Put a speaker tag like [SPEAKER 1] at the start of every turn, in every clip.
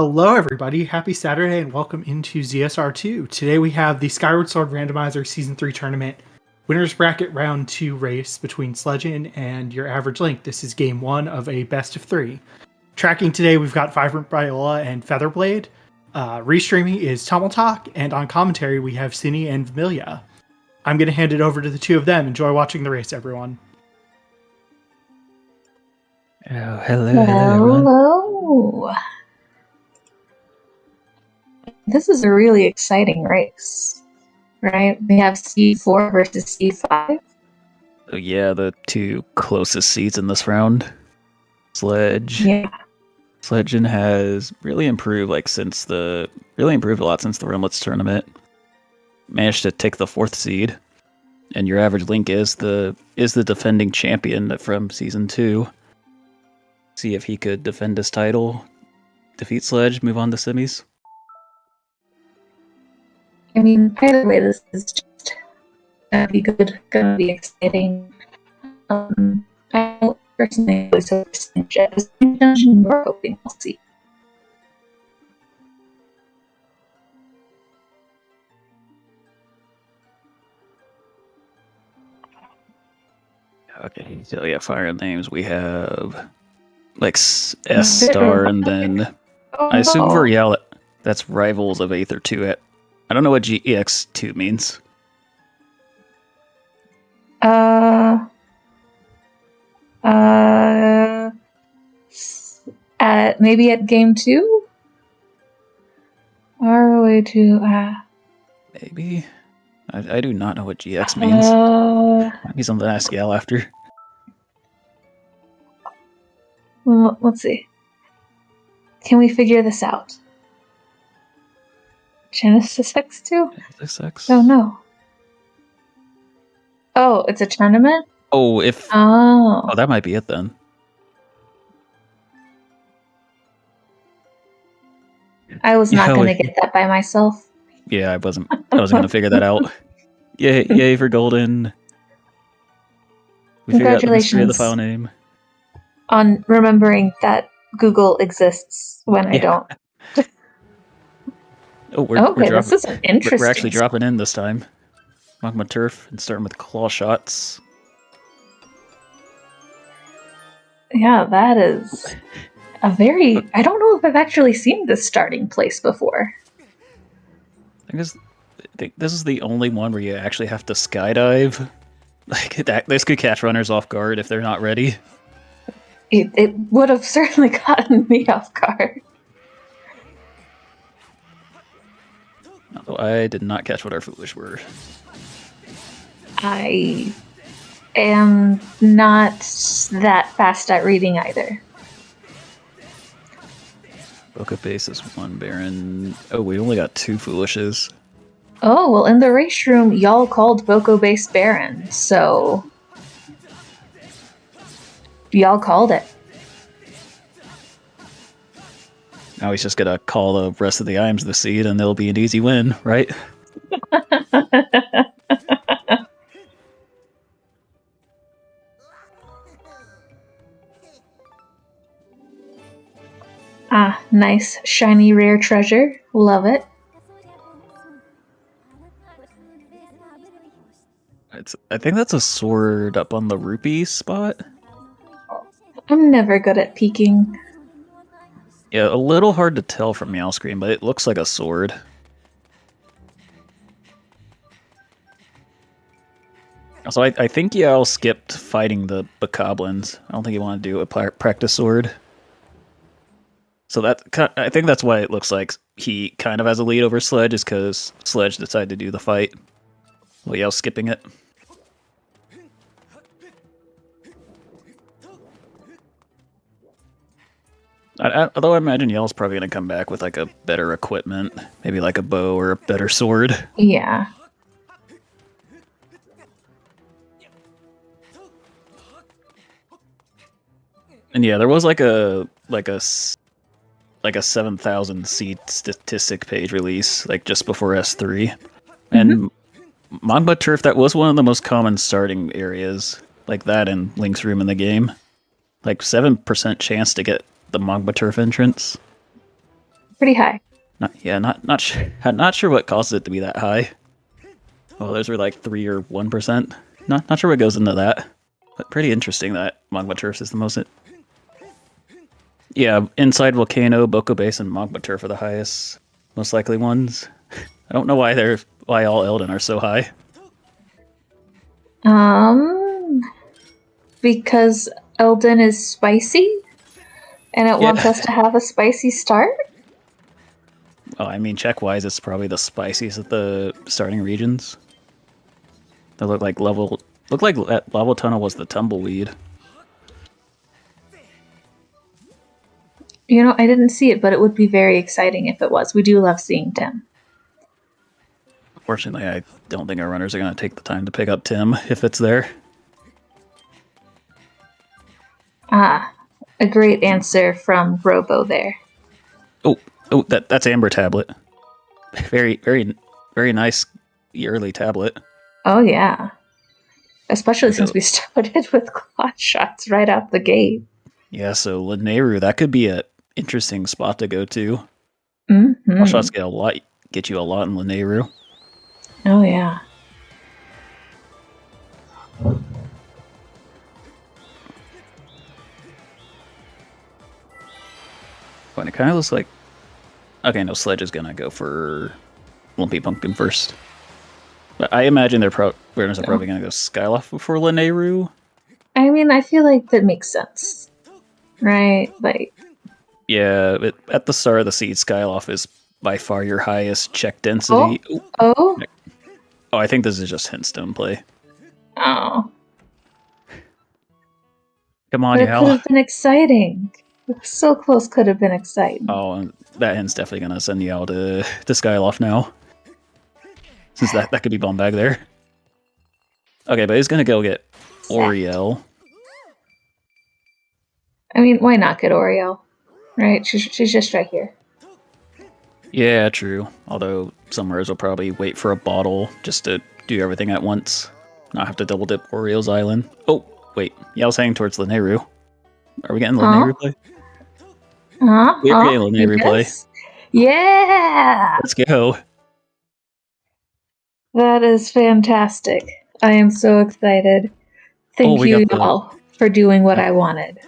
[SPEAKER 1] Hello, everybody. Happy Saturday and welcome into ZSR2. Today we have the Skyward Sword Randomizer Season 3 tournament winners bracket round 2 race between Sledgen and YourAverageLink. This is game 1 of a best of 3. Tracking today, we've got Vibrant Viola and Featherblade. Restreaming is Tummeltalk, and on commentary, we have Cine and Vamilia. I'm going to hand it over to the two of them. Enjoy watching the race, everyone.
[SPEAKER 2] Oh, hello, everyone.
[SPEAKER 3] Hello. This is a really exciting race, right? We have C4 versus C5.
[SPEAKER 2] So yeah, the two closest seeds in this round. Sledgen has really improved, really improved a lot since the Rimlets tournament. Managed to take the 4th seed, and YourAverageLink is the defending champion from season 2. See if he could defend his title, defeat Sledge, move on to semis.
[SPEAKER 3] I mean, either way, this is just gonna be good, gonna be exciting. I don't personally always hope this dungeon we're hoping we'll see.
[SPEAKER 2] Okay, so yeah, fire names we have like S-Star, and then I assume for Yell, that's Rivals of Aether 2. I don't know what GEX2 means.
[SPEAKER 3] Maybe at game 2? ROA2,
[SPEAKER 2] Maybe? I do not know what GX means. Might be something to ask Yell after.
[SPEAKER 3] Well, let's see. Can we figure this out? Genesis X2?
[SPEAKER 2] Genesis X?
[SPEAKER 3] Oh, no. Oh, it's a tournament?
[SPEAKER 2] Oh,
[SPEAKER 3] Oh,
[SPEAKER 2] that might be it then.
[SPEAKER 3] I was not going to get that by myself.
[SPEAKER 2] Yeah, I wasn't going to figure that out. Yay for Golden. We figured out the mystery of the file name.
[SPEAKER 3] On remembering that Google exists when I don't. This is an interesting.
[SPEAKER 2] We're actually dropping in this time. Magma Turf and starting with claw shots.
[SPEAKER 3] Yeah, that is a very. I don't know if I've actually seen this starting place before.
[SPEAKER 2] I think this is the only one where you actually have to skydive. Like this could catch runners off guard if they're not ready.
[SPEAKER 3] It would have certainly gotten me off guard.
[SPEAKER 2] Although I did not catch what our foolish were.
[SPEAKER 3] I am not that fast at reading either.
[SPEAKER 2] Boca base is 1 Baron. Oh, we only got 2 foolishes.
[SPEAKER 3] Oh, well, in the race room, y'all called Boko base Baron, so y'all called it.
[SPEAKER 2] Now he's just gonna call the rest of the items the seed, and it'll be an easy win, right?
[SPEAKER 3] Nice, shiny, rare treasure. Love it.
[SPEAKER 2] I think that's a sword up on the rupee spot.
[SPEAKER 3] I'm never good at peeking.
[SPEAKER 2] Yeah, a little hard to tell from Meow Screen, but it looks like a sword. Also, I think Yao skipped fighting the Bokoblins. I don't think he wanted to do a practice sword. So I think that's why it looks like he kind of has a lead over Sledge, is because Sledge decided to do the fight. Well, Yao's skipping it. Although I imagine Yell's probably going to come back with like a better equipment. Maybe like a bow or a better sword.
[SPEAKER 3] Yeah.
[SPEAKER 2] And yeah, there was like a 7,000 seat statistic page release, like just before S3. And Magma Turf, that was one of the most common starting areas. Like that and Link's room in the game. Like 7% chance to get the Magma Turf entrance.
[SPEAKER 3] Pretty high.
[SPEAKER 2] Not sure what causes it to be that high. Well, those were like 3 or 1%. Not sure what goes into that, but pretty interesting that magma turf is the most. Yeah, inside volcano, Boko Base, and magma turf are the highest, most likely ones. I don't know why all Elden are so high.
[SPEAKER 3] Because Elden is spicy, and it wants us to have a spicy start.
[SPEAKER 2] Well, I mean, check-wise, it's probably the spiciest of the starting regions. They look like that Lava Tunnel was the tumbleweed.
[SPEAKER 3] You know, I didn't see it, but it would be very exciting if it was. We do love seeing Tim.
[SPEAKER 2] Fortunately, I don't think our runners are going to take the time to pick up Tim if it's there.
[SPEAKER 3] Ah, a great answer from Robo there.
[SPEAKER 2] Oh, that's Amber Tablet. Very, very, very nice early tablet.
[SPEAKER 3] Oh, yeah. Especially since we started with quad shots right out the gate.
[SPEAKER 2] Yeah, so Lanayru, that could be an interesting spot to go to.
[SPEAKER 3] Mm-hmm.
[SPEAKER 2] Quad shots get you a lot in Lanayru.
[SPEAKER 3] Oh, yeah.
[SPEAKER 2] But it kind of looks like... Okay, no, Sledge is going to go for Lumpy Pumpkin first. But I imagine runners are probably going to go Skyloft before Lanayru.
[SPEAKER 3] I mean, I feel like that makes sense. Right? Like...
[SPEAKER 2] Yeah, at the start of the seed, Skyloft is by far your highest check density.
[SPEAKER 3] Oh,
[SPEAKER 2] I think this is just Hintstone play.
[SPEAKER 3] Oh.
[SPEAKER 2] Come on,
[SPEAKER 3] but it
[SPEAKER 2] Yal.
[SPEAKER 3] could have been exciting. So close could have been exciting.
[SPEAKER 2] Oh, and that hint's definitely going to send Yal to Skyloft now. Since that could be Bombag there. Okay, but he's going to go get Oriel.
[SPEAKER 3] I mean, why not get Oriel? Right? She's just right here.
[SPEAKER 2] Yeah, true. Although some runners will probably wait for a bottle just to do everything at once. Not have to double dip Oriel's Island. Oh, wait. Yal's heading towards Lanayru. Are we getting Lanayru play? We're getting Lanayru play.
[SPEAKER 3] Yeah!
[SPEAKER 2] Let's go.
[SPEAKER 3] That is fantastic. I am so excited. Thank you all for doing what I wanted.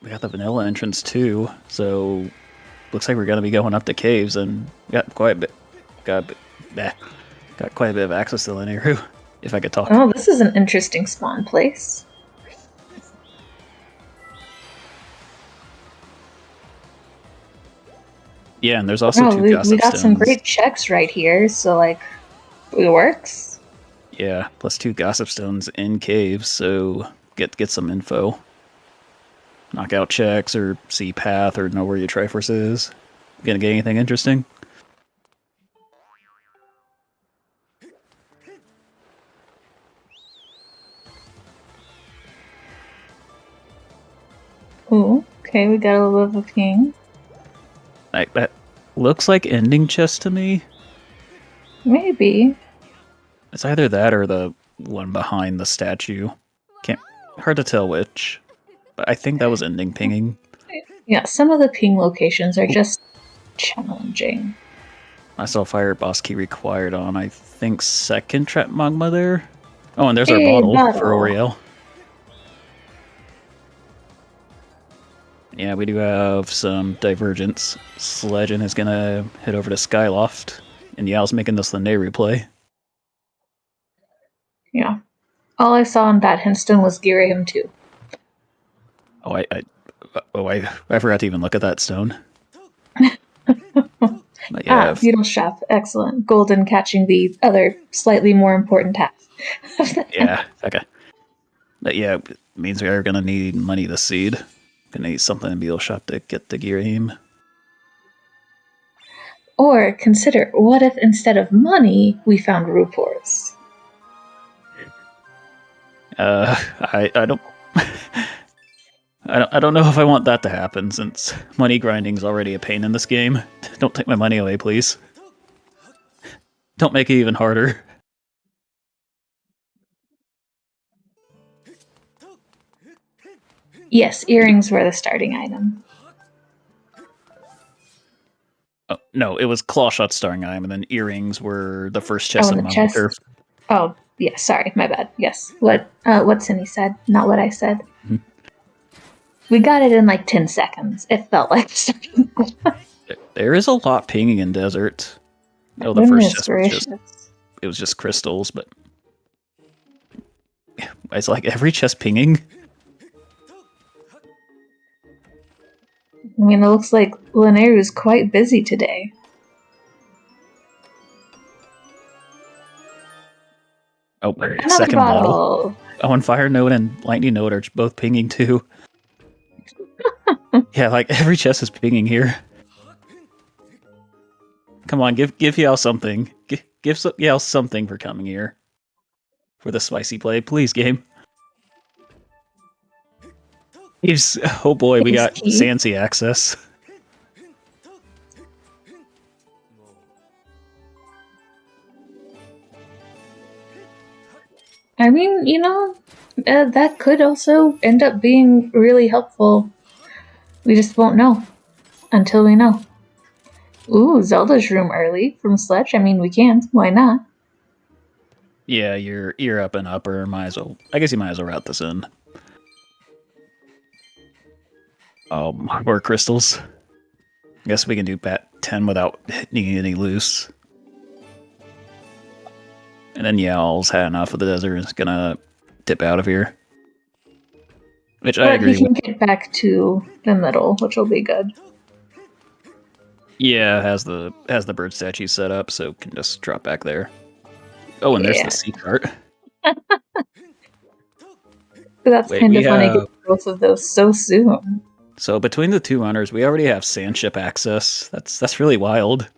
[SPEAKER 2] We got the vanilla entrance too, so looks like we're gonna be going up to caves, and got quite a bit of access to Lanayru, if I could talk.
[SPEAKER 3] Oh, this is an interesting spawn place.
[SPEAKER 2] Yeah, and there's also two gossip stones.
[SPEAKER 3] We got some great checks right here, so like, it works.
[SPEAKER 2] Yeah, plus 2 gossip stones in caves, so get some info. Knockout checks, or see path, or know where your Triforce is. Gonna get anything interesting?
[SPEAKER 3] Ooh, okay, we got a little bit of a king.
[SPEAKER 2] That looks like ending chest to me.
[SPEAKER 3] Maybe.
[SPEAKER 2] It's either that or the one behind the statue. Hard to tell which. But I think that was ending pinging.
[SPEAKER 3] Yeah, some of the ping locations are just challenging.
[SPEAKER 2] I saw fire boss key required on, I think, second trap magma there. Oh, and there's our bottle for Oriel. Yeah, we do have some divergence. Sledgen is gonna head over to Skyloft, and Yal's making this Lanayru play.
[SPEAKER 3] Yeah. All I saw on that Hintstone was Girahim too.
[SPEAKER 2] Oh, I forgot to even look at that stone.
[SPEAKER 3] Yeah, Beetle Chef, excellent. Golden catching the other slightly more important task.
[SPEAKER 2] Yeah, okay. But yeah, it means we are gonna need money this seed. Gonna need something in Beetle Shop to get the Girahim.
[SPEAKER 3] Or consider, what if instead of money, we found Rupors?
[SPEAKER 2] I don't I don't know if I want that to happen, since money grinding's already a pain in this game. Don't take my money away, please. Don't make it even harder.
[SPEAKER 3] Yes, earrings were the starting item.
[SPEAKER 2] Oh, no, it was claw shots starring Ime, and then earrings were the first chest
[SPEAKER 3] and
[SPEAKER 2] of
[SPEAKER 3] the
[SPEAKER 2] Mama
[SPEAKER 3] chest.
[SPEAKER 2] Turf.
[SPEAKER 3] Oh, yeah, sorry, my bad. Yes. What Cindy said, not what I said.
[SPEAKER 2] Mhm.
[SPEAKER 3] We got it in like 10 seconds. It felt like
[SPEAKER 2] There is a lot pinging in Desert. No, the
[SPEAKER 3] Goodness
[SPEAKER 2] first chest
[SPEAKER 3] gracious.
[SPEAKER 2] was just crystals, but it's like every chest pinging.
[SPEAKER 3] I mean, it looks like Linearu's quite busy today.
[SPEAKER 2] Oh,
[SPEAKER 3] Another
[SPEAKER 2] second bottle.
[SPEAKER 3] bottle.
[SPEAKER 2] Oh, and Fire Node and Lightning Node are both pinging too. Yeah, like every chest is pinging here. Come on, give Yao something. Give Yao something for coming here. For the spicy play, please, game. Oh boy, we got Sansi access.
[SPEAKER 3] I mean, you know, that could also end up being really helpful. We just won't know until we know. Ooh, Zelda's room early from Sledge. I mean, we can. Why not?
[SPEAKER 2] Yeah, you're up and upper. Might as well. I guess you might as well route this in. More crystals. I guess we can do bat 10 without needing any loose. And then Yao's had enough of the desert and is gonna dip out of here. Which I agree
[SPEAKER 3] But he can get back to the middle, which will be good.
[SPEAKER 2] Yeah, has the bird statue set up, so can just drop back there. Oh, and there's the sea cart.
[SPEAKER 3] That's kind of funny getting both of those so soon.
[SPEAKER 2] So between the two runners, we already have sandship access. That's really wild.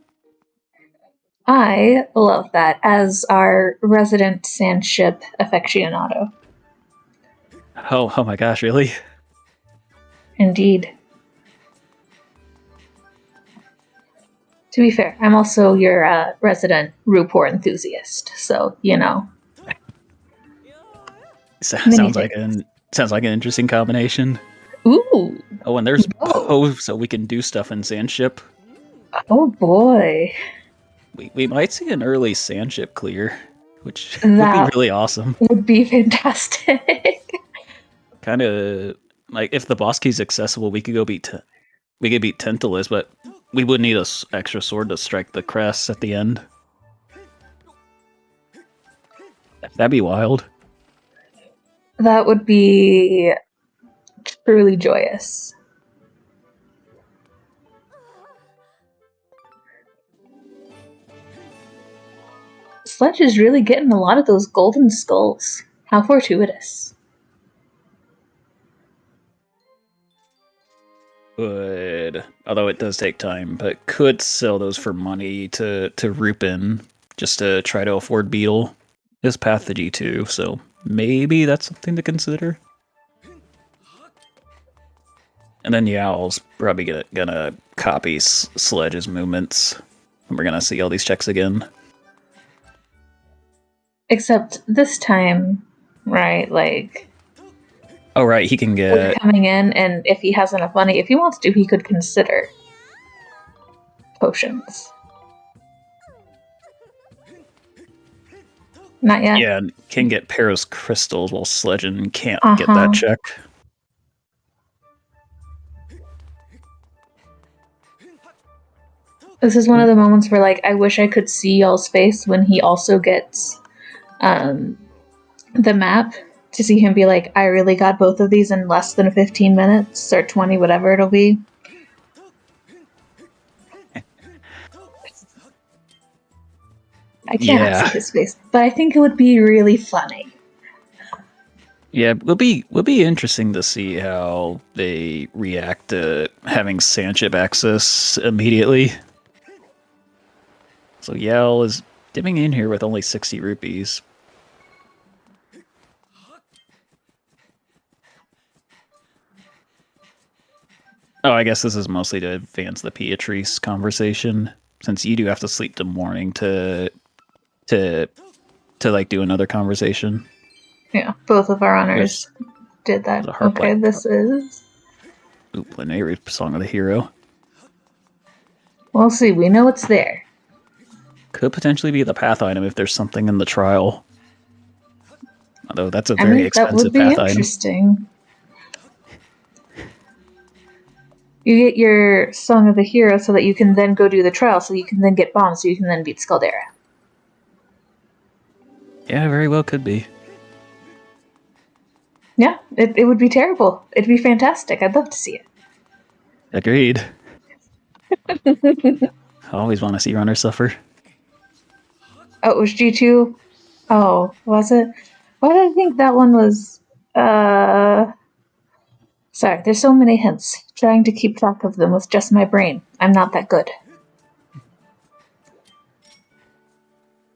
[SPEAKER 3] I love that as our resident sandship aficionado.
[SPEAKER 2] Oh my gosh, really?
[SPEAKER 3] Indeed. To be fair, I'm also your resident Rupor enthusiast, so you know.
[SPEAKER 2] Sounds like an interesting combination.
[SPEAKER 3] Ooh.
[SPEAKER 2] Oh, and there's Poe, so we can do stuff in sandship.
[SPEAKER 3] Oh boy.
[SPEAKER 2] We might see an early sandship clear, which would be really awesome.
[SPEAKER 3] Would be fantastic.
[SPEAKER 2] Kind of like if the boss key's accessible, we could go beat Tantalus, but we would need an extra sword to strike the crest at the end. That'd be wild.
[SPEAKER 3] That would be truly joyous. Sledge is really getting a lot of those golden skulls. How fortuitous.
[SPEAKER 2] Would, although it does take time, but could sell those for money to Rupin just to try to afford Beetle. His path to G2, so maybe that's something to consider. And then Yao's probably gonna copy Sledge's movements, and we're gonna see all these checks again.
[SPEAKER 3] Except this time, right, like...
[SPEAKER 2] Oh, right, he can get...
[SPEAKER 3] coming in, and if he has enough money, if he wants to, he could consider potions. Not yet?
[SPEAKER 2] Yeah, can get Paros crystals, while Sledgen can't get that check.
[SPEAKER 3] This is one of the moments where, like, I wish I could see y'all's face when he also gets the map, to see him be like, I really got both of these in less than 15 minutes, or 20, whatever it'll be. I can't see his face, but I think it would be really funny.
[SPEAKER 2] Yeah, it would be interesting to see how they react to having sandship access immediately. So Yao is dipping in here with only 60 rupees. Oh, I guess this is mostly to advance the Beatrice conversation, since you do have to sleep till morning to like do another conversation.
[SPEAKER 3] Yeah, both of our honors did that. Okay, this is...
[SPEAKER 2] Ooh, Linear Song of the Hero.
[SPEAKER 3] We'll see. We know it's there.
[SPEAKER 2] Could potentially be the path item if there's something in the trial. Although that's a very expensive path
[SPEAKER 3] that would be interesting. You get your Song of the Hero so that you can then go do the trial, so you can then get bombs, so you can then beat Scaldera.
[SPEAKER 2] Yeah, very well could be.
[SPEAKER 3] Yeah, it would be terrible. It'd be fantastic. I'd love to see it.
[SPEAKER 2] Agreed. I always want to see runners suffer.
[SPEAKER 3] Oh, it was G2? Oh, was it? Why did I think that one was... Sorry, there's so many hints. Trying to keep track of them with just my brain. I'm not that good.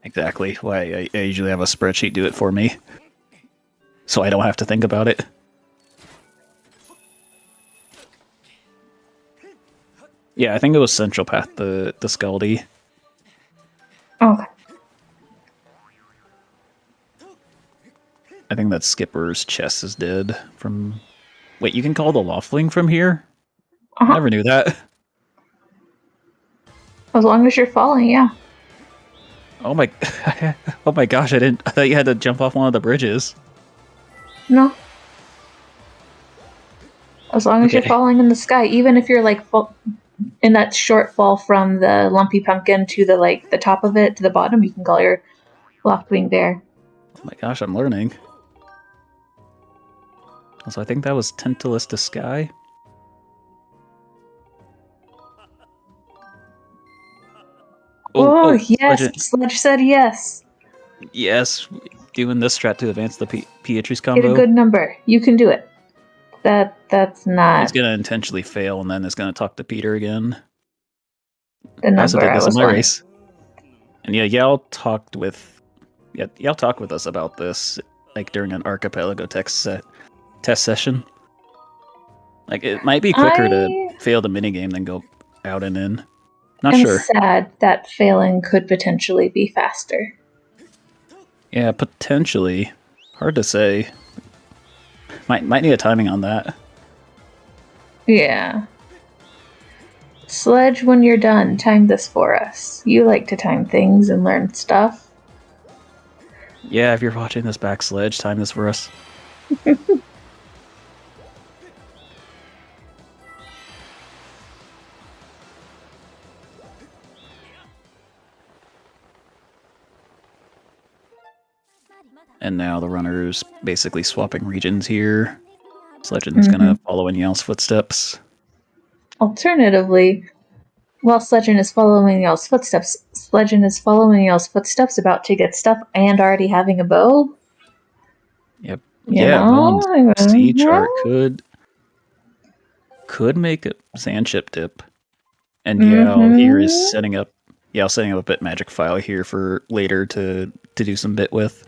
[SPEAKER 2] Exactly. Why I usually have a spreadsheet do it for me. So I don't have to think about it. Yeah, I think it was Central Path, the Scaldy.
[SPEAKER 3] Okay.
[SPEAKER 2] I think that Skipper's chest is dead from... Wait, you can call the Loftling from here? I never knew that.
[SPEAKER 3] As long as you're falling, yeah.
[SPEAKER 2] Oh my... oh my gosh, I thought you had to jump off one of the bridges.
[SPEAKER 3] No. As long as you're falling in the sky, even if you're like in that short fall from the lumpy pumpkin to the top of it to the bottom, you can call your Loftwing there.
[SPEAKER 2] Oh my gosh, I'm learning. Also, I think that was Tentalus to Sky.
[SPEAKER 3] Oh yes, Sledge said yes.
[SPEAKER 2] Yes, doing this strat to advance the Pietris combo.
[SPEAKER 3] Get a good number. You can do it. That's not...
[SPEAKER 2] He's going to intentionally fail, and then is going to talk to Peter again.
[SPEAKER 3] The number
[SPEAKER 2] I also did this in my
[SPEAKER 3] wanting.
[SPEAKER 2] race. And yeah, y'all talked with us about this, like during an Archipelago test session. Like, it might be quicker to fail the minigame than go out and in. Not sure.
[SPEAKER 3] I'm sad that failing could potentially be faster.
[SPEAKER 2] Yeah, potentially. Hard to say. Might need a timing on that.
[SPEAKER 3] Yeah. Sledge, when you're done, time this for us. You like to time things and learn stuff.
[SPEAKER 2] Yeah, if you're watching this back, Sledge, time this for us. And now the runner's basically swapping regions here. Sledgen's gonna follow in Yell's footsteps.
[SPEAKER 3] Alternatively, while Sledgen is following Yell's footsteps, Sledgen is following Yell's footsteps about to get stuff and already having a bow.
[SPEAKER 2] Yep. Bone's C chart could make a sand chip dip. And Yell here is setting up a bit magic file here for later to do some bit with.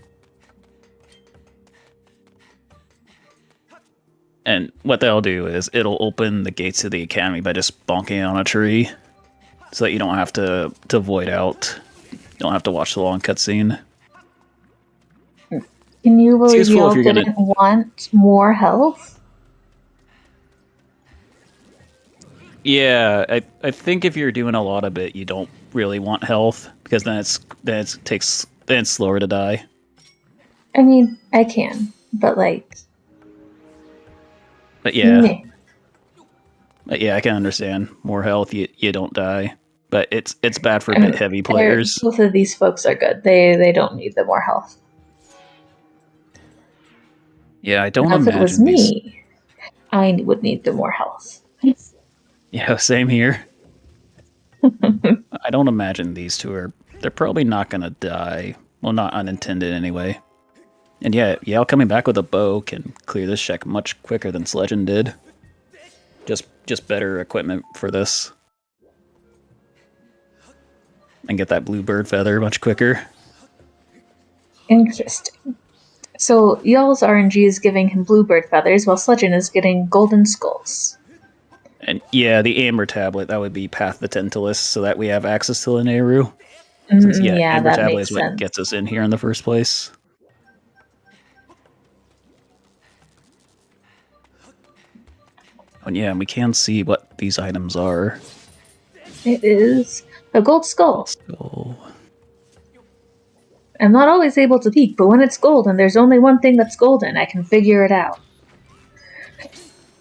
[SPEAKER 2] And what that'll do is it'll open the gates to the academy by just bonking on a tree, so that you don't have to void out. You don't have to watch the long cutscene.
[SPEAKER 3] Can you believe Yell didn't want more health?
[SPEAKER 2] Yeah, I think if you're doing a lot of it, you don't really want health, because then it's slower to die.
[SPEAKER 3] I mean, I can, but like.
[SPEAKER 2] But yeah. But yeah, I can understand. More health, you don't die. But it's bad for bit heavy players.
[SPEAKER 3] Both of these folks are good. They don't need the more health.
[SPEAKER 2] Yeah, I don't imagine.
[SPEAKER 3] If it was me, I would need the more health.
[SPEAKER 2] Yeah, same here. I don't imagine these two they're probably not gonna die. Well, not unintended anyway. And yeah, Yell coming back with a bow can clear this check much quicker than Sledgen did. Just better equipment for this. And get that bluebird feather much quicker.
[SPEAKER 3] Interesting. So Yell's RNG is giving him bluebird feathers, while Sledgen is getting golden skulls.
[SPEAKER 2] And yeah, the Amber Tablet, that would be Path the Tentalus, so that we have access to the Nehru. Since, Amber Tablet is what gets us in here in the first place. And yeah, we can see what these items are.
[SPEAKER 3] It is a gold skull.
[SPEAKER 2] Skull.
[SPEAKER 3] I'm not always able to peek, but when it's gold and there's only one thing that's golden, I can figure it out.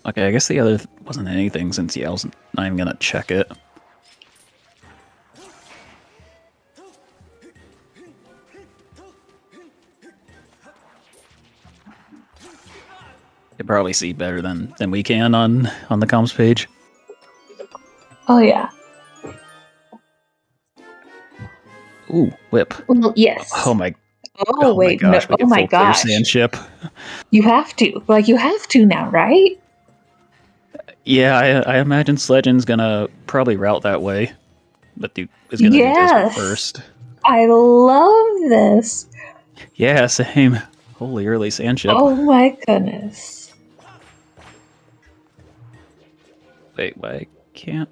[SPEAKER 2] Okay, I guess the other wasn't anything since Yale's not even gonna check it. You probably see better than we can on the comms page.
[SPEAKER 3] Oh yeah.
[SPEAKER 2] Ooh, whip.
[SPEAKER 3] Well, yes.
[SPEAKER 2] Oh my.
[SPEAKER 3] Oh wait,
[SPEAKER 2] my gosh,
[SPEAKER 3] no. Oh my gosh.
[SPEAKER 2] Sand ship.
[SPEAKER 3] You have to. Like, you have to now, right?
[SPEAKER 2] Yeah, I imagine Sledgen's gonna probably route that way. But dude is gonna do this one first.
[SPEAKER 3] I love this.
[SPEAKER 2] Yeah, same. Holy early sand ship.
[SPEAKER 3] Oh my goodness.
[SPEAKER 2] Wait, why can't?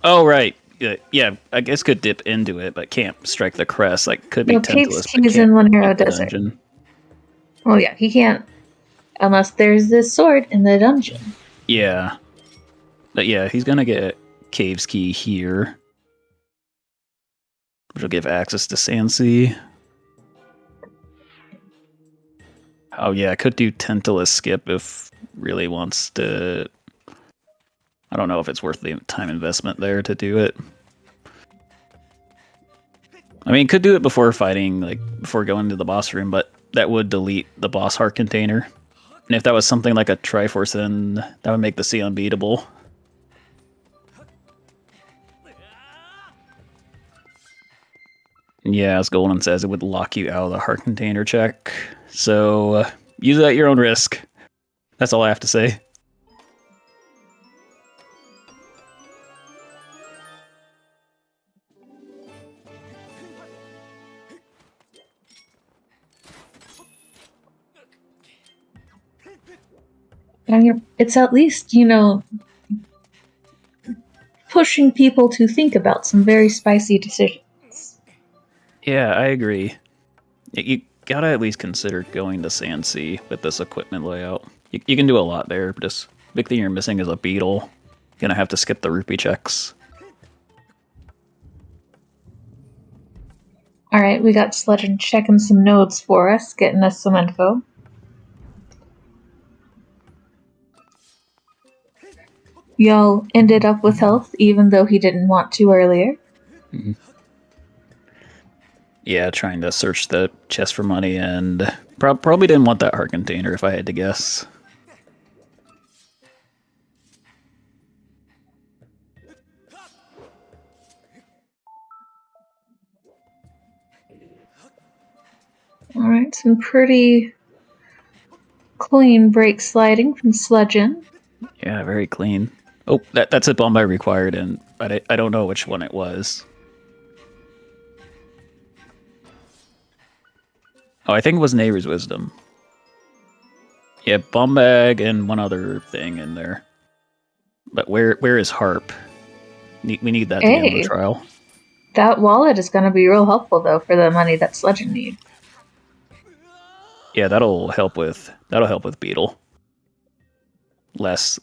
[SPEAKER 2] Oh right. Yeah, I guess could dip into it, but can't strike the crest. Like could be Tentalus, but
[SPEAKER 3] Cave's
[SPEAKER 2] can't
[SPEAKER 3] in Lanero
[SPEAKER 2] keep the
[SPEAKER 3] Desert.
[SPEAKER 2] dungeon.
[SPEAKER 3] Oh yeah, he can't unless there's this sword in the dungeon.
[SPEAKER 2] Yeah, but yeah, he's gonna get Cave's key here, which will give access to Sandsea. Oh yeah, could do Tentalus skip if really wants to. I don't know if it's worth the time investment there to do it. I mean, could do it before fighting, like before going to the boss room, but that would delete the boss heart container. And if that was something like a Triforce, then that would make the sea unbeatable. Yeah, as Golden says, it would lock you out of the heart container check. So use it at your own risk. That's all I have to say.
[SPEAKER 3] And it's at least, pushing people to think about some very spicy decisions.
[SPEAKER 2] Yeah, I agree. You gotta at least consider going to Sandsea with this equipment layout. You can do a lot there, but just big thing you're missing is a beetle. You're gonna have to skip the rupee checks.
[SPEAKER 3] Alright, we got Sledgen checking some nodes for us, getting us some info. Y'all ended up with health, even though he didn't want to earlier.
[SPEAKER 2] Mm-hmm. Yeah, trying to search the chest for money, and probably didn't want that heart container if I had to guess.
[SPEAKER 3] Alright, some pretty clean brake sliding from Sledgen.
[SPEAKER 2] Yeah, very clean. Oh, that's a bomb I required, and I don't know which one it was. Oh, I think it was Neighbor's Wisdom. Yeah, bomb bag and one other thing in there. But where is Harp? We need that to get in the trial.
[SPEAKER 3] That wallet is going to be real helpful, though, for the money that Sledgen needs.
[SPEAKER 2] Yeah, that'll help with Beetle. Less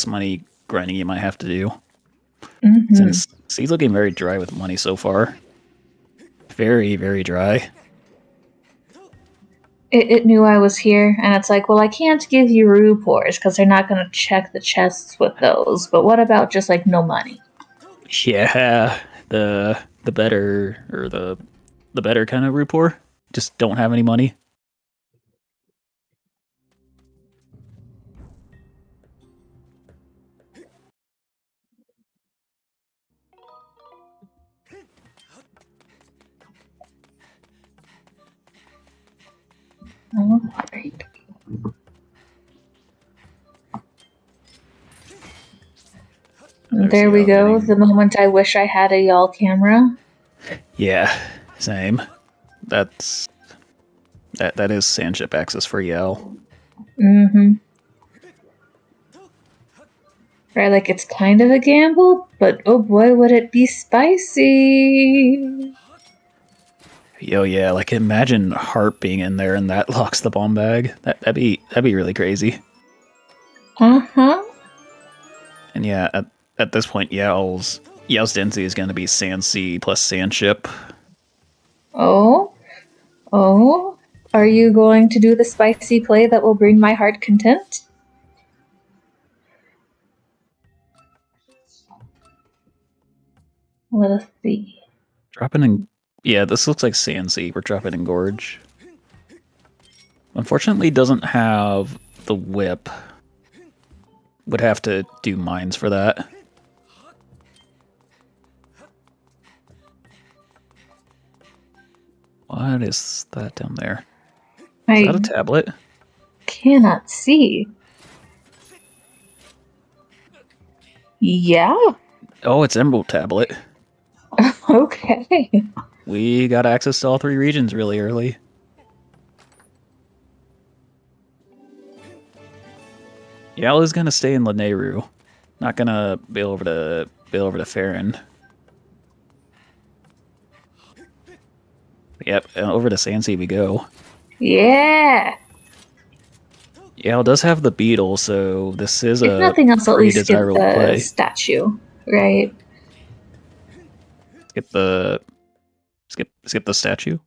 [SPEAKER 2] money grinding you might have to do.
[SPEAKER 3] Mm-hmm.
[SPEAKER 2] Since he's looking very dry with money so far. Very, very dry.
[SPEAKER 3] It knew I was here, and it's like, well, I can't give you Rupors because they're not going to check the chests with those. But what about just like no money?
[SPEAKER 2] Yeah, the better or the better kind of Rupor. Just don't have any money.
[SPEAKER 3] All right. There we go. The moment I wish I had a y'all camera.
[SPEAKER 2] Yeah, same. That is sandship access for Yell.
[SPEAKER 3] Mm-hmm. Right, like it's kind of a gamble, but oh boy, would it be spicy!
[SPEAKER 2] Yo, yeah, like imagine Harp being in there and that locks the bomb bag. That'd be really crazy.
[SPEAKER 3] Uh-huh.
[SPEAKER 2] And yeah, at this point, Yao's density is going to be Sand Sea plus Sand Ship.
[SPEAKER 3] Oh? Oh? Are you going to do the spicy play that will bring my heart content? Let us see.
[SPEAKER 2] Dropping in... Yeah, this looks like Sand Sea. We're dropping in Gorge. Unfortunately, doesn't have the whip. Would have to do mines for that. What is that down there? Is that a tablet?
[SPEAKER 3] Cannot see. Yeah.
[SPEAKER 2] Oh, it's Emerald Tablet.
[SPEAKER 3] Okay.
[SPEAKER 2] We got access to all 3 regions really early. Yala's gonna stay in Lanayru. Not gonna bail over to Farron. Yep, over to Sandsea we go.
[SPEAKER 3] Yeah.
[SPEAKER 2] Yal does have the beetle, so this is
[SPEAKER 3] If
[SPEAKER 2] a
[SPEAKER 3] nothing else, at
[SPEAKER 2] pretty
[SPEAKER 3] least get
[SPEAKER 2] desirable
[SPEAKER 3] the
[SPEAKER 2] play.
[SPEAKER 3] statue, right?
[SPEAKER 2] Skip the statue.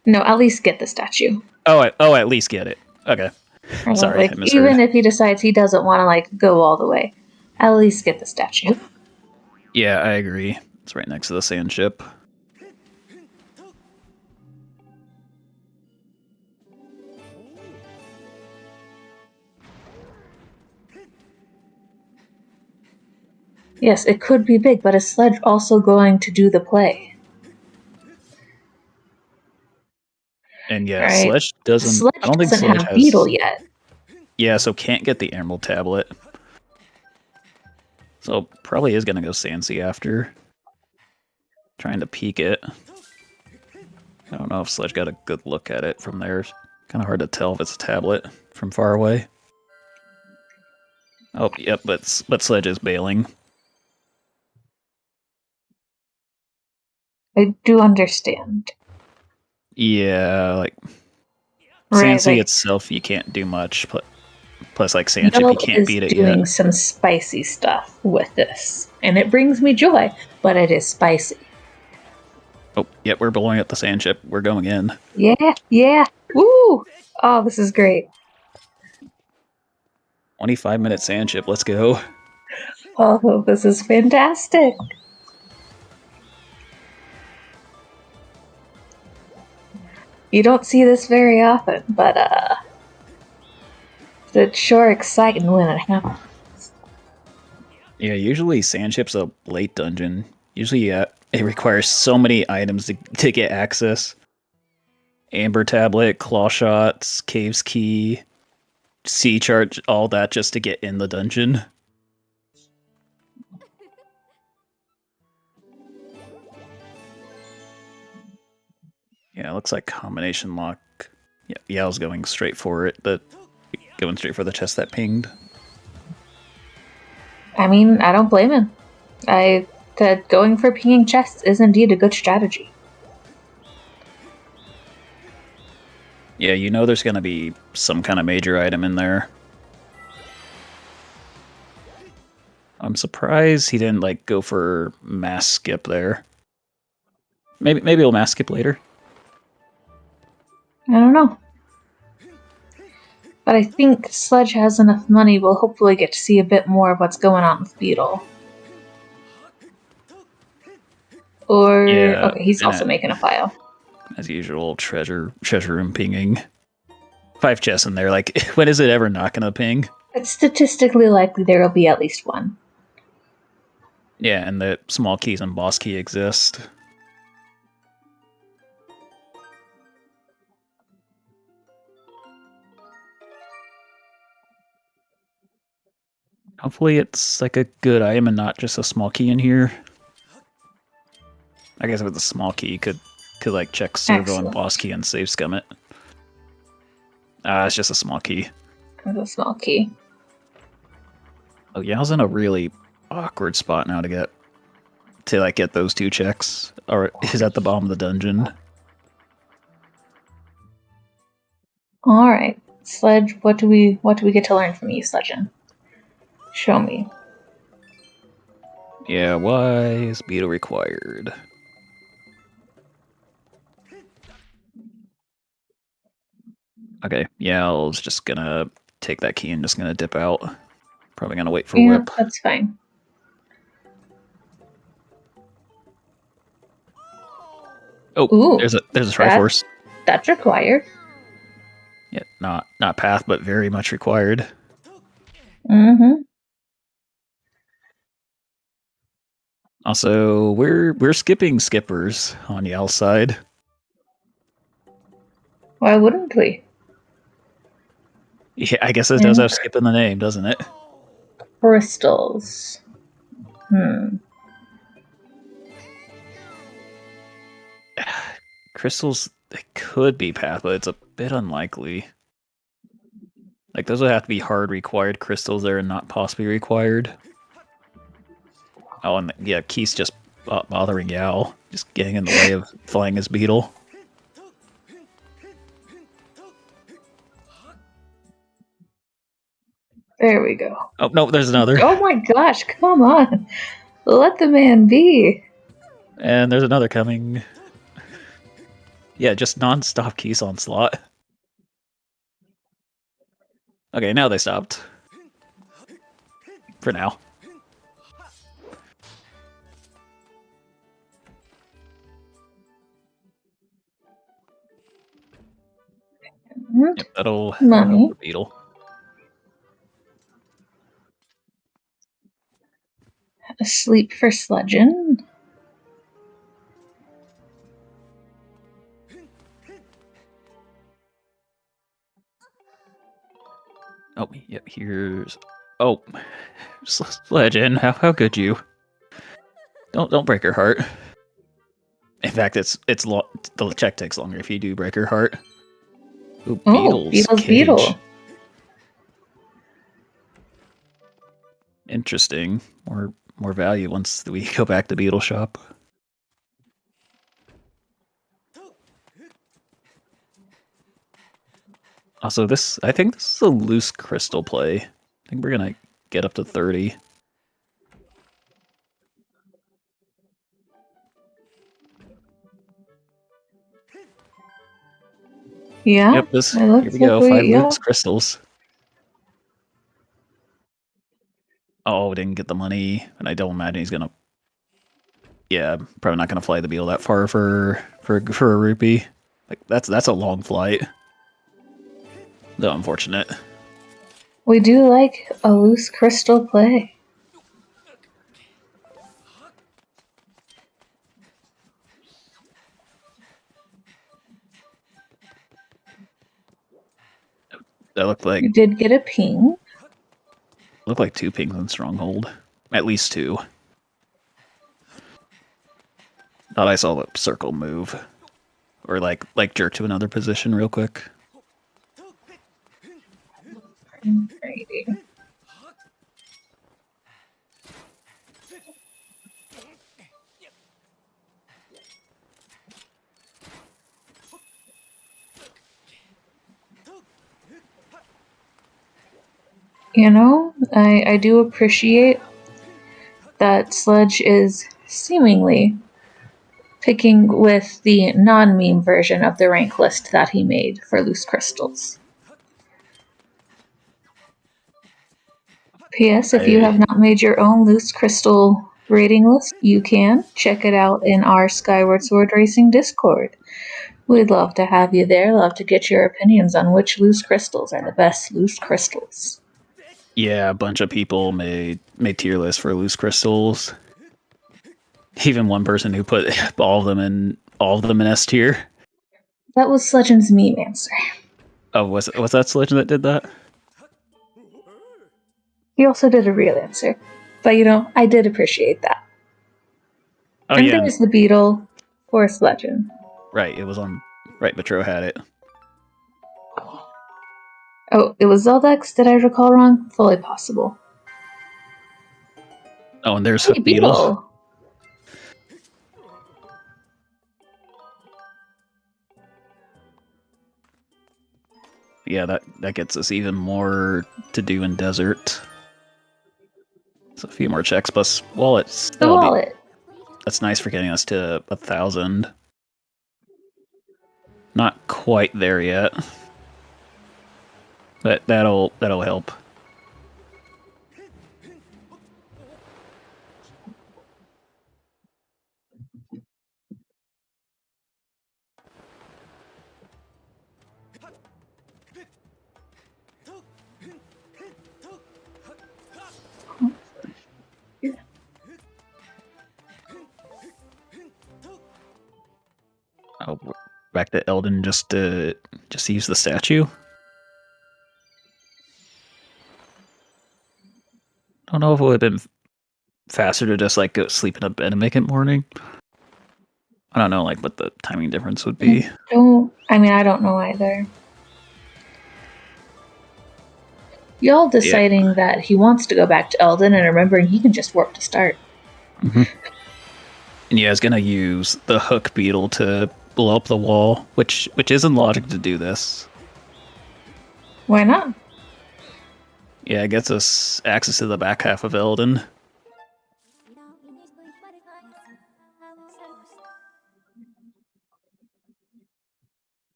[SPEAKER 3] No, at least get the statue.
[SPEAKER 2] Oh, at least get it. Okay. Sorry,
[SPEAKER 3] like
[SPEAKER 2] I misheard.
[SPEAKER 3] even if he decides he doesn't want to like go all the way, at least get the statue.
[SPEAKER 2] Yeah, I agree. It's right next to the sand ship.
[SPEAKER 3] Yes, it could be big, but is Sledge also going to do the play?
[SPEAKER 2] And yeah,
[SPEAKER 3] Right.
[SPEAKER 2] Sledge doesn't.
[SPEAKER 3] Sledge
[SPEAKER 2] I don't think
[SPEAKER 3] doesn't
[SPEAKER 2] Sledge
[SPEAKER 3] have
[SPEAKER 2] has
[SPEAKER 3] Beetle yet.
[SPEAKER 2] Yeah, so can't get the Emerald Tablet. So probably is gonna go Sandsea after. Trying to peek it. I don't know if Sledge got a good look at it from there. Kind of hard to tell if it's a tablet from far away. Oh, yep, but Sledge is bailing.
[SPEAKER 3] I do understand.
[SPEAKER 2] Yeah, like
[SPEAKER 3] Right,
[SPEAKER 2] Sandsea
[SPEAKER 3] like,
[SPEAKER 2] itself, you can't do much. Plus, like Sandship, you can't beat it
[SPEAKER 3] doing
[SPEAKER 2] yet.
[SPEAKER 3] some spicy stuff with this, and it brings me joy, but it is spicy.
[SPEAKER 2] Oh, yep, we're blowing up the Sandship. We're going in.
[SPEAKER 3] Yeah. Woo! Oh, this is great.
[SPEAKER 2] 25-minute Sandship. Let's go.
[SPEAKER 3] Oh, this is fantastic. You don't see this very often, but it's sure exciting when it happens.
[SPEAKER 2] Yeah, usually Sandship's a late dungeon. Usually, it requires so many items to get access. Amber Tablet, Claw Shots, Cave's Key, Sea Charge, all that just to get in the dungeon. Yeah, it looks like combination lock. Yeah, Yao's going straight for it, but going straight for the chest that pinged.
[SPEAKER 3] I mean, I don't blame him. Going for pinging chests is indeed a good strategy.
[SPEAKER 2] Yeah, you know there's going to be some kind of major item in there. I'm surprised he didn't like go for mass skip there. Maybe he'll mass skip later.
[SPEAKER 3] I don't know. But I think Sledge has enough money, we'll hopefully get to see a bit more of what's going on with Beetle. Or,
[SPEAKER 2] Yeah,
[SPEAKER 3] okay, he's also making a pile.
[SPEAKER 2] As usual, treasure room pinging. 5 chests in there, like, when is it ever not gonna ping?
[SPEAKER 3] It's statistically likely there will be at least one.
[SPEAKER 2] Yeah, and the small keys and boss key exist. Hopefully it's like a good item and not just a small key in here. I guess if it's a small key, you could like check servo and boss key and save scum it. It's just a small key.
[SPEAKER 3] It's a small key.
[SPEAKER 2] Oh yeah, I was in a really awkward spot now to get those 2 checks. Or is at the bottom of the dungeon.
[SPEAKER 3] All right, Sledge. What do we get to learn from you, Sledgen? Show me.
[SPEAKER 2] Yeah, why is beetle required? Okay, yeah, I was just gonna take that key and just gonna dip out. Probably gonna wait for
[SPEAKER 3] Yeah,
[SPEAKER 2] whip.
[SPEAKER 3] that's fine.
[SPEAKER 2] Oh,
[SPEAKER 3] Ooh,
[SPEAKER 2] there's a Triforce.
[SPEAKER 3] That's required.
[SPEAKER 2] Yeah, not path, but very much required.
[SPEAKER 3] Mm-hmm.
[SPEAKER 2] Also, we're skipping skippers on Yal's side.
[SPEAKER 3] Why wouldn't we?
[SPEAKER 2] Yeah, I guess it does have skip in the name, doesn't it?
[SPEAKER 3] Crystals.
[SPEAKER 2] Crystals, they could be path, but it's a bit unlikely. Like, those would have to be hard required crystals there and not possibly required. Oh, and yeah, Keith's just bothering Yal, just getting in the way of flying his beetle.
[SPEAKER 3] There we go.
[SPEAKER 2] Oh, no, there's another.
[SPEAKER 3] Oh my gosh, come on. Let the man be.
[SPEAKER 2] And there's another coming. Yeah, just non-stop Keith's onslaught. Okay, now they stopped. For now. Yep, that'll help the beetle.
[SPEAKER 3] Asleep for Sledgen.
[SPEAKER 2] Oh, yep, here's... Oh, Sledgen, how could you? Don't break her heart. In fact, the check takes longer if you do break her heart. Ooh, Beetle's
[SPEAKER 3] Beetle.
[SPEAKER 2] Interesting. More value once we go back to Beetle Shop. Also, I think this is a loose crystal play. I think we're gonna get up to 30.
[SPEAKER 3] Yeah.
[SPEAKER 2] Yep, here we go. 5 loose crystals. Oh, we didn't get the money, and I don't imagine he's gonna. Yeah, probably not gonna fly the beetle that far for a rupee. Like that's a long flight. Though unfortunate.
[SPEAKER 3] We do like a loose crystal play.
[SPEAKER 2] That looked like...
[SPEAKER 3] You did get a ping.
[SPEAKER 2] Looked like 2 pings in Stronghold. At least 2. Thought I saw the circle move. Or like jerk to another position real quick.
[SPEAKER 3] Alrighty. You know, I do appreciate that Sledge is seemingly picking with the non-meme version of the rank list that he made for loose crystals. P.S. If you have not made your own loose crystal rating list, you can check it out in our Skyward Sword Racing Discord. We'd love to have you there, love to get your opinions on which loose crystals are the best loose crystals.
[SPEAKER 2] Yeah, a bunch of people made tier lists for loose crystals. Even one person who put all of them in S tier.
[SPEAKER 3] That was Sledgen's meme answer.
[SPEAKER 2] Oh, was that Sledgen that did that?
[SPEAKER 3] He also did a real answer. But you know, I did appreciate that.
[SPEAKER 2] Oh,
[SPEAKER 3] and
[SPEAKER 2] yeah.
[SPEAKER 3] there's the beetle for Sledgen.
[SPEAKER 2] Right, it was on... Right, Metro had it.
[SPEAKER 3] Oh, it was Zeldex? Did I recall wrong? Fully possible.
[SPEAKER 2] Oh, and there's a beetle. Yeah, that gets us even more to do in desert. So a few more checks plus wallets.
[SPEAKER 3] The wallet.
[SPEAKER 2] That's nice for getting us to 1,000. Not quite there yet, but that'll help. Oh, back to Eldon just to use the statue. I don't know if it would have been faster to just like go sleep in a bed and make it morning. I don't know like what the timing difference would be.
[SPEAKER 3] I don't know either. Y'all deciding that he wants to go back to Eldon and remembering he can just warp to start.
[SPEAKER 2] Mm-hmm. And yeah, I was gonna use the hook beetle to blow up the wall, which isn't logic to do this.
[SPEAKER 3] Why not?
[SPEAKER 2] Yeah, it gets us access to the back half of Eldon.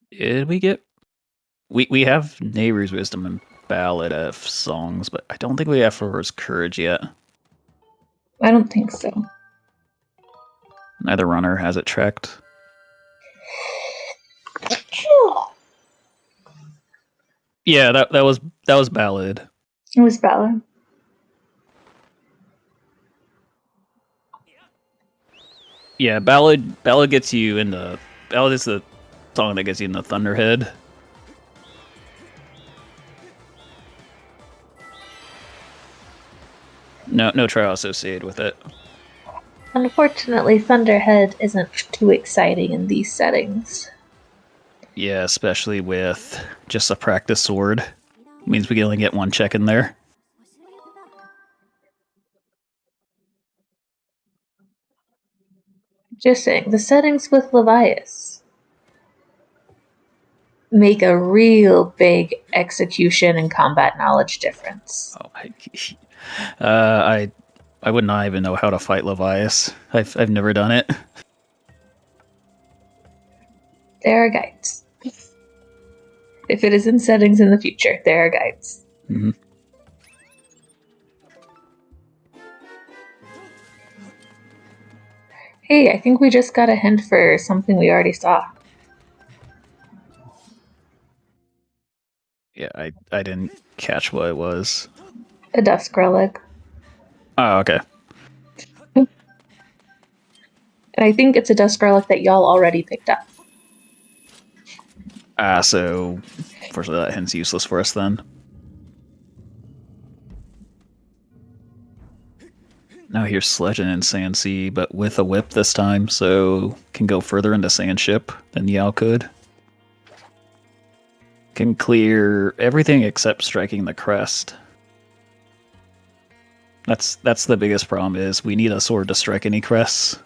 [SPEAKER 2] Did we get... We have Neighbor's Wisdom and Ballad of Songs, but I don't think we have For's Courage yet.
[SPEAKER 3] I don't think so.
[SPEAKER 2] Neither runner has it tracked. Yeah, that was Ballad.
[SPEAKER 3] It was Ballad.
[SPEAKER 2] Yeah, Ballad gets you in the... Ballad is the song that gets you in the Thunderhead. No trial associated with it.
[SPEAKER 3] Unfortunately, Thunderhead isn't too exciting in these settings.
[SPEAKER 2] Yeah, especially with just a practice sword. Means we can only get one check in there.
[SPEAKER 3] Just saying, the settings with Levias make a real big execution and combat knowledge difference.
[SPEAKER 2] Oh, I would not even know how to fight Levias. I've never done it.
[SPEAKER 3] There are guides. If it is in settings in the future, there are guides.
[SPEAKER 2] Mm-hmm.
[SPEAKER 3] Hey, I think we just got a hint for something we already saw.
[SPEAKER 2] Yeah, I didn't catch what it was.
[SPEAKER 3] A Dusk Relic.
[SPEAKER 2] Oh, okay.
[SPEAKER 3] And I think it's a Dusk Relic that y'all already picked up.
[SPEAKER 2] So unfortunately that hint's useless for us then. Now here's Sledgen and Sandsea, but with a whip this time, so can go further into Sandship than Yao could. Can clear everything except striking the crest. That's the biggest problem is we need a sword to strike any crests.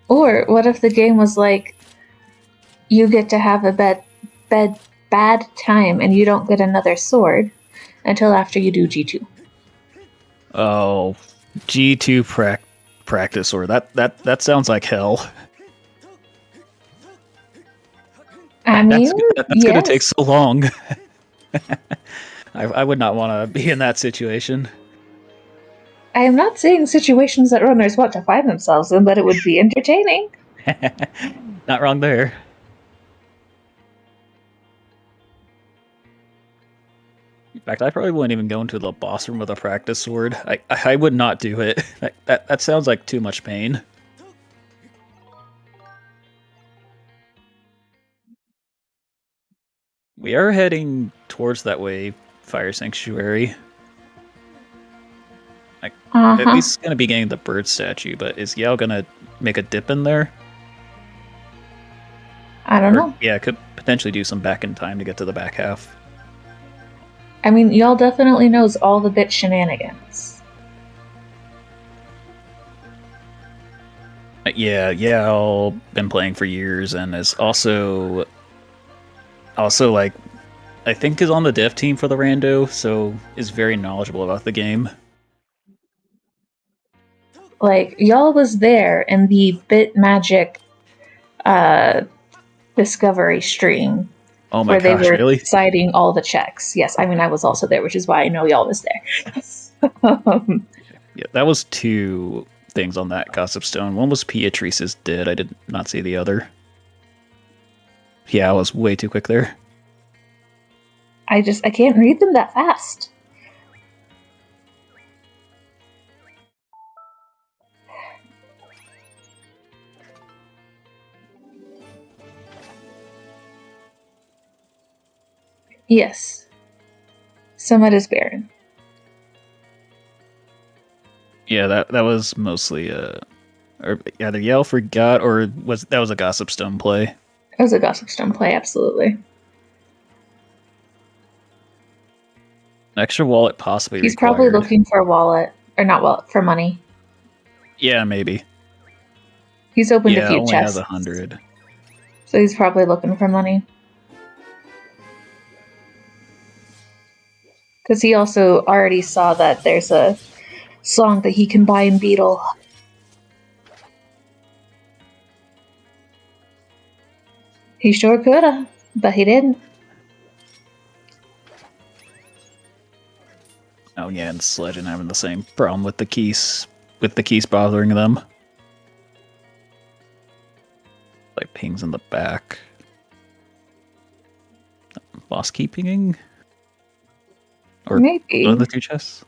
[SPEAKER 3] Or what if the game was like, you get to have a bad time and you don't get another sword until after you do G2.
[SPEAKER 2] Oh, G2 practice sword. That sounds like hell.
[SPEAKER 3] I mean,
[SPEAKER 2] that's gonna take so long. I would not want to be in that situation.
[SPEAKER 3] I am not saying situations that runners want to find themselves in, but it would be entertaining.
[SPEAKER 2] Not wrong there. In fact, I probably wouldn't even go into the boss room with a practice sword. I would not do it. That sounds like too much pain. We are heading towards that way, Fire Sanctuary. At least it's going to be getting the bird statue, but is Yao going to make a dip in there?
[SPEAKER 3] I don't know.
[SPEAKER 2] Yeah, could potentially do some back in time to get to the back half.
[SPEAKER 3] I mean, y'all definitely knows all the bit shenanigans.
[SPEAKER 2] Yeah, I've been playing for years, and is also like I think is on the dev team for the Rando, so is very knowledgeable about the game.
[SPEAKER 3] Like, y'all was there in the Bit Magic discovery stream
[SPEAKER 2] Oh my
[SPEAKER 3] where they
[SPEAKER 2] gosh,
[SPEAKER 3] were
[SPEAKER 2] really?
[SPEAKER 3] citing all the checks. Yes, I mean, I was also there, which is why I know y'all was there.
[SPEAKER 2] Yeah, that was two things on that Gossip Stone. One was Beatrice's dead. I did not see the other. Yeah, I was way too quick there.
[SPEAKER 3] I can't read them that fast. Yes. Summit is barren.
[SPEAKER 2] Yeah, that was mostly or either Yale forgot or that was a Gossip Stone play.
[SPEAKER 3] It was a Gossip Stone play, absolutely.
[SPEAKER 2] An extra wallet possibly
[SPEAKER 3] He's
[SPEAKER 2] required.
[SPEAKER 3] probably looking for a wallet, or not wallet, for money.
[SPEAKER 2] Yeah, maybe.
[SPEAKER 3] He's opened a few
[SPEAKER 2] only
[SPEAKER 3] chests.
[SPEAKER 2] has 100.
[SPEAKER 3] So he's probably looking for money. Because he also already saw that there's a song that he can buy in Beetle. He sure coulda, but he didn't.
[SPEAKER 2] Oh yeah, and Sledgen having the same problem with the keys bothering them. Like pings in the back. Boss key pinging? Or
[SPEAKER 3] maybe.
[SPEAKER 2] one of the two chests?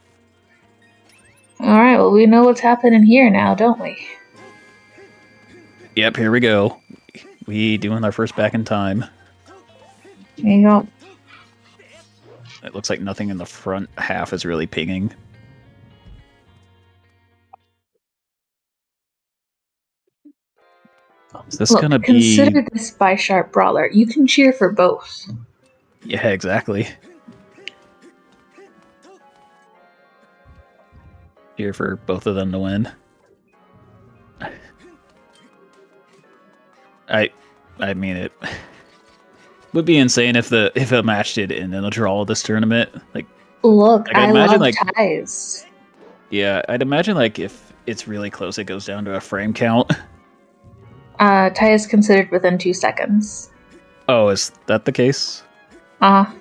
[SPEAKER 3] Alright, well, we know what's happening here now, don't we?
[SPEAKER 2] Yep, here we go. We doing our first back in time.
[SPEAKER 3] There you go.
[SPEAKER 2] It looks like nothing in the front half is really pinging. Is this gonna be...
[SPEAKER 3] Consider this by Sharp Brawler. You can cheer for both.
[SPEAKER 2] Yeah, exactly. Cheer for both of them to win. I mean, it would be insane if a match did end in a draw this tournament. Like,
[SPEAKER 3] look,
[SPEAKER 2] I imagine,
[SPEAKER 3] love ties.
[SPEAKER 2] Yeah, I'd imagine like if it's really close, it goes down to a frame count.
[SPEAKER 3] Tie is considered within 2 seconds.
[SPEAKER 2] Oh, is that the case?
[SPEAKER 3] Oh,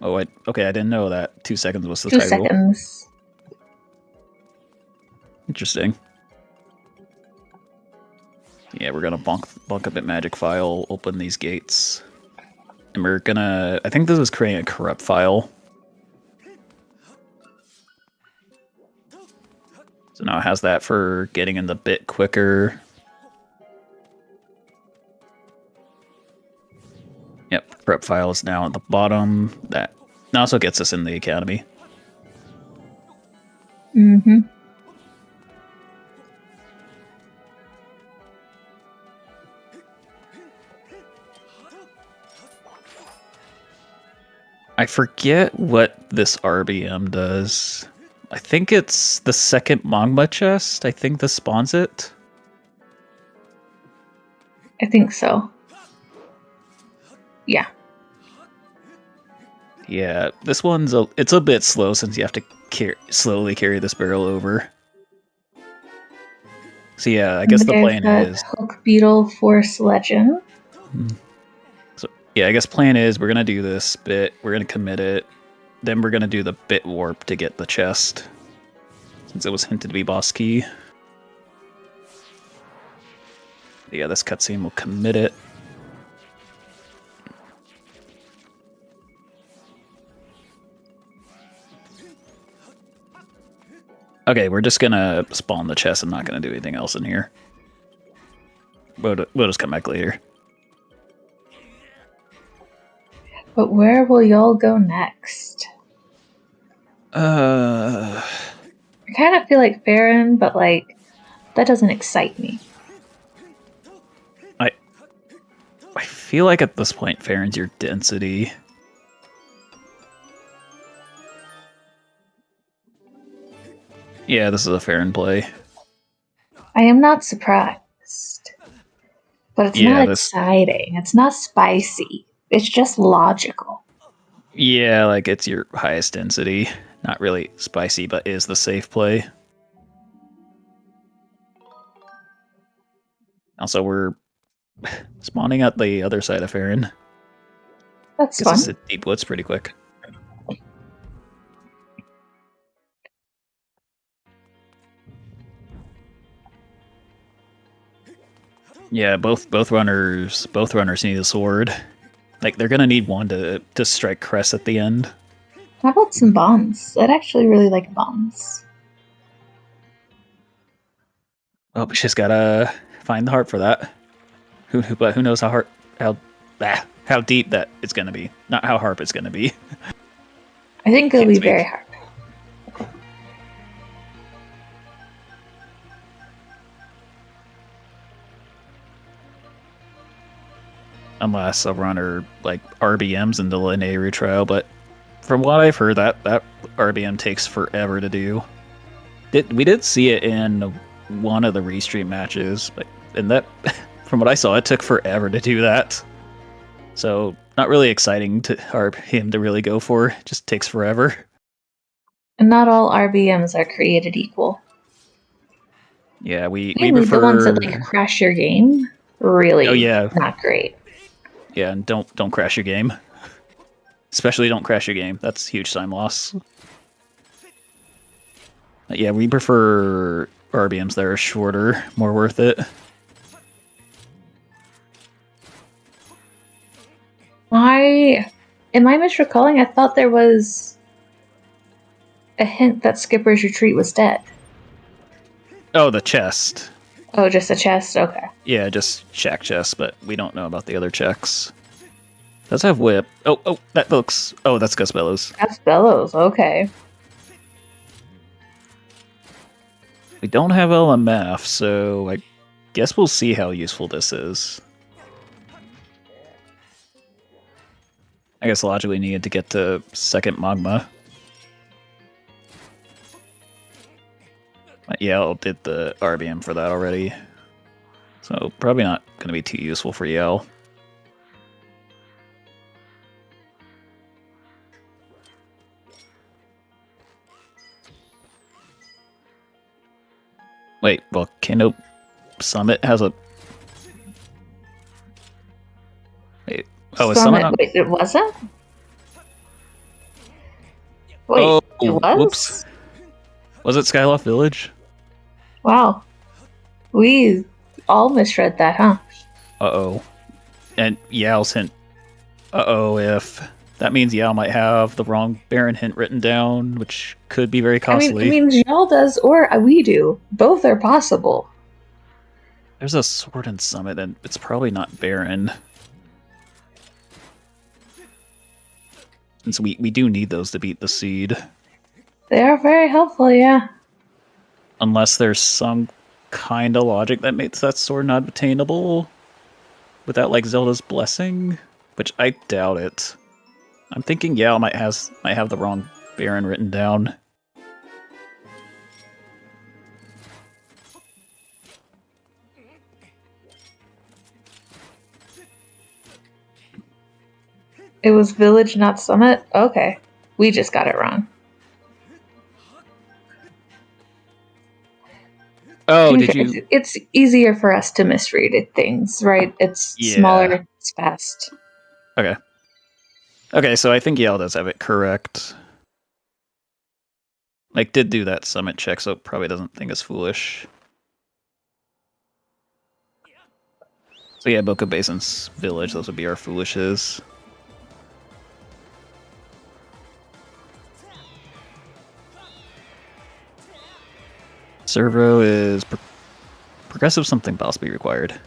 [SPEAKER 2] Okay, I didn't know that. 2 seconds was the
[SPEAKER 3] 2
[SPEAKER 2] title.
[SPEAKER 3] seconds.
[SPEAKER 2] Interesting. Yeah, we're gonna bonk a bit magic file, open these gates. And we're gonna... I think this is creating a corrupt file. So now it has that for getting in the bit quicker. Yep, corrupt file is now at the bottom. That also gets us in the academy.
[SPEAKER 3] Mm-hmm.
[SPEAKER 2] I forget what this RBM does. I think it's the second Magma chest. I think this spawns it.
[SPEAKER 3] I think so. Yeah.
[SPEAKER 2] Yeah, this one's it's a bit slow since you have to slowly carry this barrel over. So yeah, I guess the plan is
[SPEAKER 3] Hook Beetle for Sledgen.
[SPEAKER 2] So yeah, I guess plan is we're gonna do this bit, we're gonna commit it, then we're gonna do the bit warp to get the chest, since it was hinted to be boss key. Yeah, this cutscene will commit it. Okay, we're just gonna spawn the chest. I'm not gonna do anything else in here. We'll just come back later.
[SPEAKER 3] But where will y'all go next?
[SPEAKER 2] I
[SPEAKER 3] I kind of feel like Farron, but like that doesn't excite me.
[SPEAKER 2] I feel like at this point, Farron's your density. Yeah, this is a Farron play.
[SPEAKER 3] I am not surprised. But it's
[SPEAKER 2] Yeah,
[SPEAKER 3] not exciting. It's not spicy. It's just logical.
[SPEAKER 2] Yeah, like it's your highest density. Not really spicy, but is the safe play. Also, we're spawning at the other side of Farron.
[SPEAKER 3] That's fun.
[SPEAKER 2] This is deep woods pretty quick. Yeah, both runners need a sword. Like they're gonna need one to strike Crest at the end.
[SPEAKER 3] How about some bombs? I'd actually really like bombs.
[SPEAKER 2] Oh, but she's gotta find the heart for that. But who knows how deep that it's gonna be? Not how hard it's gonna be.
[SPEAKER 3] I think it'll be very hard.
[SPEAKER 2] Unless a runner like RBMs in the Linear trial, but from what I've heard, that RBM takes forever to do. We did see it in one of the restream matches, but from what I saw, it took forever to do that. So not really exciting to him to really go for. It just takes forever.
[SPEAKER 3] And not all RBMs are created equal.
[SPEAKER 2] Yeah, we
[SPEAKER 3] Mainly
[SPEAKER 2] prefer
[SPEAKER 3] the ones that like crash your game. Really, not great.
[SPEAKER 2] Yeah, and don't crash your game. Especially don't crash your game. That's huge time loss. But yeah, we prefer RBMs that are shorter, more worth it.
[SPEAKER 3] Am I misrecalling? I thought there was a hint that Skipper's Retreat was dead.
[SPEAKER 2] Oh, the chest.
[SPEAKER 3] Oh, just a chest? Okay.
[SPEAKER 2] Yeah, just shack chest, but we don't know about the other checks. Does have whip. Oh, that looks... Oh, that's Gus Bellows.
[SPEAKER 3] Gus Bellows, okay.
[SPEAKER 2] We don't have LMF, so I guess we'll see how useful this is. I guess logically needed to get to second Magma. But Yell did the RBM for that already. So probably not going to be too useful for Yell. Wait, Volcano Summit has a... Wait, oh, is Summit...
[SPEAKER 3] Wait, it wasn't? Wait,
[SPEAKER 2] oh,
[SPEAKER 3] it was?
[SPEAKER 2] Whoops. Was it Skyloft Village?
[SPEAKER 3] Wow. We all misread that, huh?
[SPEAKER 2] Uh-oh. And Yao's hint... Uh-oh, if... That means Yao might have the wrong Baron hint written down, which could be very costly.
[SPEAKER 3] I mean Yao does, or we do. Both are possible.
[SPEAKER 2] There's a Sword and Summit, and it's probably not Baron. Since we do need those to beat the seed.
[SPEAKER 3] They are very helpful, yeah.
[SPEAKER 2] Unless there's some kind of logic that makes that sword not obtainable without, like, Zelda's Blessing, which I doubt it. I'm thinking Yao might have the wrong Baron written down.
[SPEAKER 3] It was Village, not Summit? Okay. We just got it wrong.
[SPEAKER 2] Oh, did you...
[SPEAKER 3] It's easier for us to misread things, right? It's smaller, it's fast.
[SPEAKER 2] Okay. Okay, so I think Yale does have it correct. Like, did do that summit check, so probably doesn't think it's foolish. So yeah, Boca Basin's Village, those would be our foolishes. Servo is progressive something possibly required.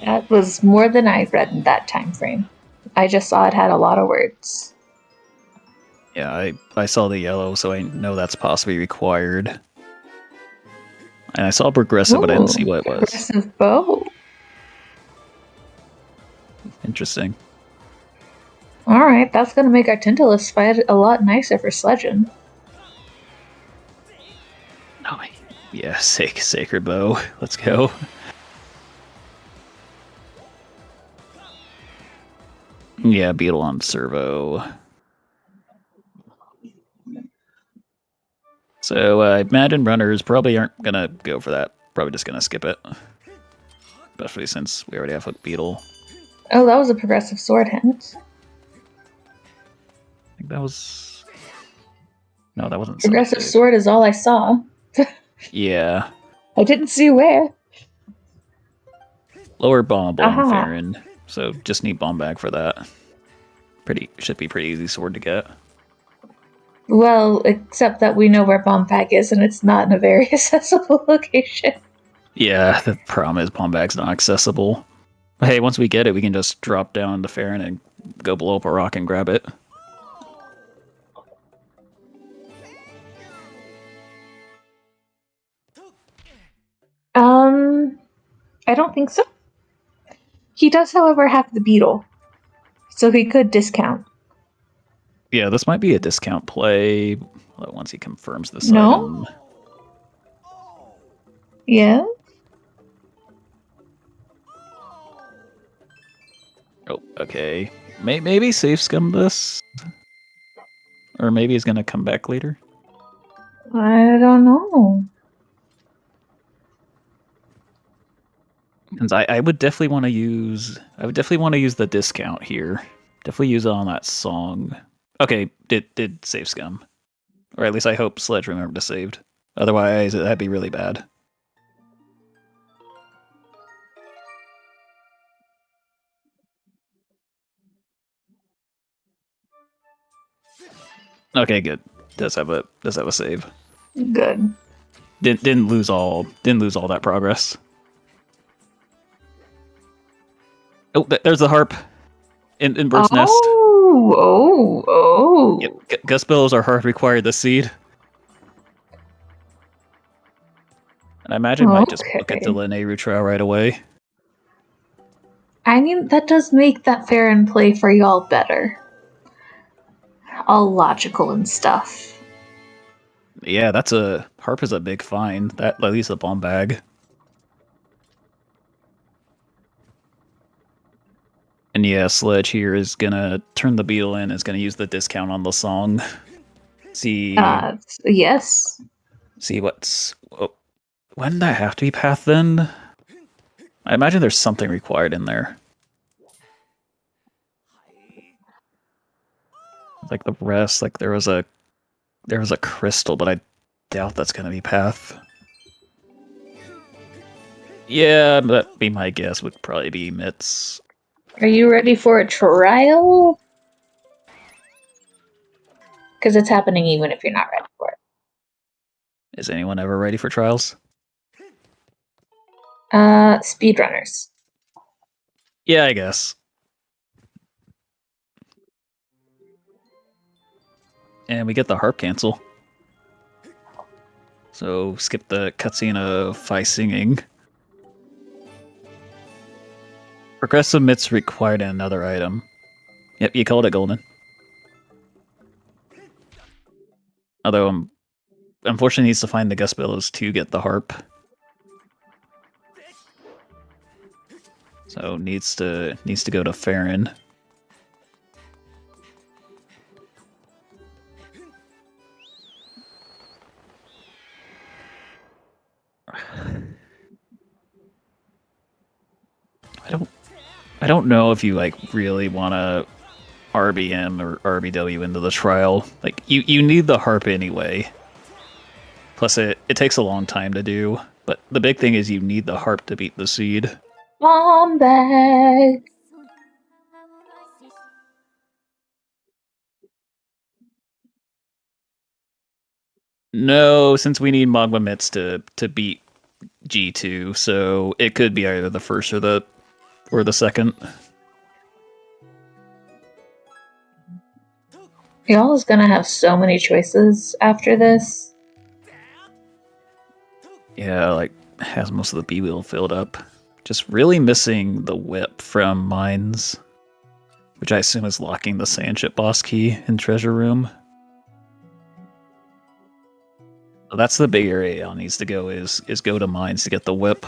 [SPEAKER 3] That was more than I read in that time frame. I just saw it had a lot of words.
[SPEAKER 2] Yeah, I saw the yellow, so I know that's possibly required. And I saw progressive, but I didn't see what it was.
[SPEAKER 3] Progressive bow.
[SPEAKER 2] Interesting.
[SPEAKER 3] Alright, that's going to make our Tintalus fight a lot nicer for Sledgen.
[SPEAKER 2] No, Sacred Bow. Let's go. Yeah, Beetle on servo. So I imagine runners probably aren't gonna go for that. Probably just gonna skip it. Especially since we already have Hook Beetle.
[SPEAKER 3] Oh, that was a progressive sword hint.
[SPEAKER 2] I think that was... No, that wasn't
[SPEAKER 3] Progressive
[SPEAKER 2] selected.
[SPEAKER 3] sword is all I saw.
[SPEAKER 2] Yeah.
[SPEAKER 3] I didn't see where.
[SPEAKER 2] Lower bomb on
[SPEAKER 3] Aha.
[SPEAKER 2] Farron. So just need bomb bag for that. Should be pretty easy sword to get.
[SPEAKER 3] Well, except that we know where bomb bag is, and it's not in a very accessible location.
[SPEAKER 2] Yeah, the problem is bomb bag's not accessible. Hey, once we get it, we can just drop down the Farron and go blow up a rock and grab it.
[SPEAKER 3] I don't think so. He does, however, have the beetle, so he could discount.
[SPEAKER 2] Yeah, this might be a discount play once he confirms this
[SPEAKER 3] No?
[SPEAKER 2] item.
[SPEAKER 3] Yeah?
[SPEAKER 2] Oh, okay. Maybe safe scum this? Or maybe he's gonna come back later?
[SPEAKER 3] I don't know.
[SPEAKER 2] Because I would definitely want to use... I would definitely want to use the discount here. Definitely use it on that song. Okay, did save scum. Or at least I hope Sledge remembered to saved. Otherwise, that'd be really bad. Okay, good. Does have a save.
[SPEAKER 3] Good.
[SPEAKER 2] Didn't lose all that progress. Oh, there's the harp in Bird's Nest.
[SPEAKER 3] Oh.
[SPEAKER 2] Yep, Gus Billows our harp required the seed. And I imagine might just look at the Linnaeus trial right away.
[SPEAKER 3] I mean, that does make that Farron play for y'all better. All logical and stuff.
[SPEAKER 2] Yeah, harp is a big find. That at least a bomb bag. And yeah, Sledge here is gonna turn the beetle in, is gonna use the discount on the song. See
[SPEAKER 3] yes.
[SPEAKER 2] See what's when did that have to be path then? I imagine there's something required in there. Like the rest, like there was a crystal, but I doubt that's gonna be path. Yeah, that'd be my guess, would probably be Mitts.
[SPEAKER 3] Are you ready for a trial? Because it's happening even if you're not ready for it.
[SPEAKER 2] Is anyone ever ready for trials?
[SPEAKER 3] Speedrunners.
[SPEAKER 2] Yeah, I guess. And we get the harp cancel. So skip the cutscene of Fi singing. Progressive Mitts required another item. Yep, you called it golden. Although unfortunately needs to find the Gus Billows to get the harp. So needs to go to Farron. I don't know if you like really want to RBM or RBW into the trial. Like you need the harp anyway. Plus it takes a long time to do. But the big thing is you need the harp to beat the seed.
[SPEAKER 3] Bomb bag.
[SPEAKER 2] No, since we need Magma Mitts to beat G2, so it could be either the first or the second.
[SPEAKER 3] Y'all is gonna have so many choices after this.
[SPEAKER 2] Yeah, like has most of the B wheel filled up. Just really missing the whip from Mines, which I assume is locking the Sandship boss key in Treasure Room. So that's the big area Yao needs to go is go to mines to get the whip.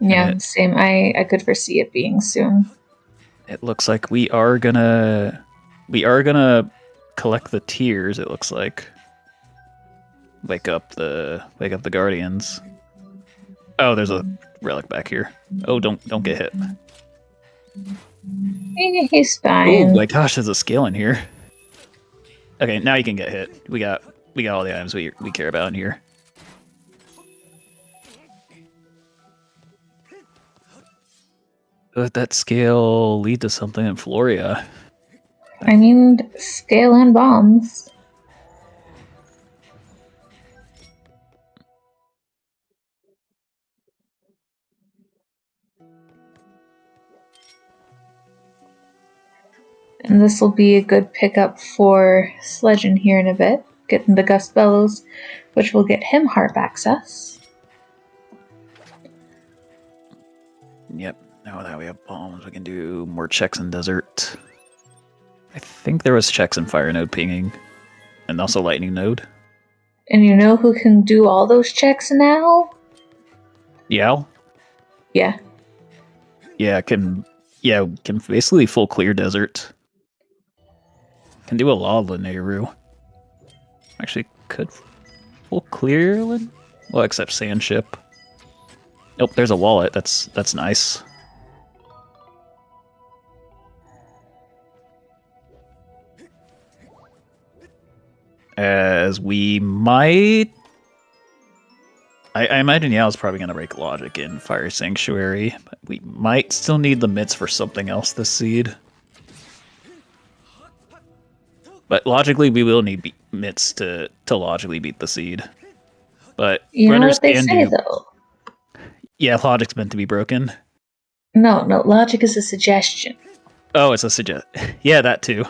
[SPEAKER 3] Yeah, same. I could foresee it being soon.
[SPEAKER 2] It looks like we are gonna collect the tears. It looks like wake up the guardians. Oh, there's a relic back here. Oh, don't get hit.
[SPEAKER 3] He's fine.
[SPEAKER 2] Oh my gosh, there's a scale in here. Okay, now you can get hit. We got all the items we care about in here. Would that scale lead to something in Floria?
[SPEAKER 3] I mean, scale and bombs. And this will be a good pickup for Sledgen here in a bit. Getting the Gust Bellows, which will get him harp access.
[SPEAKER 2] Yep. Now that we have bombs, we can do more checks in desert. I think there was checks in fire node pinging, and also lightning node.
[SPEAKER 3] And you know who can do all those checks now?
[SPEAKER 2] Yao?
[SPEAKER 3] Yeah.
[SPEAKER 2] Can basically full clear desert. Can do a lot of Lineru. Actually, could full clear well, except sand ship. Nope, there's a wallet. That's nice. As we might... I imagine Yao's probably going to break logic in Fire Sanctuary, but we might still need the mitts for something else this seed. But logically, we will need mitts to logically beat the seed. But
[SPEAKER 3] you know what they say, though?
[SPEAKER 2] Yeah, logic's meant to be broken.
[SPEAKER 3] No, logic is a suggestion.
[SPEAKER 2] Oh, it's a suggestion. Yeah, that too.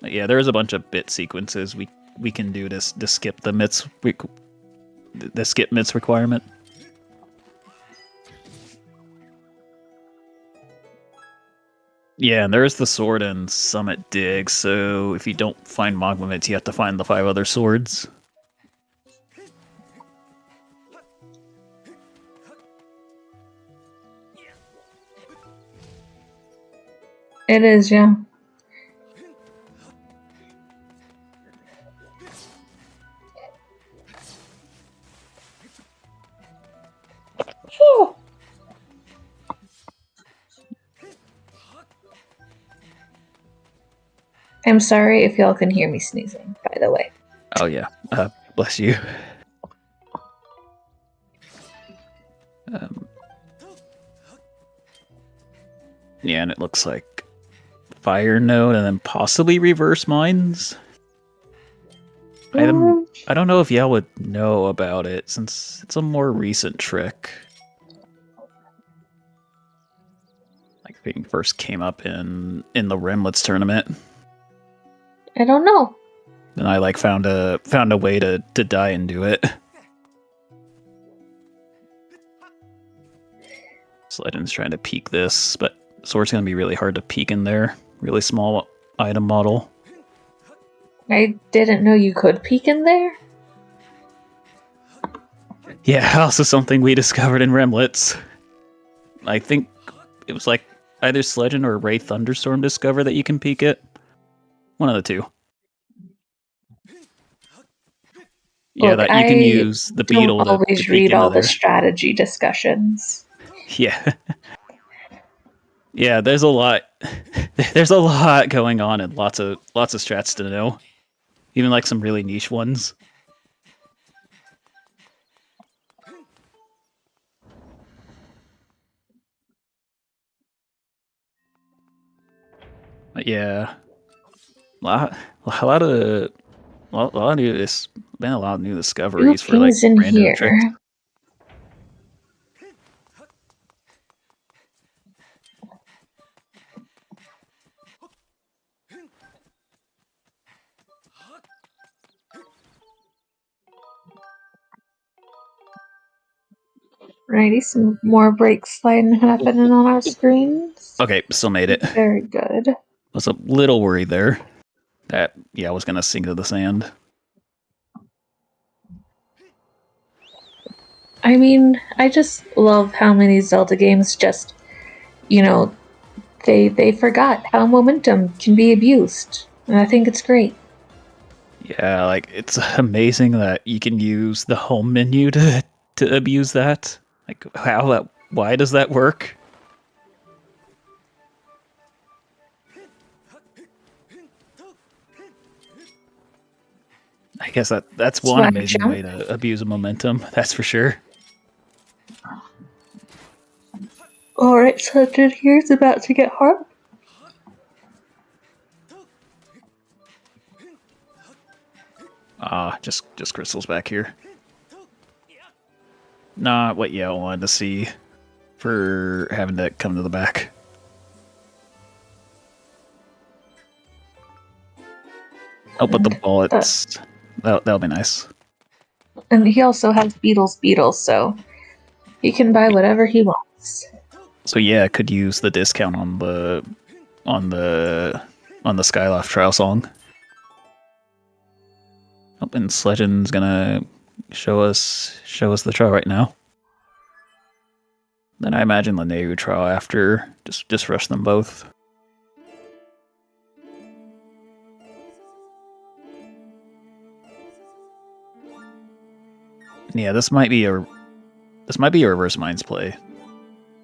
[SPEAKER 2] Yeah, there is a bunch of bit sequences we can do to skip the mitts the skip mitts requirement. Yeah, and there's the sword and summit dig, so if you don't find magma mitts, you have to find the 5 other swords.
[SPEAKER 3] It is, yeah. I'm sorry if y'all can hear me sneezing, by the way.
[SPEAKER 2] Oh yeah, bless you. Yeah, and it looks like fire node and then possibly reverse mines. I don't know if Yao would know about it since it's a more recent trick. Like I think first came up in the Rimlets tournament.
[SPEAKER 3] I don't know.
[SPEAKER 2] And I found a way to die and do it. Sledgen's trying to peek this, but sword's gonna be really hard to peek in there. Really small item model.
[SPEAKER 3] I didn't know you could peek in there.
[SPEAKER 2] Yeah, also something we discovered in Rimlets. I think it was like either Sledgen or Ray Thunderstorm discovered that you can peek it. One of the two. Yeah,
[SPEAKER 3] Look,
[SPEAKER 2] that you can use the beetle
[SPEAKER 3] to always read all the strategy discussions.
[SPEAKER 2] Yeah. Yeah, there's a lot there's a lot going on and lots of strats to know. Even like some really niche ones. But yeah. A lot of new been a lot of new discoveries for like
[SPEAKER 3] in
[SPEAKER 2] random
[SPEAKER 3] here.
[SPEAKER 2] tricks.
[SPEAKER 3] Alrighty, some more break sliding happening on our screens.
[SPEAKER 2] Okay, still made it.
[SPEAKER 3] Very good.
[SPEAKER 2] I was a little worried there that, yeah, I was going to sink to the sand.
[SPEAKER 3] I mean, I just love how many Zelda games just, you know, they forgot how momentum can be abused. And I think it's great.
[SPEAKER 2] Yeah, like, it's amazing that you can use the home menu to abuse that. Like, why does that work? I guess that's one amazing way to abuse a momentum, that's for sure.
[SPEAKER 3] Alright, Sledgen here's about to get hard.
[SPEAKER 2] Just crystals back here. Not what I wanted to see for having to come to the back. Oh, but the bullets, that'll be nice.
[SPEAKER 3] And he also has Beetles, so he can buy whatever he wants.
[SPEAKER 2] So yeah, I could use the discount on the Skyloft trial song. Oh, and Sledgen's gonna show us the trial right now. Then I imagine the Nehru trial after. Just rush them both. Yeah, this might be a reverse minds play.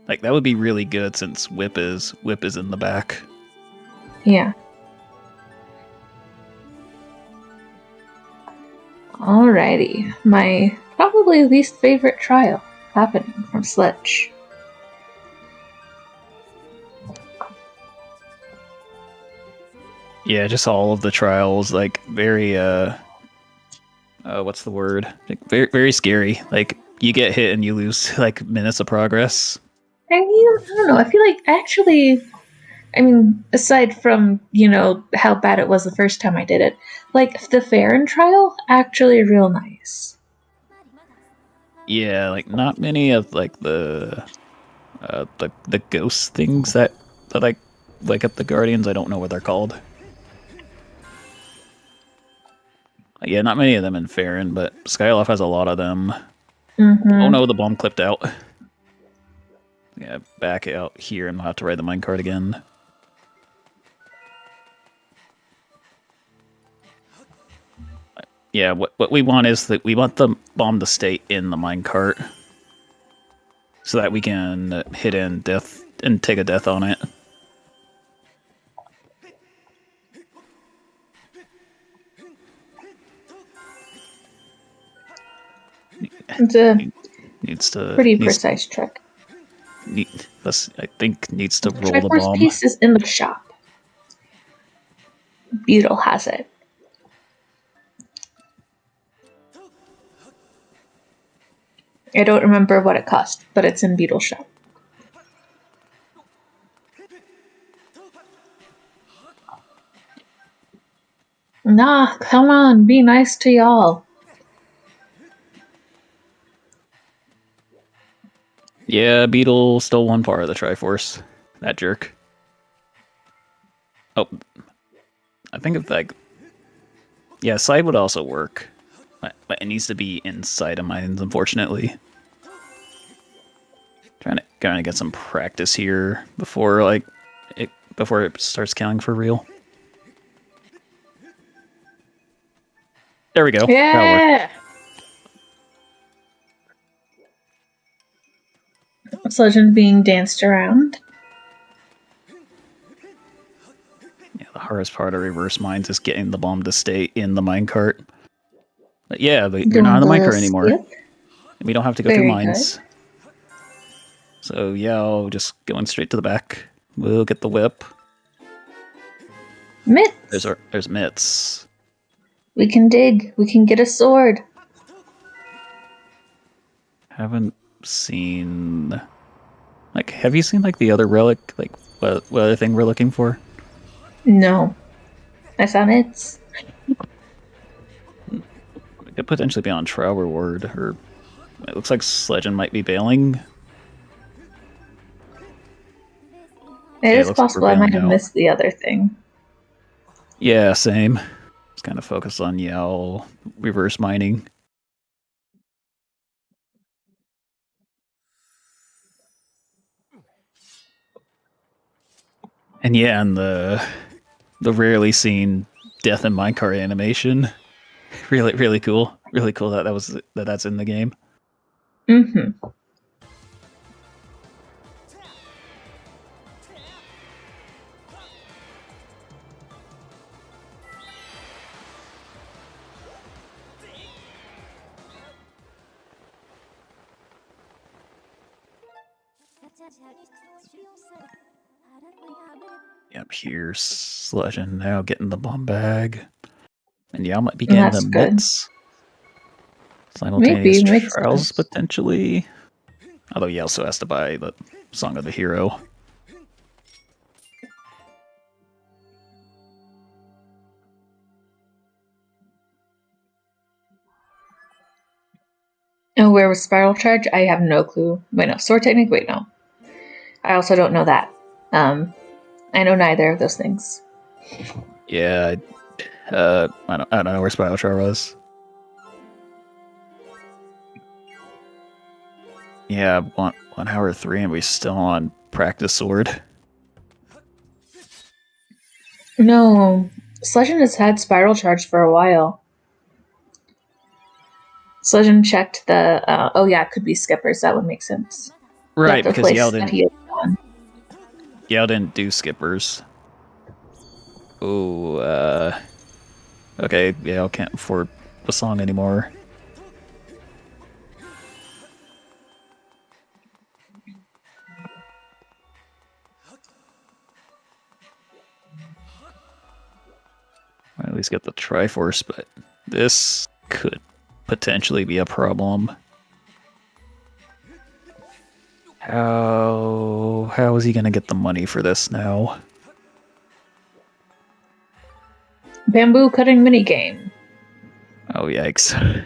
[SPEAKER 2] Like, that would be really good since Whip is in the back.
[SPEAKER 3] Yeah. Alrighty, my probably least favorite trial happening from Sledge.
[SPEAKER 2] Yeah, just all of the trials, like, very, what's the word? Like, very, very scary. Like, you get hit and you lose, like, minutes of progress.
[SPEAKER 3] I don't know, I feel like aside from, how bad it was the first time I did it, like, the Farron trial, actually real nice.
[SPEAKER 2] Yeah, like, not many of, like, the ghost things that like wake up the Guardians, I don't know what they're called. Yeah, not many of them in Farron, but Skyloft has a lot of them.
[SPEAKER 3] Mm-hmm.
[SPEAKER 2] Oh no, the bomb clipped out. Yeah, back out here and I'll have to ride the minecart again. Yeah, what we want is that we want the bomb to stay in the minecart so that we can hit in death and take a death on it.
[SPEAKER 3] It's a pretty
[SPEAKER 2] needs,
[SPEAKER 3] precise trick.
[SPEAKER 2] I think needs to roll the
[SPEAKER 3] Triforce
[SPEAKER 2] bomb.
[SPEAKER 3] piece is in the shop. Beetle has it. I don't remember what it cost, but it's in Beetle shop. Nah, come on, be nice to y'all.
[SPEAKER 2] Yeah, Beetle stole one part of the Triforce. That jerk. Oh, I think if like, yeah, side would also work, but it needs to be inside of mines, unfortunately. Trying to get some practice here before it starts counting for real. There we go.
[SPEAKER 3] Yeah. Sledgen being danced around.
[SPEAKER 2] Yeah, the hardest part of reverse mines is getting the bomb to stay in the minecart. But yeah, but you're not in the minecart anymore. And we don't have to go through mines. Good. So yeah, I'll just going straight to the back. We'll get the whip.
[SPEAKER 3] Mitts.
[SPEAKER 2] There's mitts.
[SPEAKER 3] We can dig. We can get a sword.
[SPEAKER 2] Haven't seen, like, have you seen like the other relic, like what other thing we're looking for?
[SPEAKER 3] No, I saw mitts.
[SPEAKER 2] It could potentially be on trial reward or It looks like Sledgen might be bailing.
[SPEAKER 3] It is
[SPEAKER 2] looks like we're
[SPEAKER 3] possible I might
[SPEAKER 2] bailing
[SPEAKER 3] have
[SPEAKER 2] out.
[SPEAKER 3] missed the other thing.
[SPEAKER 2] Yeah, same. It's kind of focused on Yell reverse mining. And yeah, and the rarely seen death in minecart animation. Really cool. Really cool that's in the game.
[SPEAKER 3] Mm-hmm.
[SPEAKER 2] Yep, here's Sledgen now getting the bomb bag. And Yao might be getting
[SPEAKER 3] That's
[SPEAKER 2] the
[SPEAKER 3] good.
[SPEAKER 2] mitts. Simultaneous
[SPEAKER 3] Maybe, makes
[SPEAKER 2] trials,
[SPEAKER 3] sense.
[SPEAKER 2] potentially. Although he also has to buy the Song of the Hero.
[SPEAKER 3] And where was Spiral Charge? I have no clue. Wait, no. Sword Technique? Wait, no. I also don't know that. I know neither of those things.
[SPEAKER 2] Yeah, I don't know where Spiral Char was. Yeah, 1 hour 3 and we're still on practice sword.
[SPEAKER 3] No. Sledgen has had Spiral Charge for a while. Sledgen checked the... oh yeah, it could be Skippers. That would make sense.
[SPEAKER 2] Right,
[SPEAKER 3] the
[SPEAKER 2] because
[SPEAKER 3] place
[SPEAKER 2] Yao
[SPEAKER 3] that he is on.
[SPEAKER 2] didn't do skippers. Oh, okay, Yao can't afford the song anymore. At least get the Triforce, but this could potentially be a problem. How is he gonna get the money for this now?
[SPEAKER 3] Bamboo cutting minigame.
[SPEAKER 2] Oh yikes!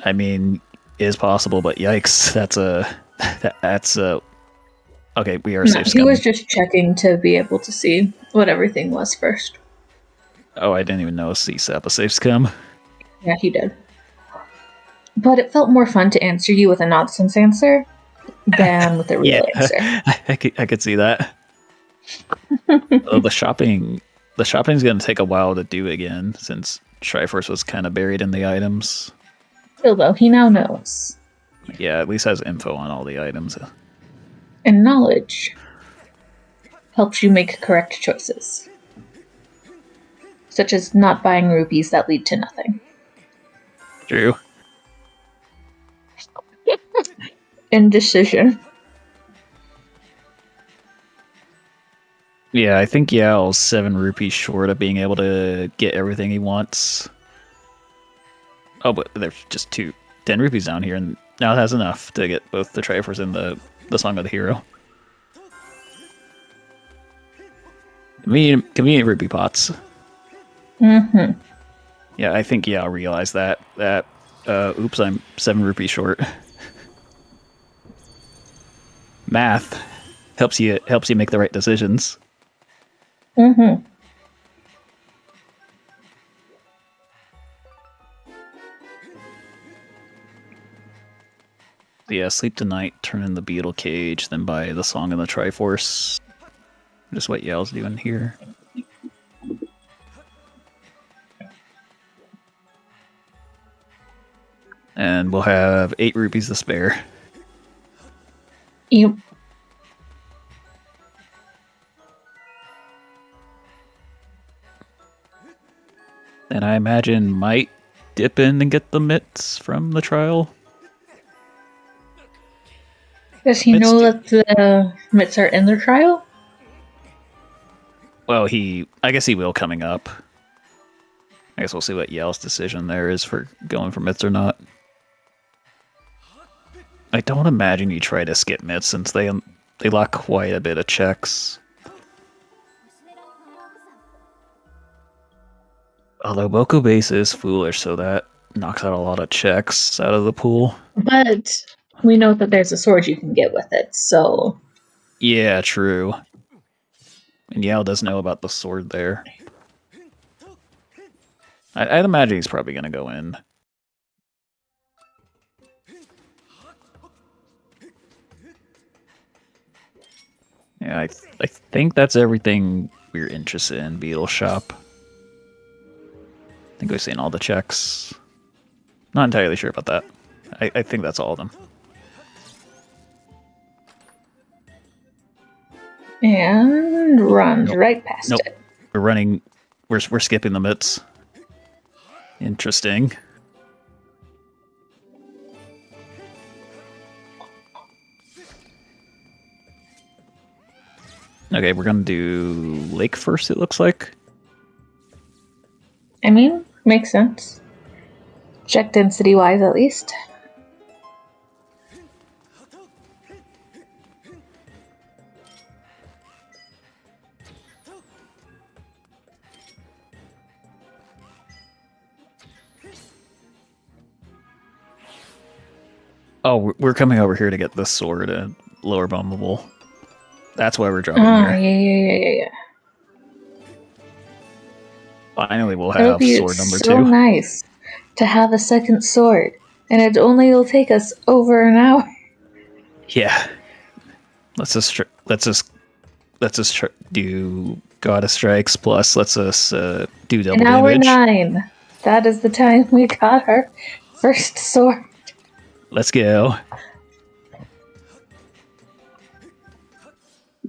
[SPEAKER 2] I mean, is possible, but yikes! That's a. Okay, we are
[SPEAKER 3] No,
[SPEAKER 2] safe.
[SPEAKER 3] he was just checking to be able to see what everything was first.
[SPEAKER 2] Oh, I didn't even know CSAP a safe scum.
[SPEAKER 3] Yeah, he did. But it felt more fun to answer you with a nonsense answer than with a real answer.
[SPEAKER 2] I could see that. Oh, the shopping's gonna take a while to do again since Triforce was kind of buried in the items.
[SPEAKER 3] Still though, he now knows.
[SPEAKER 2] Yeah, at least has info on all the items.
[SPEAKER 3] And knowledge helps you make correct choices. Such as not buying rupees that lead to nothing.
[SPEAKER 2] True.
[SPEAKER 3] Indecision.
[SPEAKER 2] Yeah, I think Yao's 7 rupees short of being able to get everything he wants. Oh, but there's just 10 rupees down here, and now it has enough to get both the Triforce and the Song of the Hero. Convenient rupee pots.
[SPEAKER 3] Mm-hmm.
[SPEAKER 2] Yeah, I think Yao realized that. Oops, I'm 7 rupees short. Math helps you make the right decisions.
[SPEAKER 3] Mm-hmm.
[SPEAKER 2] Yeah, sleep tonight, turn in the beetle cage, then buy the Song and the Triforce. Just what Yao's doing here. And we'll have 8 rupees to spare.
[SPEAKER 3] Yep.
[SPEAKER 2] And I imagine might dip in and get the mitts from the trial.
[SPEAKER 3] Does he know that the mitts are in the trial?
[SPEAKER 2] Well, I guess he will coming up. I guess we'll see what Yao's decision there is for going for mitts or not. I don't imagine you try to skip mitts since they lock quite a bit of checks. Although Boko Base is foolish, so that knocks out a lot of checks out of the pool.
[SPEAKER 3] But we know that there's a sword you can get with it, so...
[SPEAKER 2] Yeah, true. And Yao does know about the sword there. I'd imagine he's probably going to go in. Yeah, I think that's everything we're interested in, Beetle Shop. I think we've seen all the checks. Not entirely sure about that. I think that's all of them.
[SPEAKER 3] And runs right past it.
[SPEAKER 2] We're running. We're skipping the mitts. Interesting. Okay, we're gonna do lake first, it looks like.
[SPEAKER 3] I mean, makes sense. Check density-wise, at least.
[SPEAKER 2] Oh, we're coming over here to get this sword and lower bombable. That's why we're dropping
[SPEAKER 3] Oh,
[SPEAKER 2] here.
[SPEAKER 3] yeah.
[SPEAKER 2] Finally, we'll have sword number
[SPEAKER 3] so
[SPEAKER 2] 2.
[SPEAKER 3] Nice to have a second sword, and it only will take us over an hour.
[SPEAKER 2] Yeah. Let's just do Goddess Strikes plus let's us do double
[SPEAKER 3] An hour
[SPEAKER 2] damage.
[SPEAKER 3] 9. That is the time we got our first sword.
[SPEAKER 2] Let's go.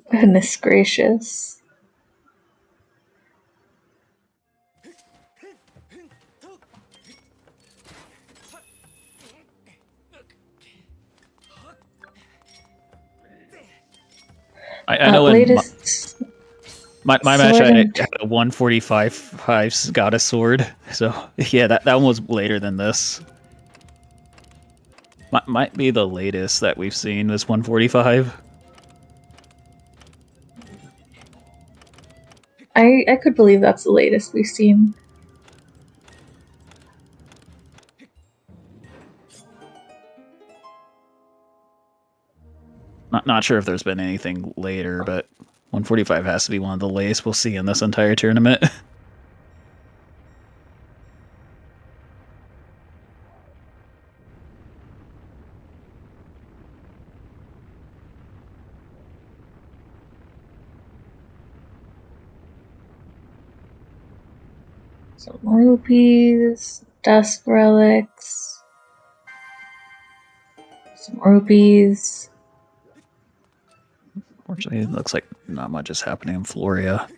[SPEAKER 3] Goodness gracious.
[SPEAKER 2] I know
[SPEAKER 3] latest
[SPEAKER 2] my match I had a 145 Goddess Sword. So yeah, that one was later than this. Might be the latest that we've seen was 145.
[SPEAKER 3] I could believe that's the latest we've seen.
[SPEAKER 2] Not sure if there's been anything later, but 145 has to be one of the latest we'll see in this entire tournament.
[SPEAKER 3] Some rupees, dusk relics, some rupees.
[SPEAKER 2] Fortunately, it looks like not much is happening in Floria.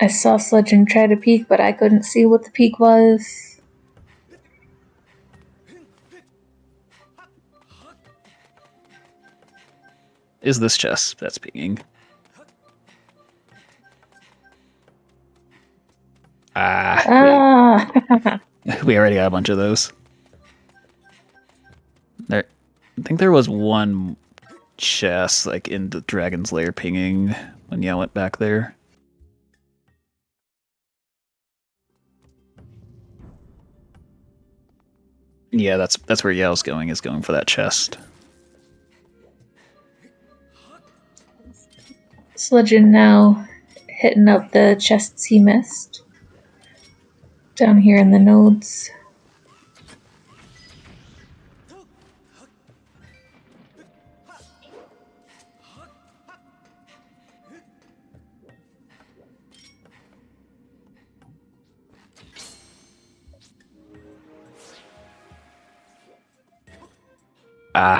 [SPEAKER 3] I saw Sledgen try to peek, but I couldn't see what the peek was.
[SPEAKER 2] Is this chest that's peeking? We already got a bunch of those. I think there was one chest like in the Dragon's Lair pinging when Yao went back there. Yeah, that's where Yao's going, is going for that chest.
[SPEAKER 3] Sledgen now hitting up the chests he missed. Down here in the nodes.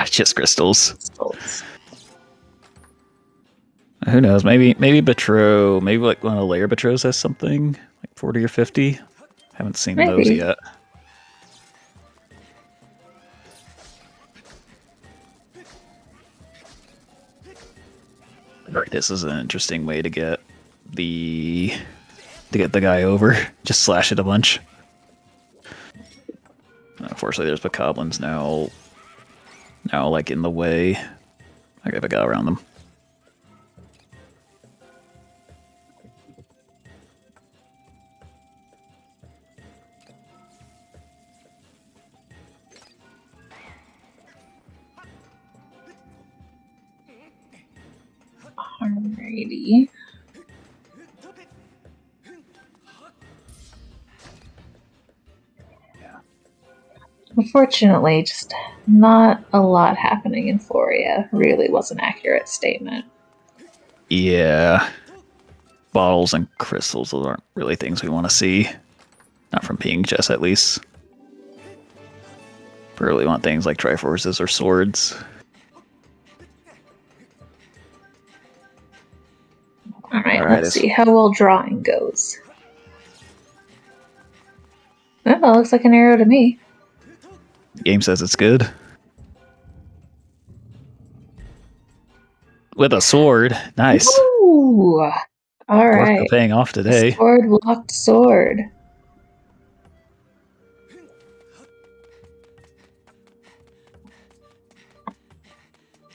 [SPEAKER 2] Just crystals. Who knows? Maybe Betro, maybe like one of the layer Betros has something like 40 or 50. Haven't seen those yet. This is an interesting way to get the guy over. Just slash it a bunch. Unfortunately, there's bokoblins now like in the way. I gotta go around them.
[SPEAKER 3] Alrighty. Unfortunately, just not a lot happening in Floria. Really was an accurate statement.
[SPEAKER 2] Yeah. Bottles and crystals, those aren't really things we want to see. Not from Ping Chess, at least. We really want things like Triforces or swords.
[SPEAKER 3] Alright, let's see how well drawing goes. Oh, that looks like an arrow to me.
[SPEAKER 2] Game says it's good. With a sword. Nice.
[SPEAKER 3] Ooh! Alright.
[SPEAKER 2] Paying off today.
[SPEAKER 3] Sword locked sword.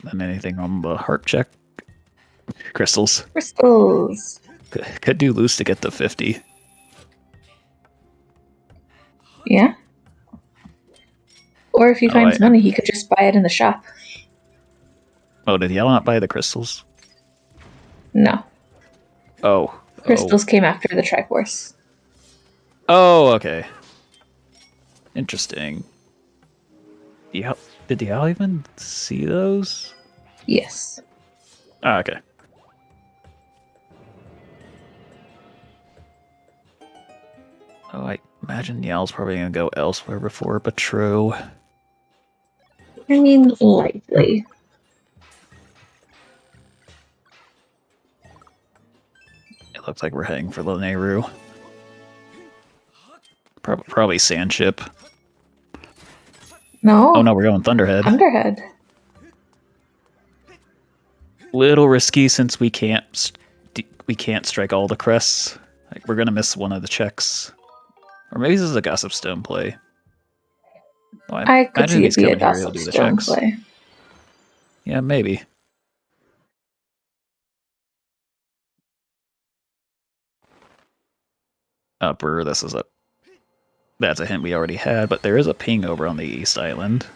[SPEAKER 2] Then anything on the heart check? Crystals.
[SPEAKER 3] Crystals.
[SPEAKER 2] Could do loose to get to 50.
[SPEAKER 3] Yeah. Or if he finds money, he could just buy it in the shop.
[SPEAKER 2] Oh, did Yell not buy the crystals?
[SPEAKER 3] No.
[SPEAKER 2] Oh.
[SPEAKER 3] Crystals came after the Triforce.
[SPEAKER 2] Oh, okay. Interesting. Did Yell even see those?
[SPEAKER 3] Yes.
[SPEAKER 2] Ah, okay. Oh, I imagine Yell's probably going to go elsewhere before Patro.
[SPEAKER 3] I mean, likely.
[SPEAKER 2] It looks like we're heading for the Nehru. Probably Sandship.
[SPEAKER 3] No.
[SPEAKER 2] Oh no, we're going Thunderhead.
[SPEAKER 3] Thunderhead.
[SPEAKER 2] Little risky since we can't strike all the crests. Like we're gonna miss one of the checks. Or maybe this is a Gossip Stone play. Oh,
[SPEAKER 3] I could see it be a Gossip Stone play.
[SPEAKER 2] Yeah, maybe. Upper, that's a hint we already had, but there is a ping over on the East Island.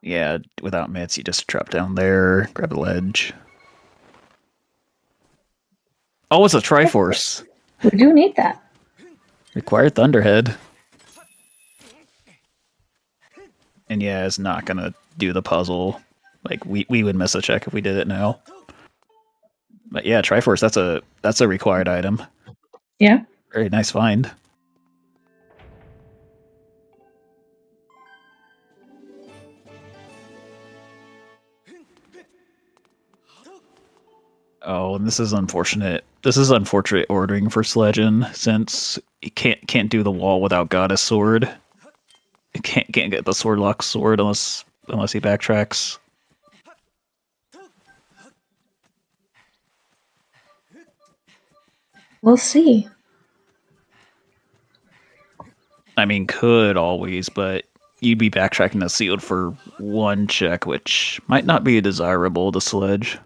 [SPEAKER 2] Yeah, without mitts, you just drop down there, grab the ledge. Oh, it's a Triforce.
[SPEAKER 3] We do need that.
[SPEAKER 2] Required Thunderhead. And yeah, it's not gonna do the puzzle. Like we would miss a check if we did it now. But yeah, Triforce, that's a required item.
[SPEAKER 3] Yeah.
[SPEAKER 2] Very nice find. Oh, and this is unfortunate. This is unfortunate ordering for Sledgen, since he can't do the wall without Goddess Sword. He can't get the Sword Lock Sword unless he backtracks.
[SPEAKER 3] We'll see.
[SPEAKER 2] I mean, could always, but you'd be backtracking the sealed for one check, which might not be desirable to Sledge.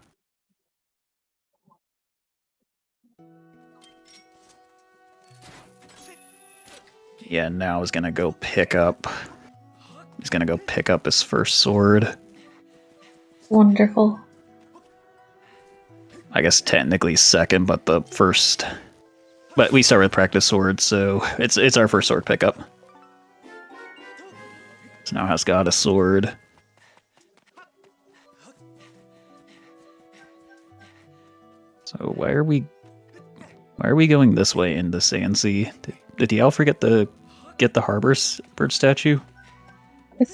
[SPEAKER 2] Yeah, now he's gonna go pick up. He's gonna go pick up his first sword.
[SPEAKER 3] Wonderful. I
[SPEAKER 2] guess technically second, but the first. But we start with practice swords, so it's our first sword pickup. So now has got a sword. So why are we going this way into Sandsea? Did Yell forget to get the harbor bird statue?
[SPEAKER 3] I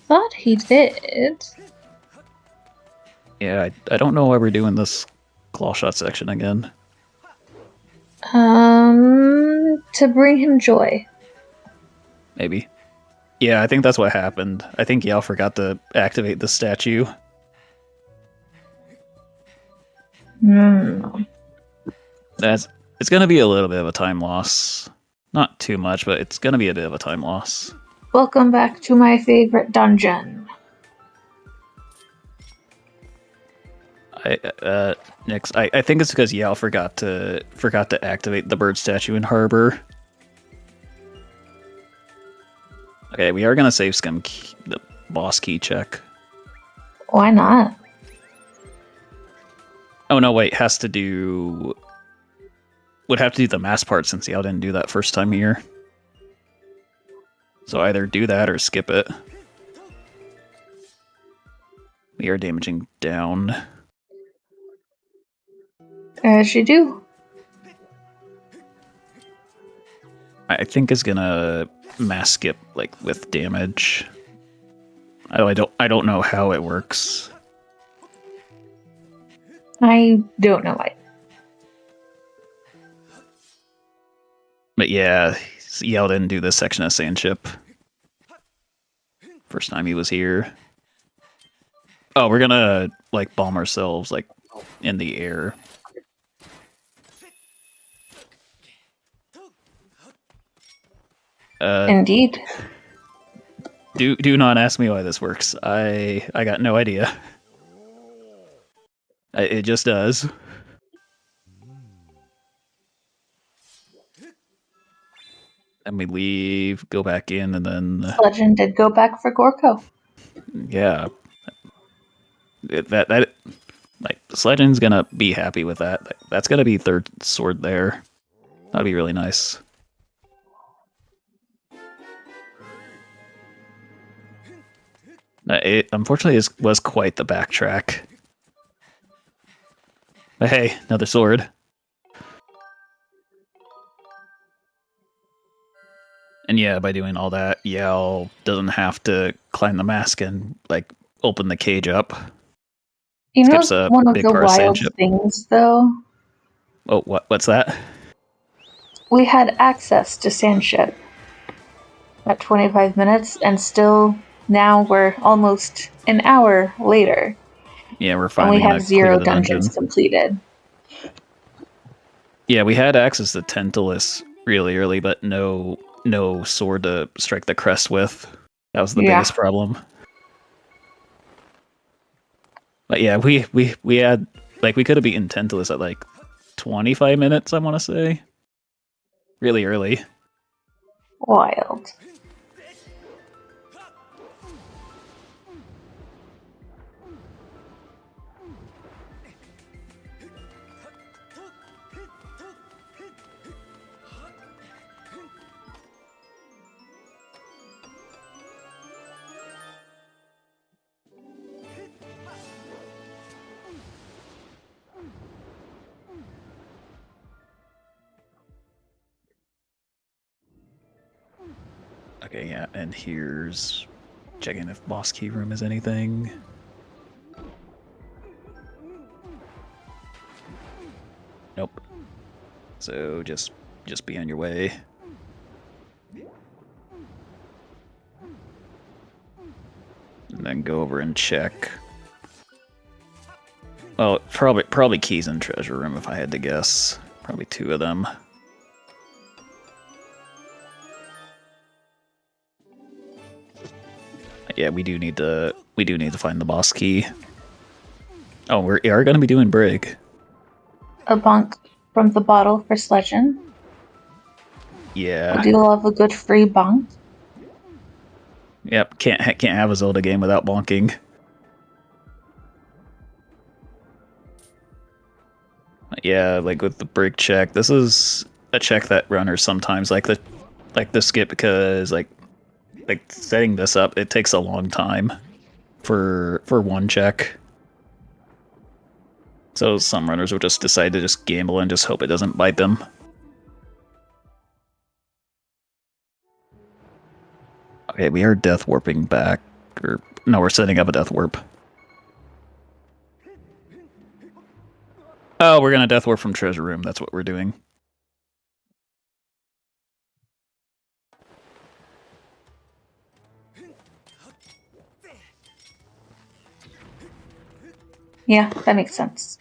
[SPEAKER 3] thought he did.
[SPEAKER 2] Yeah, I don't know why we're doing this claw shot section again.
[SPEAKER 3] To bring him joy.
[SPEAKER 2] Maybe. Yeah, I think that's what happened. I think Yell forgot to activate the statue. It's gonna be a little bit of a time loss. Not too much, but it's gonna be a bit of a time loss.
[SPEAKER 3] Welcome back to my favorite dungeon.
[SPEAKER 2] Next, I think it's because Yao forgot to activate the bird statue in Harbor. Okay, we are gonna save Scum the boss key check.
[SPEAKER 3] Why not?
[SPEAKER 2] Oh no, wait, would have to do the mass part since Yao didn't do that first time here. So either do that or skip it. We are damaging down.
[SPEAKER 3] As you do.
[SPEAKER 2] I think is gonna mass skip like with damage. I don't know how it works.
[SPEAKER 3] I don't know why.
[SPEAKER 2] But yeah, Yao didn't do this section of Sandship. First time he was here. Oh, we're gonna like bomb ourselves like in the air.
[SPEAKER 3] Indeed.
[SPEAKER 2] Do not ask me why this works. I got no idea. It just does. And we leave, go back in, and then
[SPEAKER 3] Sledgen did go back for Gorko.
[SPEAKER 2] Yeah, that like Sledgen's gonna be happy with that. That's gonna be third sword there. That'd be really nice. It unfortunately was quite the backtrack. But hey, another sword. And yeah, by doing all that, Yao doesn't have to climb the mask and like open the cage up.
[SPEAKER 3] You know,
[SPEAKER 2] Skips a
[SPEAKER 3] one of
[SPEAKER 2] big
[SPEAKER 3] the
[SPEAKER 2] part of
[SPEAKER 3] wild
[SPEAKER 2] Sandship.
[SPEAKER 3] things, though?
[SPEAKER 2] Oh, what's that?
[SPEAKER 3] We had access to Sandship at 25 minutes, and still now we're almost an hour later.
[SPEAKER 2] Yeah, we're
[SPEAKER 3] And
[SPEAKER 2] finally
[SPEAKER 3] we
[SPEAKER 2] gonna
[SPEAKER 3] have 0
[SPEAKER 2] clear the
[SPEAKER 3] dungeons
[SPEAKER 2] dungeon.
[SPEAKER 3] completed.
[SPEAKER 2] Yeah, we had access to Tantalus really early, but no sword to strike the crest with. That was the biggest problem. But yeah, we had like we could have beaten Tantalus at like 25 minutes, I want to say. Really early.
[SPEAKER 3] Wild.
[SPEAKER 2] Okay, yeah, and here's checking if boss key room is anything. Nope. So just be on your way. And then go over and check. Well, probably keys in treasure room if I had to guess. Probably 2 of them. Yeah, we do need to find the boss key. Oh, we are going to be doing Brig.
[SPEAKER 3] A bonk from the bottle for Sledgen.
[SPEAKER 2] Yeah.
[SPEAKER 3] I do love a good free bonk.
[SPEAKER 2] Yep, can't have a Zelda game without bonking. Yeah, like with the Brig check, this is a check that runners sometimes like the skip because like setting this up, it takes a long time for one check. So some runners will just decide to just gamble and just hope it doesn't bite them. Okay, we are death warping back. Or no, we're setting up a death warp. Oh, we're gonna death warp from treasure room. That's what we're doing.
[SPEAKER 3] Yeah, that makes sense.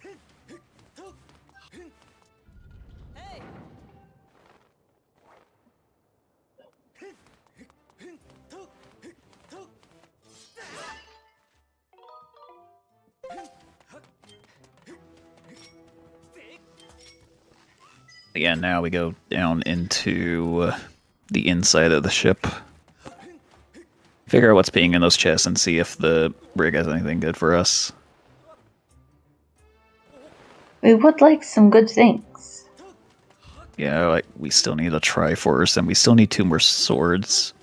[SPEAKER 2] Yeah, now we go down into the inside of the ship. Figure out what's being in those chests and see if the brig has anything good for us.
[SPEAKER 3] We would like some good things.
[SPEAKER 2] Yeah, like we still need a Triforce and we still need 2 more swords.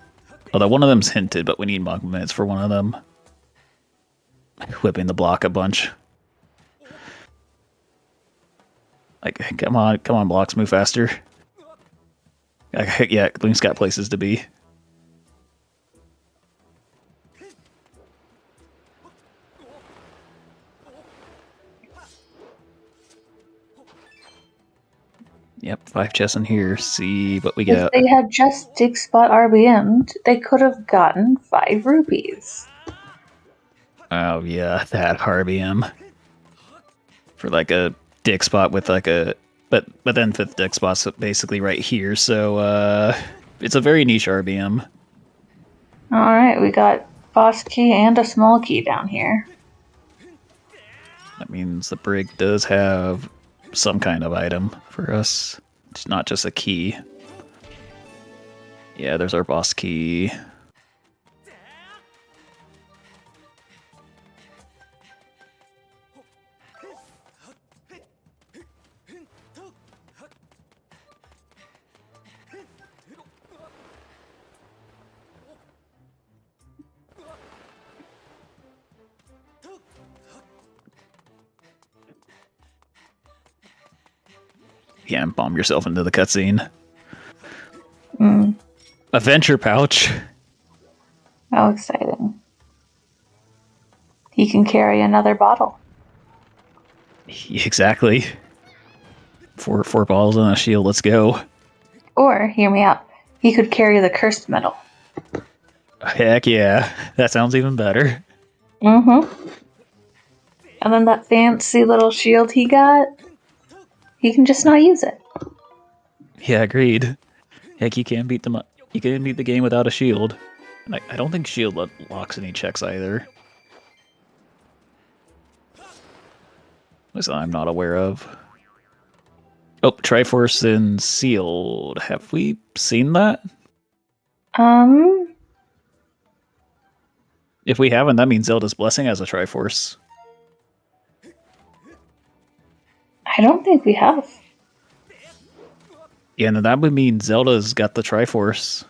[SPEAKER 2] Although one of them's hinted, but we need monk minutes for one of them. Whipping the block a bunch. Like, come on, blocks, move faster. Yeah, Link's got places to be. Yep, 5 chests in here. See what we get.
[SPEAKER 3] If they had just dig spot RBM'd, they could have gotten 5 rupees.
[SPEAKER 2] Oh yeah, that RBM. For like a dig spot with like a... But then 5th dig spot's basically right here, so it's a very niche RBM.
[SPEAKER 3] Alright, we got boss key and a small key down here.
[SPEAKER 2] That means the brig does have some kind of item for us. It's not just a key. Yeah, there's our boss key. Yeah, and bomb yourself into the cutscene. Adventure pouch.
[SPEAKER 3] How exciting. He can carry another bottle.
[SPEAKER 2] Exactly. 4 bottles and a shield, let's go.
[SPEAKER 3] Or, hear me out, he could carry the cursed metal.
[SPEAKER 2] Heck yeah, that sounds even better.
[SPEAKER 3] Mm-hmm. And then that fancy little shield he got, he can just not use it.
[SPEAKER 2] Yeah, agreed. Heck, you can't beat the game without a shield. I don't think shield locks any checks either. At least I'm not aware of. Oh, Triforce and Sealed. Have we seen that? If we haven't, that means Zelda's Blessing has a Triforce.
[SPEAKER 3] I don't think we have.
[SPEAKER 2] Yeah, and that would mean Zelda's got the Triforce.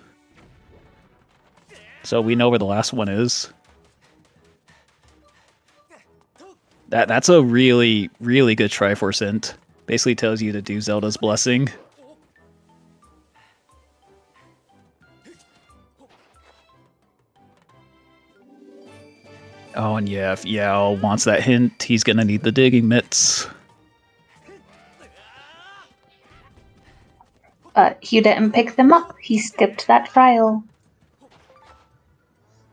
[SPEAKER 2] So we know where the last one is. That's a really, really good Triforce int. Basically tells you to do Zelda's Blessing. Oh, and yeah, if Yao wants that hint, he's gonna need the digging mitts.
[SPEAKER 3] But he didn't pick them up. He skipped that trial.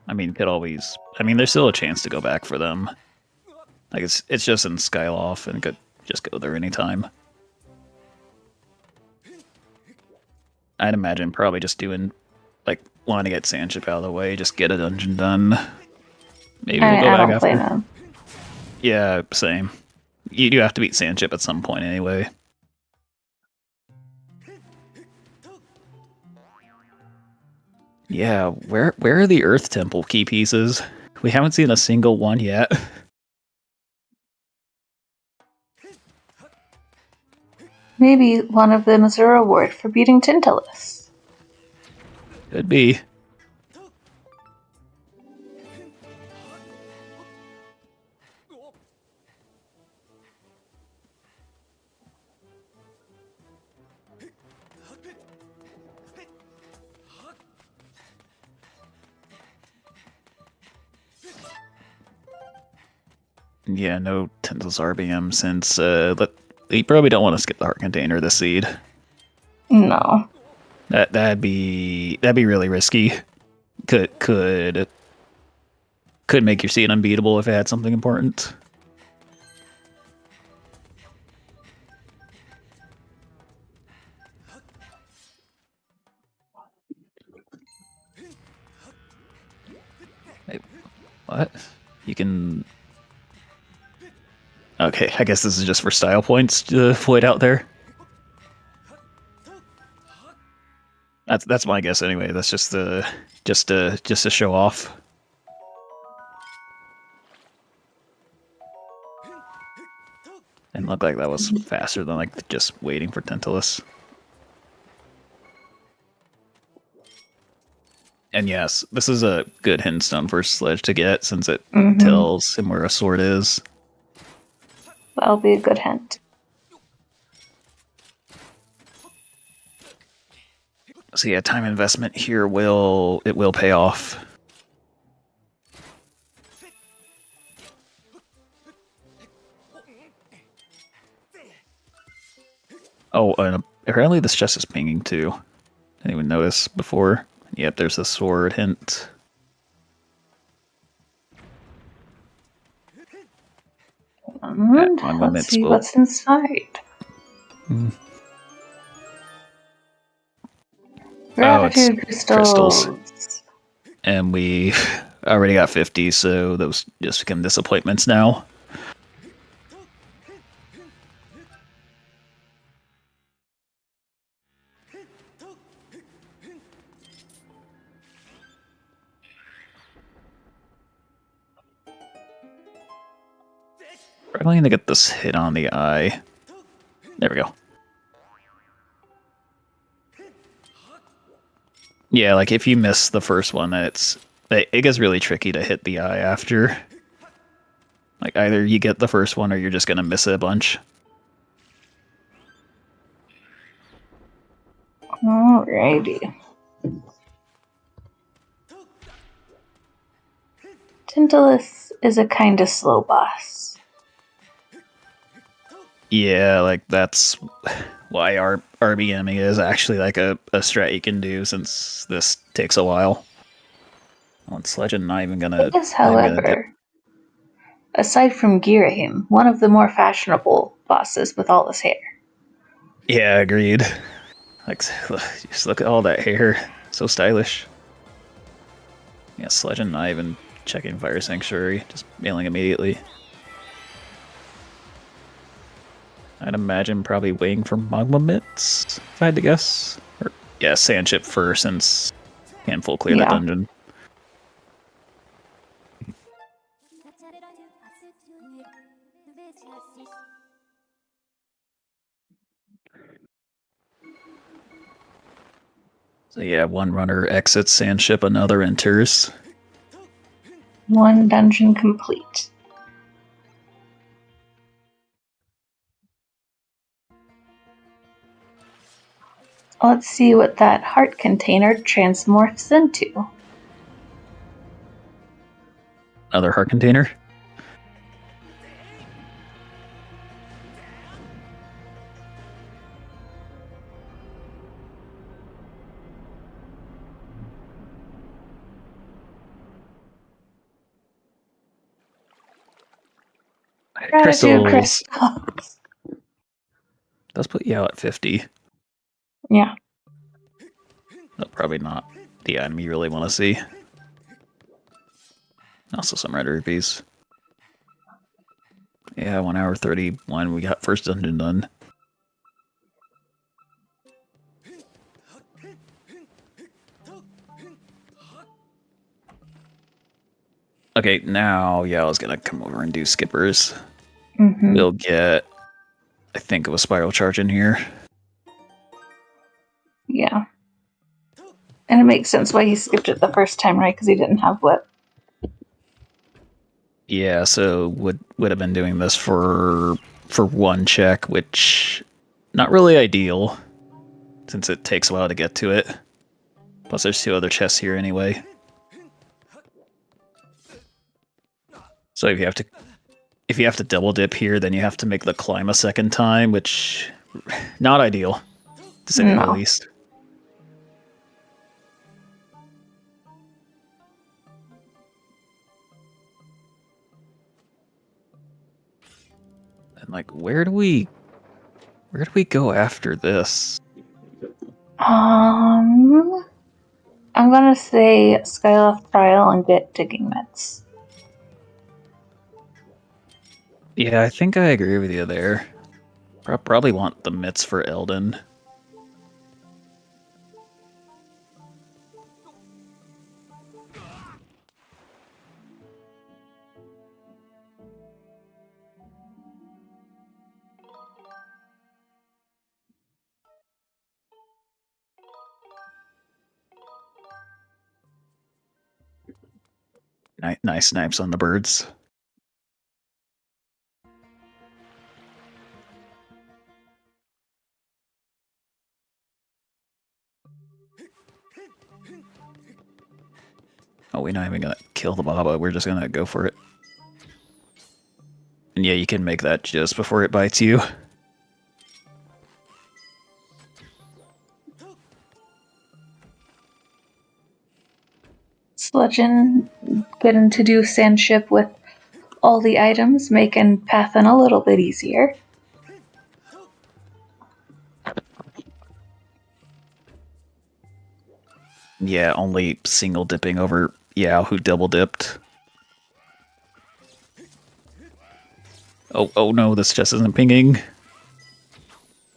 [SPEAKER 2] I mean, there's still a chance to go back for them. Like, it's just in Skyloft, and could just go there anytime. I'd imagine probably just doing, like, wanting to get Sandship out of the way, just get a dungeon done. Maybe we'll go back after.
[SPEAKER 3] Them.
[SPEAKER 2] Yeah, same. You do have to beat Sandship at some point anyway. Yeah, where are the Earth Temple key pieces? We haven't seen a single one yet.
[SPEAKER 3] Maybe one of them is a reward for beating Tintalus.
[SPEAKER 2] Could be. Yeah, no Tintalus RBM since you probably don't want to skip the heart container this seed.
[SPEAKER 3] No.
[SPEAKER 2] That'd be really risky. Could make your seed unbeatable if it had something important. Wait, what? You can... Okay, I guess this is just for style points to avoid out there. That's my guess anyway. That's just to show off. And looked like that was faster than like just waiting for Tantalus. And yes, this is a good hidden stone for Sledge to get since it tells him where a sword is.
[SPEAKER 3] That'll be a good hint.
[SPEAKER 2] So yeah, time investment here will pay off. Oh, and apparently this chest is pinging too. Didn't even notice before. Yep, there's a sword hint.
[SPEAKER 3] Let's see what's inside.
[SPEAKER 2] Gratitude
[SPEAKER 3] crystals.
[SPEAKER 2] And we already got 50, so those just become disappointments now. Probably gonna get this hit on the eye. There we go. Yeah, like if you miss the first one, it gets really tricky to hit the eye after. Like either you get the first one or you're just gonna miss it a bunch.
[SPEAKER 3] Alrighty. Tantalus is a kind of slow boss.
[SPEAKER 2] Yeah, like that's why our RBMing is actually like a strat you can do since this takes a while. Well, Sledgen not even gonna.
[SPEAKER 3] Yes, however, aside from Girahim, one of the more fashionable bosses with all his hair.
[SPEAKER 2] Yeah, agreed. Like, just look at all that hair, so stylish. Yeah, Sledgen not even checking Fire Sanctuary, just mailing immediately. I'd imagine probably waiting for Magma Mitts, if I had to guess. Or, yeah, Sandship first, since can full clear that dungeon. So yeah, one runner exits Sandship, another enters.
[SPEAKER 3] One dungeon complete. Let's see what that heart container transmorphs into.
[SPEAKER 2] Another heart container? Crystals. Does put you out at 50.
[SPEAKER 3] Yeah.
[SPEAKER 2] No, probably not the item you really want to see. Also some red rupees. Yeah, 1 hour 31. We got first dungeon done. Okay, now, yeah, I was gonna come over and do skippers. We'll get, I think, of a spiral charge in here.
[SPEAKER 3] Yeah. And it makes sense why he skipped it the first time, right? Because he didn't have whip.
[SPEAKER 2] Yeah, so would have been doing this for one check, which not really ideal, since it takes a while to get to it. Plus, there's 2 other chests here anyway. So if you have to double dip here, then you have to make the climb a second time, which not ideal, to say the least. And like, where do we go after this?
[SPEAKER 3] I'm gonna say Skyloft Trial and get digging mitts.
[SPEAKER 2] Yeah, I think I agree with you there. Probably want the mitts for Eldon. Nice snipes on the birds. Oh, we're not even gonna kill the baba, we're just gonna go for it. And yeah, you can make that just before it bites you.
[SPEAKER 3] Sledgen getting to do sandship with all the items, making pathin a little bit easier.
[SPEAKER 2] Yeah, only single dipping over Yao, who double dipped. Oh no, this chest isn't pinging.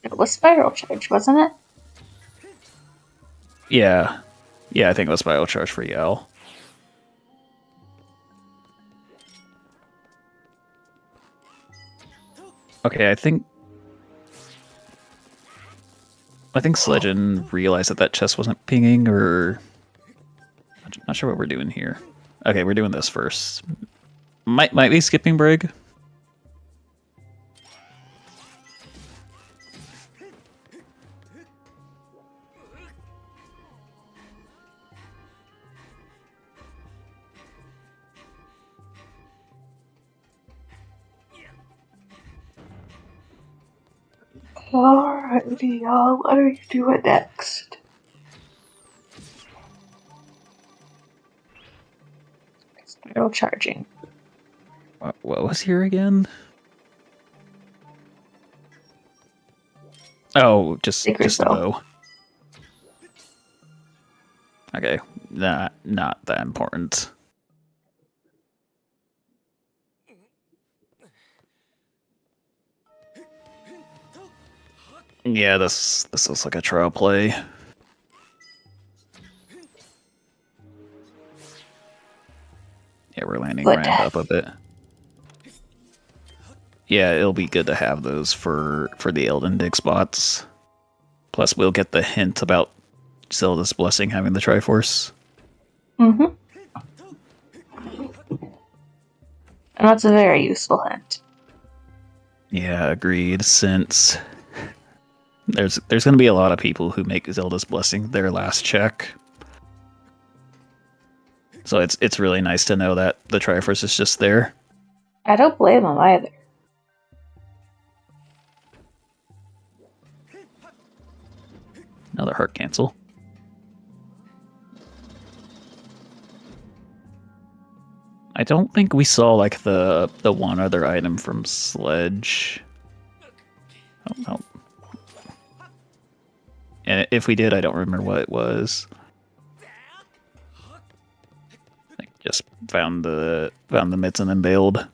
[SPEAKER 3] It was spiral charge, wasn't it?
[SPEAKER 2] Yeah, I think it was spiral charge for Yao. Okay, I think Sledgen realized that chest wasn't pinging, or I'm not sure what we're doing here. Okay, we're doing this first. Might be skipping Brig.
[SPEAKER 3] Alrighty, y'all. What are you doing next? Spiral charging.
[SPEAKER 2] What was here again? Oh, just the bow. Okay, not that important. Yeah, this looks like a trial play. Yeah, we're landing right on top of it. Yeah, it'll be good to have those for the Elden dig spots. Plus, we'll get the hint about Zelda's Blessing having the Triforce.
[SPEAKER 3] Mm-hmm. And that's a very useful hint.
[SPEAKER 2] Yeah, agreed, since there's going to be a lot of people who make Zelda's Blessing their last check. So it's really nice to know that the Triforce is just there.
[SPEAKER 3] I don't blame them either.
[SPEAKER 2] Another heart cancel. I don't think we saw like the one other item from Sledge. Oh. And if we did, I don't remember what it was. I just found the mitts and then bailed.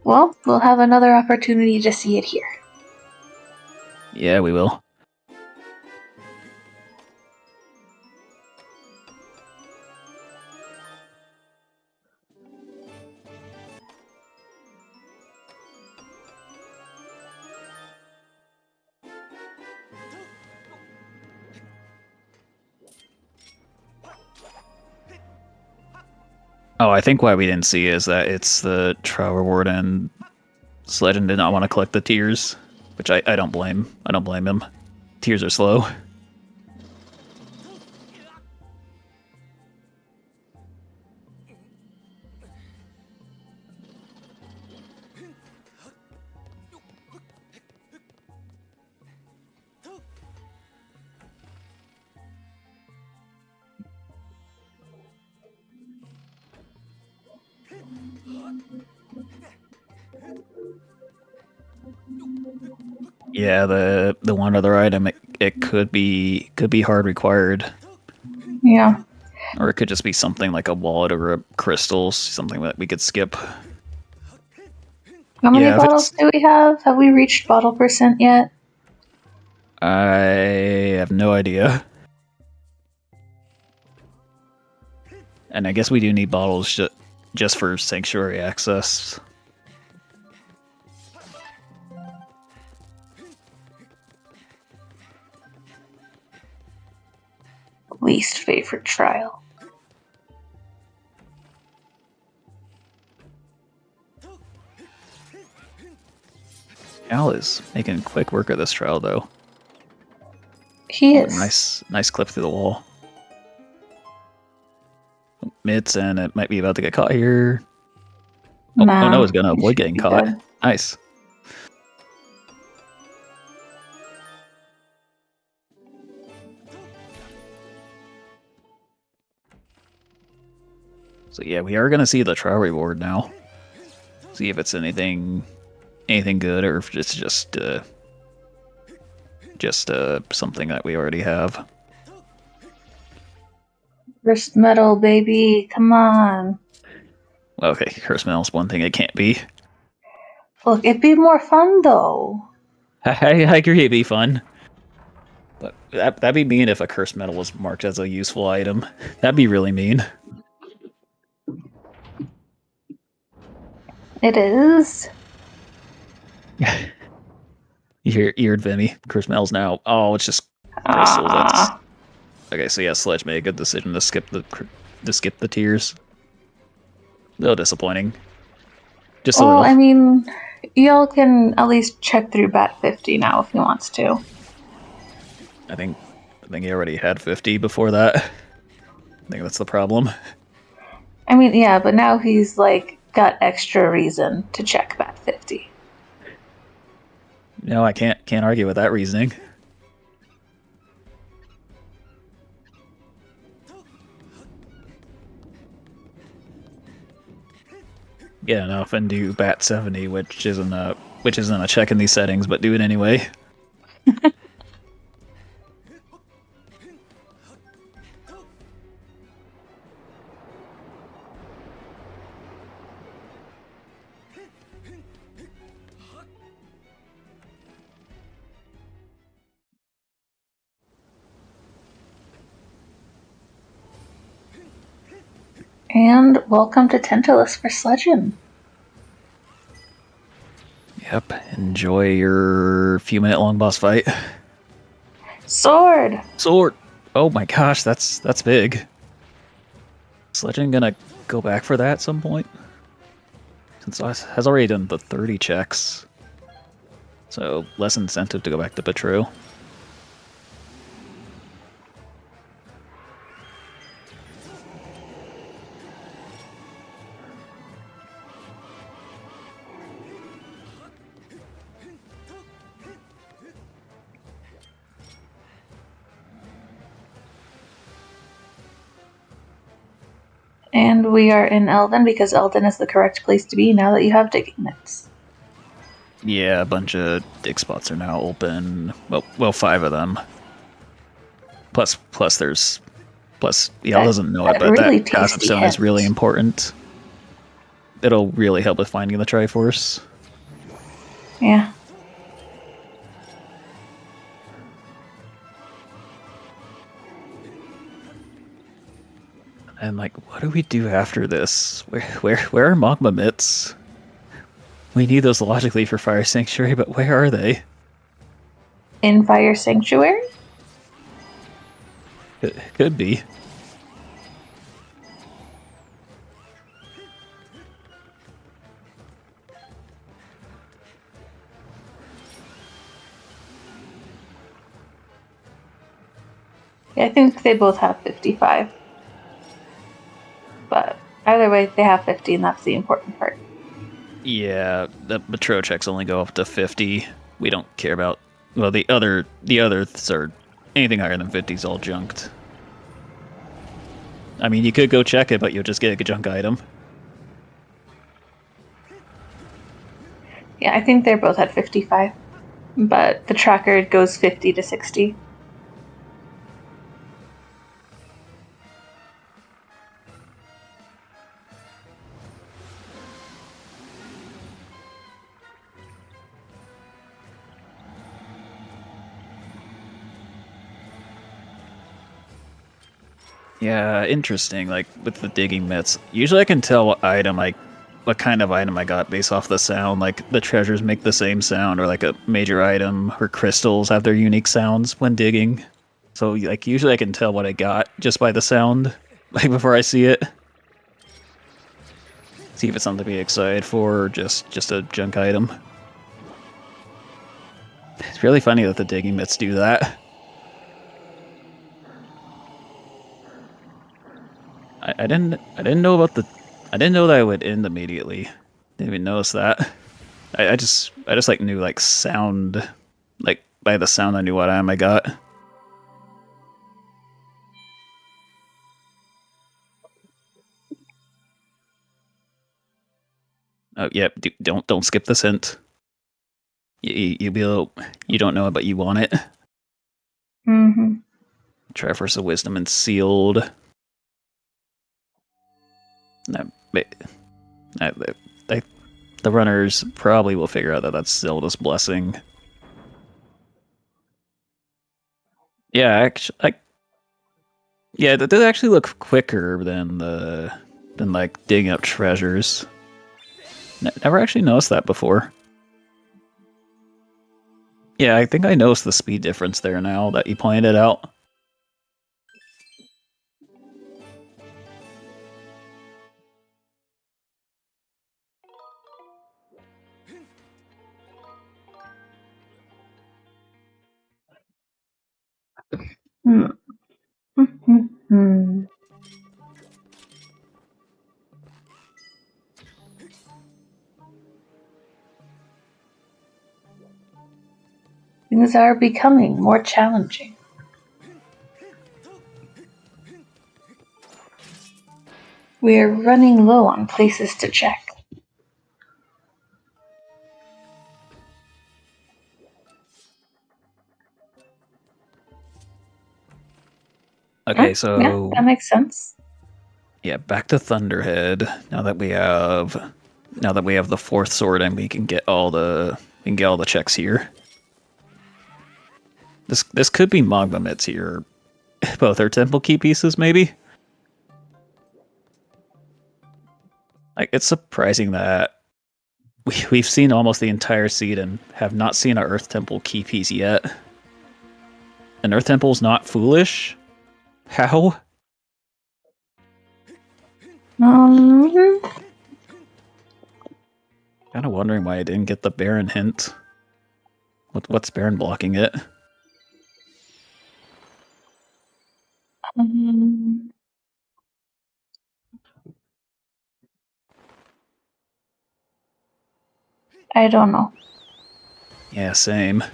[SPEAKER 3] Well, we'll have another opportunity to see it here.
[SPEAKER 2] Yeah, we will. Oh, I think why we didn't see is that it's the trial reward and Sledgen did not want to collect the tears, which I don't blame. I don't blame him. Tears are slow. Yeah, the one other item it could be hard required.
[SPEAKER 3] Yeah.
[SPEAKER 2] Or it could just be something like a wallet or a crystal, something that we could skip.
[SPEAKER 3] How many bottles do we have? Have we reached bottle percent yet?
[SPEAKER 2] I have no idea. And I guess we do need bottles just for sanctuary access.
[SPEAKER 3] Least favorite trial.
[SPEAKER 2] Al is making quick work of this trial, though.
[SPEAKER 3] He is.
[SPEAKER 2] Nice clip through the wall. Mitts, and it might be about to get caught here. Oh,
[SPEAKER 3] Nah,
[SPEAKER 2] no, it's gonna
[SPEAKER 3] he
[SPEAKER 2] avoid
[SPEAKER 3] should
[SPEAKER 2] getting
[SPEAKER 3] be
[SPEAKER 2] caught.
[SPEAKER 3] good.
[SPEAKER 2] Nice. So yeah, we are gonna see the trial reward now. See if it's anything good, or if it's just something that we already have.
[SPEAKER 3] Wrist metal, baby. Come on.
[SPEAKER 2] Okay, curse metal's one thing it can't be.
[SPEAKER 3] Look, it'd be more fun though.
[SPEAKER 2] I agree, it'd be fun. But that'd be mean if a curse metal was marked as a useful item. That'd be really mean.
[SPEAKER 3] It is.
[SPEAKER 2] You heard Vimy. Curse metal's now. Oh, it's just crystals. That's okay. So yeah, Sledge made a good decision to skip the tiers. A little disappointing. Just a little.
[SPEAKER 3] I mean, y'all can at least check through Bat 50 now if he wants to.
[SPEAKER 2] I think he already had 50 before that. I think that's the problem.
[SPEAKER 3] I mean, yeah, but now he's like got extra reason to check Bat 50.
[SPEAKER 2] No, I can't argue with that reasoning. Yeah, no, if and do Bat 70, which isn't a check in these settings, but do it anyway.
[SPEAKER 3] And welcome to Tentalus for Sledgen.
[SPEAKER 2] Yep, enjoy your few-minute-long boss fight.
[SPEAKER 3] Sword!
[SPEAKER 2] Sword! Oh my gosh, that's big. Sledgen gonna go back for that at some point? Since us has already done the 30 checks. So, less incentive to go back to Patrol.
[SPEAKER 3] And we are in Eldon because Eldon is the correct place to be now that you have digging mitts.
[SPEAKER 2] Yeah, a bunch of dig spots are now open. Well, 5 of them. Plus, y'all doesn't know it, but
[SPEAKER 3] really
[SPEAKER 2] that gossip stone is really important. It'll really help with finding the Triforce.
[SPEAKER 3] Yeah.
[SPEAKER 2] And like, what do we do after this? Where are magma mitts? We need those logically for Fire Sanctuary, but where are they?
[SPEAKER 3] In Fire Sanctuary?
[SPEAKER 2] Could be.
[SPEAKER 3] Yeah, I think they both have 55. But either way, they have 50, and that's the important part.
[SPEAKER 2] Yeah, the Metro checks only go up to 50. We don't care about... Well, the others are... Anything higher than 50 is all junked. I mean, you could go check it, but you'll just get a junk item.
[SPEAKER 3] Yeah, I think they're both at 55. But the tracker goes 50 to 60.
[SPEAKER 2] Yeah, interesting. Like with the digging mitts, usually I can tell what kind of item I got based off the sound. Like the treasures make the same sound, or like a major item or crystals have their unique sounds when digging. So like usually I can tell what I got just by the sound, like before I see it. See if it's something to be excited for, or just a junk item. It's really funny that the digging bits do that. I didn't know about the. I didn't know that I would end immediately. Didn't even notice that. I just like knew like sound, like by the sound I knew what item I got. Oh yeah, don't skip this hint. You don't know it, but you want it.
[SPEAKER 3] Mm-hmm.
[SPEAKER 2] Triforce of Wisdom and Sealed. No, the runners probably will figure out that that's Zelda's Blessing. Yeah, actually, yeah, that does actually look quicker than like digging up treasures. Never actually noticed that before. Yeah, I think I noticed the speed difference there now that you pointed it out.
[SPEAKER 3] Mm-hmm. Things are becoming more challenging. We're running low on places to check.
[SPEAKER 2] Okay, so
[SPEAKER 3] yeah, that makes sense.
[SPEAKER 2] Yeah, back to Thunderhead. Now that we have the fourth sword, and we can get all the checks here. This could be Magma Mitts here. Both are temple key pieces, maybe. Like, it's surprising that we've seen almost the entire seed and have not seen an Earth Temple key piece yet. An Earth Temple's not foolish? How?
[SPEAKER 3] Mm-hmm.
[SPEAKER 2] Kind of wondering why I didn't get the Baron hint. What's Baron blocking it?
[SPEAKER 3] I don't know.
[SPEAKER 2] Yeah, same.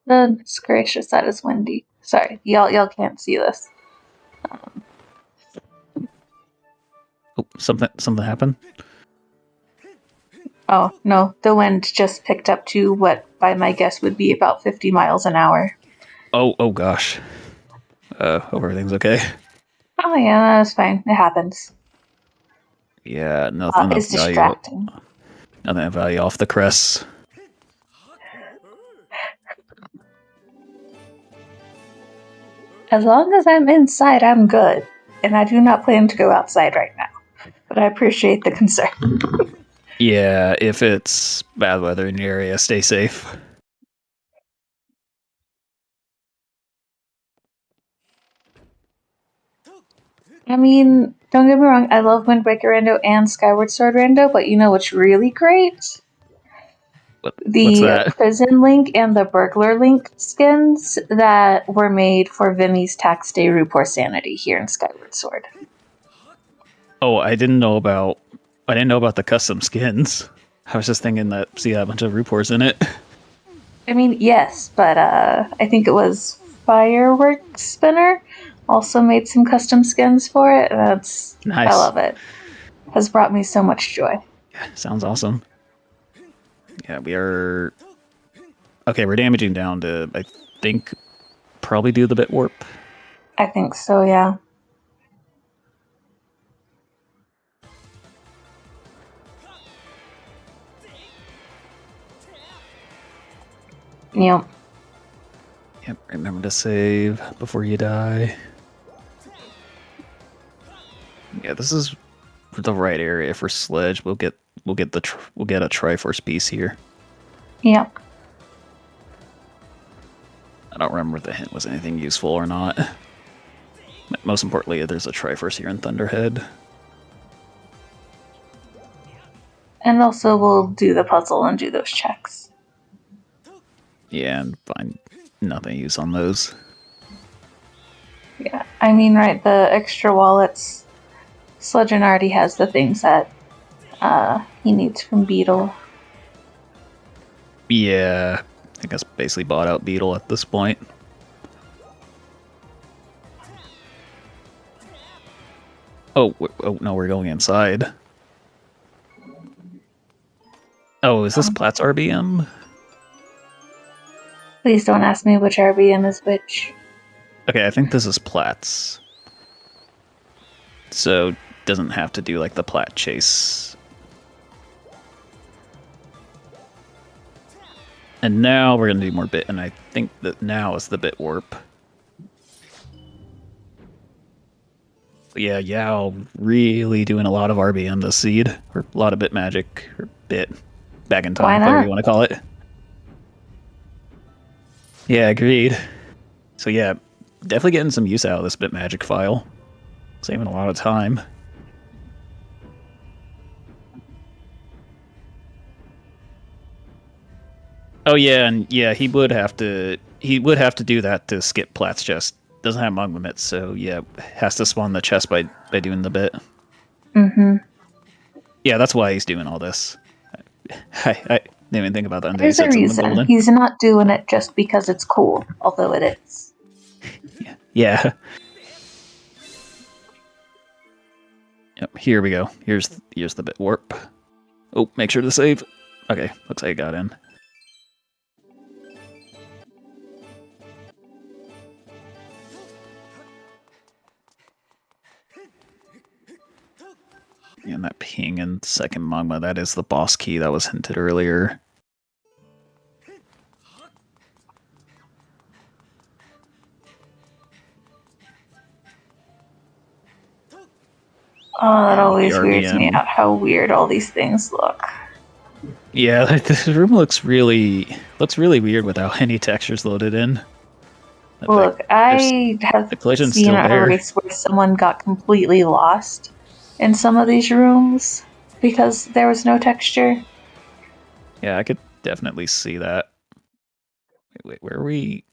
[SPEAKER 3] Goodness gracious, that is windy. Sorry, y'all can't see this.
[SPEAKER 2] Oh, something happened?
[SPEAKER 3] Oh, no, the wind just picked up to what, by my guess, would be about 50 miles an hour.
[SPEAKER 2] Oh gosh. Hope everything's okay.
[SPEAKER 3] Oh yeah, that's fine. It happens.
[SPEAKER 2] Yeah, nothing
[SPEAKER 3] It's distracting.
[SPEAKER 2] Nothing of value off the crests.
[SPEAKER 3] As long as I'm inside, I'm good. And I do not plan to go outside right now. But I appreciate the concern.
[SPEAKER 2] Yeah, if it's bad weather in your area, stay safe.
[SPEAKER 3] I mean, don't get me wrong, I love Windbreaker Rando and Skyward Sword Rando, but you know what's really great?
[SPEAKER 2] What's
[SPEAKER 3] The
[SPEAKER 2] that?
[SPEAKER 3] Prison Link and the Burglar Link skins that were made for Vinny's Tax Day Rupor Sanity here in Skyward Sword.
[SPEAKER 2] Oh, I didn't know about the custom skins. I was just thinking that a bunch of Rupor's in it.
[SPEAKER 3] I mean, yes, but I think it was Fireworks Spinner also made some custom skins for it. Nice. I love it. Has brought me so much joy.
[SPEAKER 2] Yeah, sounds awesome. Yeah, we are... Okay, we're damaging down to, I think, probably do the bit warp.
[SPEAKER 3] I think so, yeah. Yep.
[SPEAKER 2] Yep, remember to save before you die. Yeah, this is the right area for Sledge. We'll get a Triforce piece here.
[SPEAKER 3] Yep.
[SPEAKER 2] I don't remember if the hint was anything useful or not. Most importantly, there's a Triforce here in Thunderhead.
[SPEAKER 3] And also we'll do the puzzle and do those checks.
[SPEAKER 2] Yeah, and find nothing use on those.
[SPEAKER 3] Yeah, I mean, right, the extra wallets, Sledgen already has the things that he needs from Beetle.
[SPEAKER 2] Yeah, I guess basically bought out Beetle at this point. Oh no, we're going inside. Oh, is this Platts RBM?
[SPEAKER 3] Please don't ask me which RBM is which.
[SPEAKER 2] Okay, I think this is Platts. So, doesn't have to do like the Platt chase. And now we're gonna do more bit, and I think that now is the bit warp. But yeah, Yao really doing a lot of RBM this seed, or a lot of bit magic, or bit back in time, whatever you want to call it. Yeah, agreed. So yeah, definitely getting some use out of this bit magic file. Saving a lot of time. Oh yeah, and yeah, he would have to do that to skip Platt's chest. Doesn't have mug limits, so yeah, has to spawn the chest by doing the bit.
[SPEAKER 3] Mm-hmm.
[SPEAKER 2] Yeah, that's why he's doing all this. I didn't even think about that.
[SPEAKER 3] There's a reason. He's not doing it just because it's cool, although it is.
[SPEAKER 2] Yeah. Yep, here we go. Here's the bit warp. Oh, make sure to save. Okay, looks like I got in. And that ping and second magma, that is the boss key that was hinted earlier.
[SPEAKER 3] Oh, that always weirds me out how weird all these things look.
[SPEAKER 2] Yeah, this room looks really weird without any textures loaded in.
[SPEAKER 3] Look, I have seen a race where someone got completely lost in some of these rooms because there was no texture.
[SPEAKER 2] Yeah, I could definitely see that. Wait, where are we?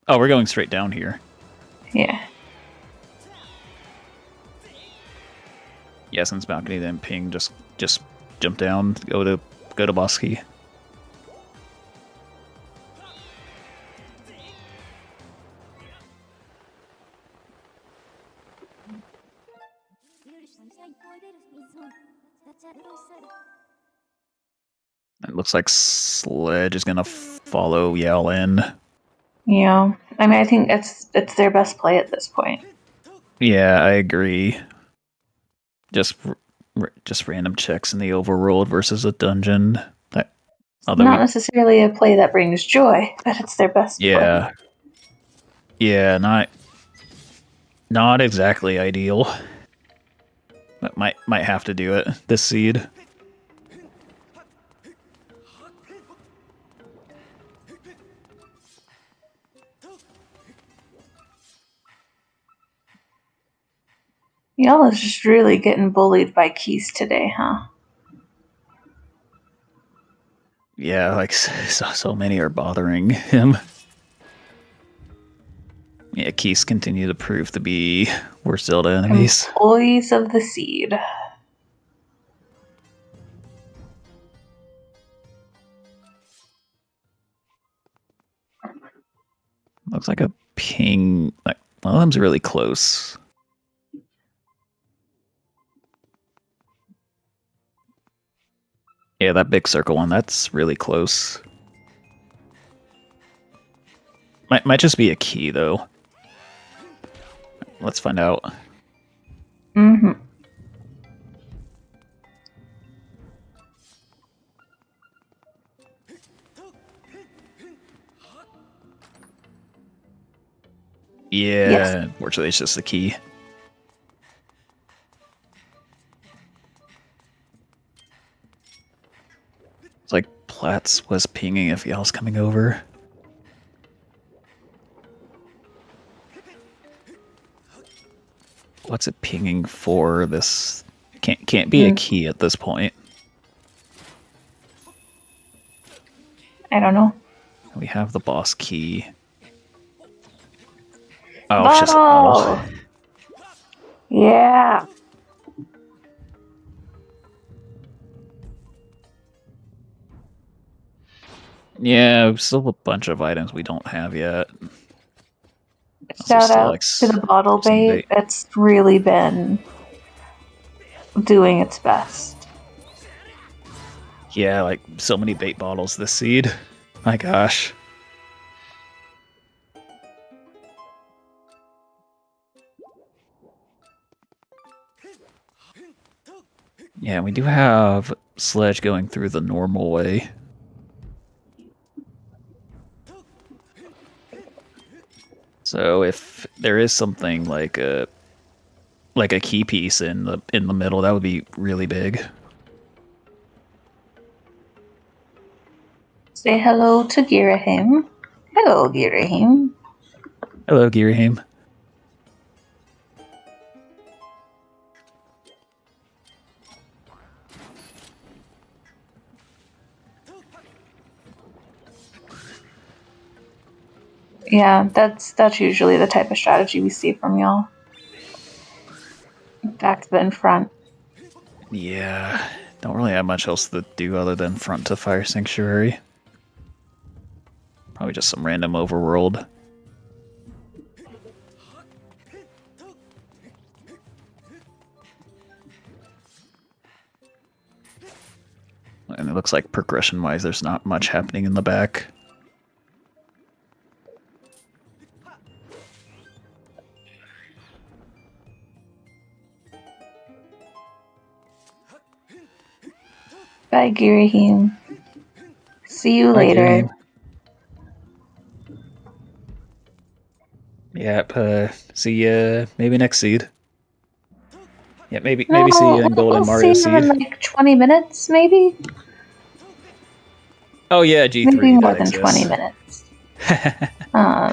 [SPEAKER 2] Oh, we're going straight down here.
[SPEAKER 3] Yeah.
[SPEAKER 2] Yeah, since balcony, then ping, just jump down, go to boss key. It looks like Sledge is gonna follow Yell in.
[SPEAKER 3] Yeah, I mean, I think it's their best play at this point.
[SPEAKER 2] Yeah, I agree. Just random checks in the overworld versus a dungeon.
[SPEAKER 3] Not necessarily a play that brings joy, but it's their best play.
[SPEAKER 2] Yeah, not exactly ideal. But might have to do it this seed.
[SPEAKER 3] Y'all is just really getting bullied by Keys today, huh?
[SPEAKER 2] Yeah, like so many are bothering him. Yeah, Keys continue to prove to be worst Zelda enemies.
[SPEAKER 3] Employees of the seed.
[SPEAKER 2] Looks like a ping. Like one of them's really close. Yeah, that big circle one, that's really close. Might just be a key, though. Let's find out.
[SPEAKER 3] Mm-hmm.
[SPEAKER 2] Yeah, yes. Unfortunately, it's just the key. It's like Platts was pinging if y'all's coming over. what's it pinging for? This can't be a key at this point.
[SPEAKER 3] I don't know.
[SPEAKER 2] We have the boss key. Oh, it's just a bottle.
[SPEAKER 3] Yeah.
[SPEAKER 2] Yeah, still a bunch of items we don't have yet.
[SPEAKER 3] Shout
[SPEAKER 2] still,
[SPEAKER 3] out
[SPEAKER 2] like,
[SPEAKER 3] to the bottle
[SPEAKER 2] some
[SPEAKER 3] bait.
[SPEAKER 2] bait.
[SPEAKER 3] It's really been doing its best.
[SPEAKER 2] Yeah, like so many bait bottles this seed. My gosh. Yeah, we do have Sledge going through the normal way. So if there is something like a key piece in the middle, that would be really big.
[SPEAKER 3] Say hello to Girahim. Hello, Girahim.
[SPEAKER 2] Hello, Girahim.
[SPEAKER 3] Yeah, that's usually the type of strategy we see from y'all. Back to the in front.
[SPEAKER 2] Yeah, don't really have much else to do other than front to Fire Sanctuary. Probably just some random overworld. And it looks like progression-wise there's not much happening in the back.
[SPEAKER 3] Bye, Girahim. See you
[SPEAKER 2] Bye,
[SPEAKER 3] later.
[SPEAKER 2] Girahim. Yep, see ya maybe next seed. Yeah, maybe see you in Golden
[SPEAKER 3] we'll
[SPEAKER 2] Mario
[SPEAKER 3] see you in
[SPEAKER 2] seed.
[SPEAKER 3] like 20 minutes, maybe?
[SPEAKER 2] Oh yeah, G3
[SPEAKER 3] Maybe more
[SPEAKER 2] that
[SPEAKER 3] than 20
[SPEAKER 2] exists.
[SPEAKER 3] minutes.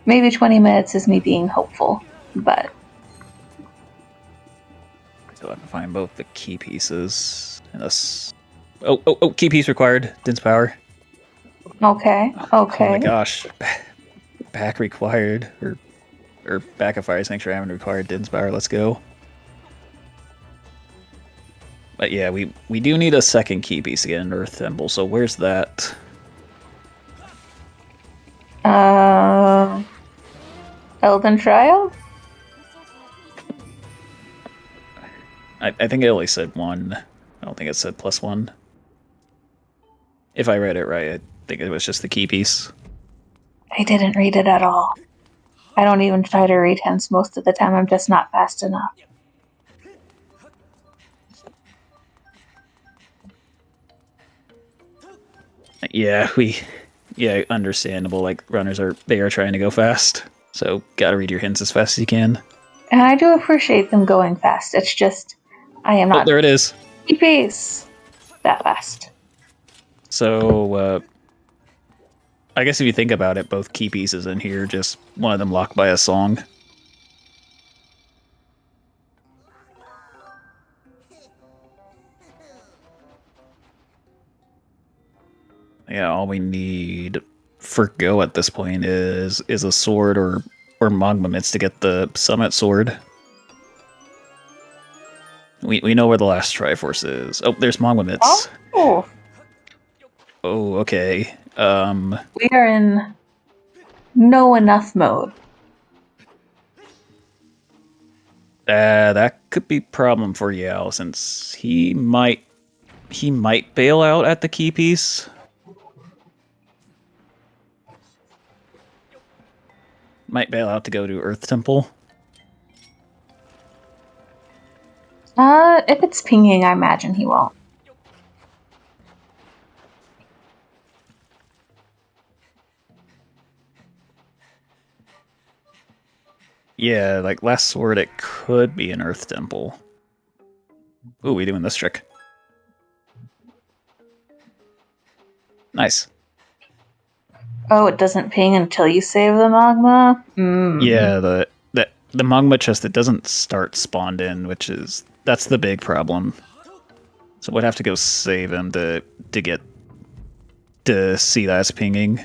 [SPEAKER 3] Maybe 20 minutes is me being hopeful, but
[SPEAKER 2] So I have to find both the key pieces and this. Oh, key piece required. Din's power.
[SPEAKER 3] okay.
[SPEAKER 2] Oh my gosh. Back required. Or back of Fire Sanctuary haven't required Din's power. Let's go. But yeah, we do need a second key piece to get an Earth Temple, so where's that?
[SPEAKER 3] Elden Trial?
[SPEAKER 2] I think it only said 1. I don't think it said +1. If I read it right, I think it was just the key piece.
[SPEAKER 3] I didn't read it at all. I don't even try to read hints most of the time. I'm just not fast enough.
[SPEAKER 2] Yeah, understandable. Like, runners are trying to go fast, so gotta read your hints as fast as you can.
[SPEAKER 3] And I do appreciate them going fast. It's just, I am not.
[SPEAKER 2] Oh, there it is.
[SPEAKER 3] Pace that fast.
[SPEAKER 2] So, I guess if you think about it, both key pieces in here, just one of them locked by a song. Yeah, all we need for Go at this point is a sword or Magma Mitts to get the Summit Sword. We know where the last Triforce is. Oh, there's Magma Mitts.
[SPEAKER 3] Oh,
[SPEAKER 2] okay.
[SPEAKER 3] we are in know enough mode.
[SPEAKER 2] That could be a problem for Yao, since he might bail out at the key piece. Might bail out to go to Earth Temple.
[SPEAKER 3] If it's pinging, I imagine he won't.
[SPEAKER 2] Yeah, like last sword, it could be an Earth Temple. Ooh, we doing this trick. Nice.
[SPEAKER 3] Oh, it doesn't ping until you save the magma?
[SPEAKER 2] Yeah, the magma chest, it doesn't start spawned in, that's the big problem. So we'd have to go save him to get to see that as pinging.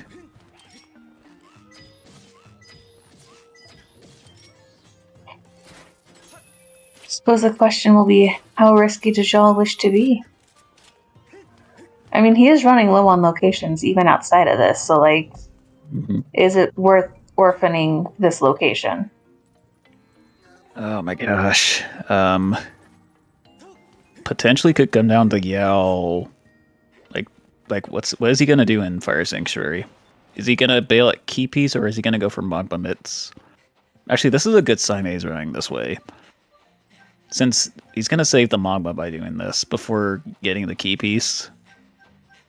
[SPEAKER 3] Suppose the question will be, how risky does y'all wish to be? I mean, he is running low on locations even outside of this, so like, is it worth orphaning this location?
[SPEAKER 2] Oh my gosh. Potentially could come down to Yao. Like what is he gonna do in Fire Sanctuary? Is he gonna bail at key piece or is he gonna go for magma mitts? Actually, this is a good sign he's running this way. Since he's gonna save the magma by doing this before getting the key piece.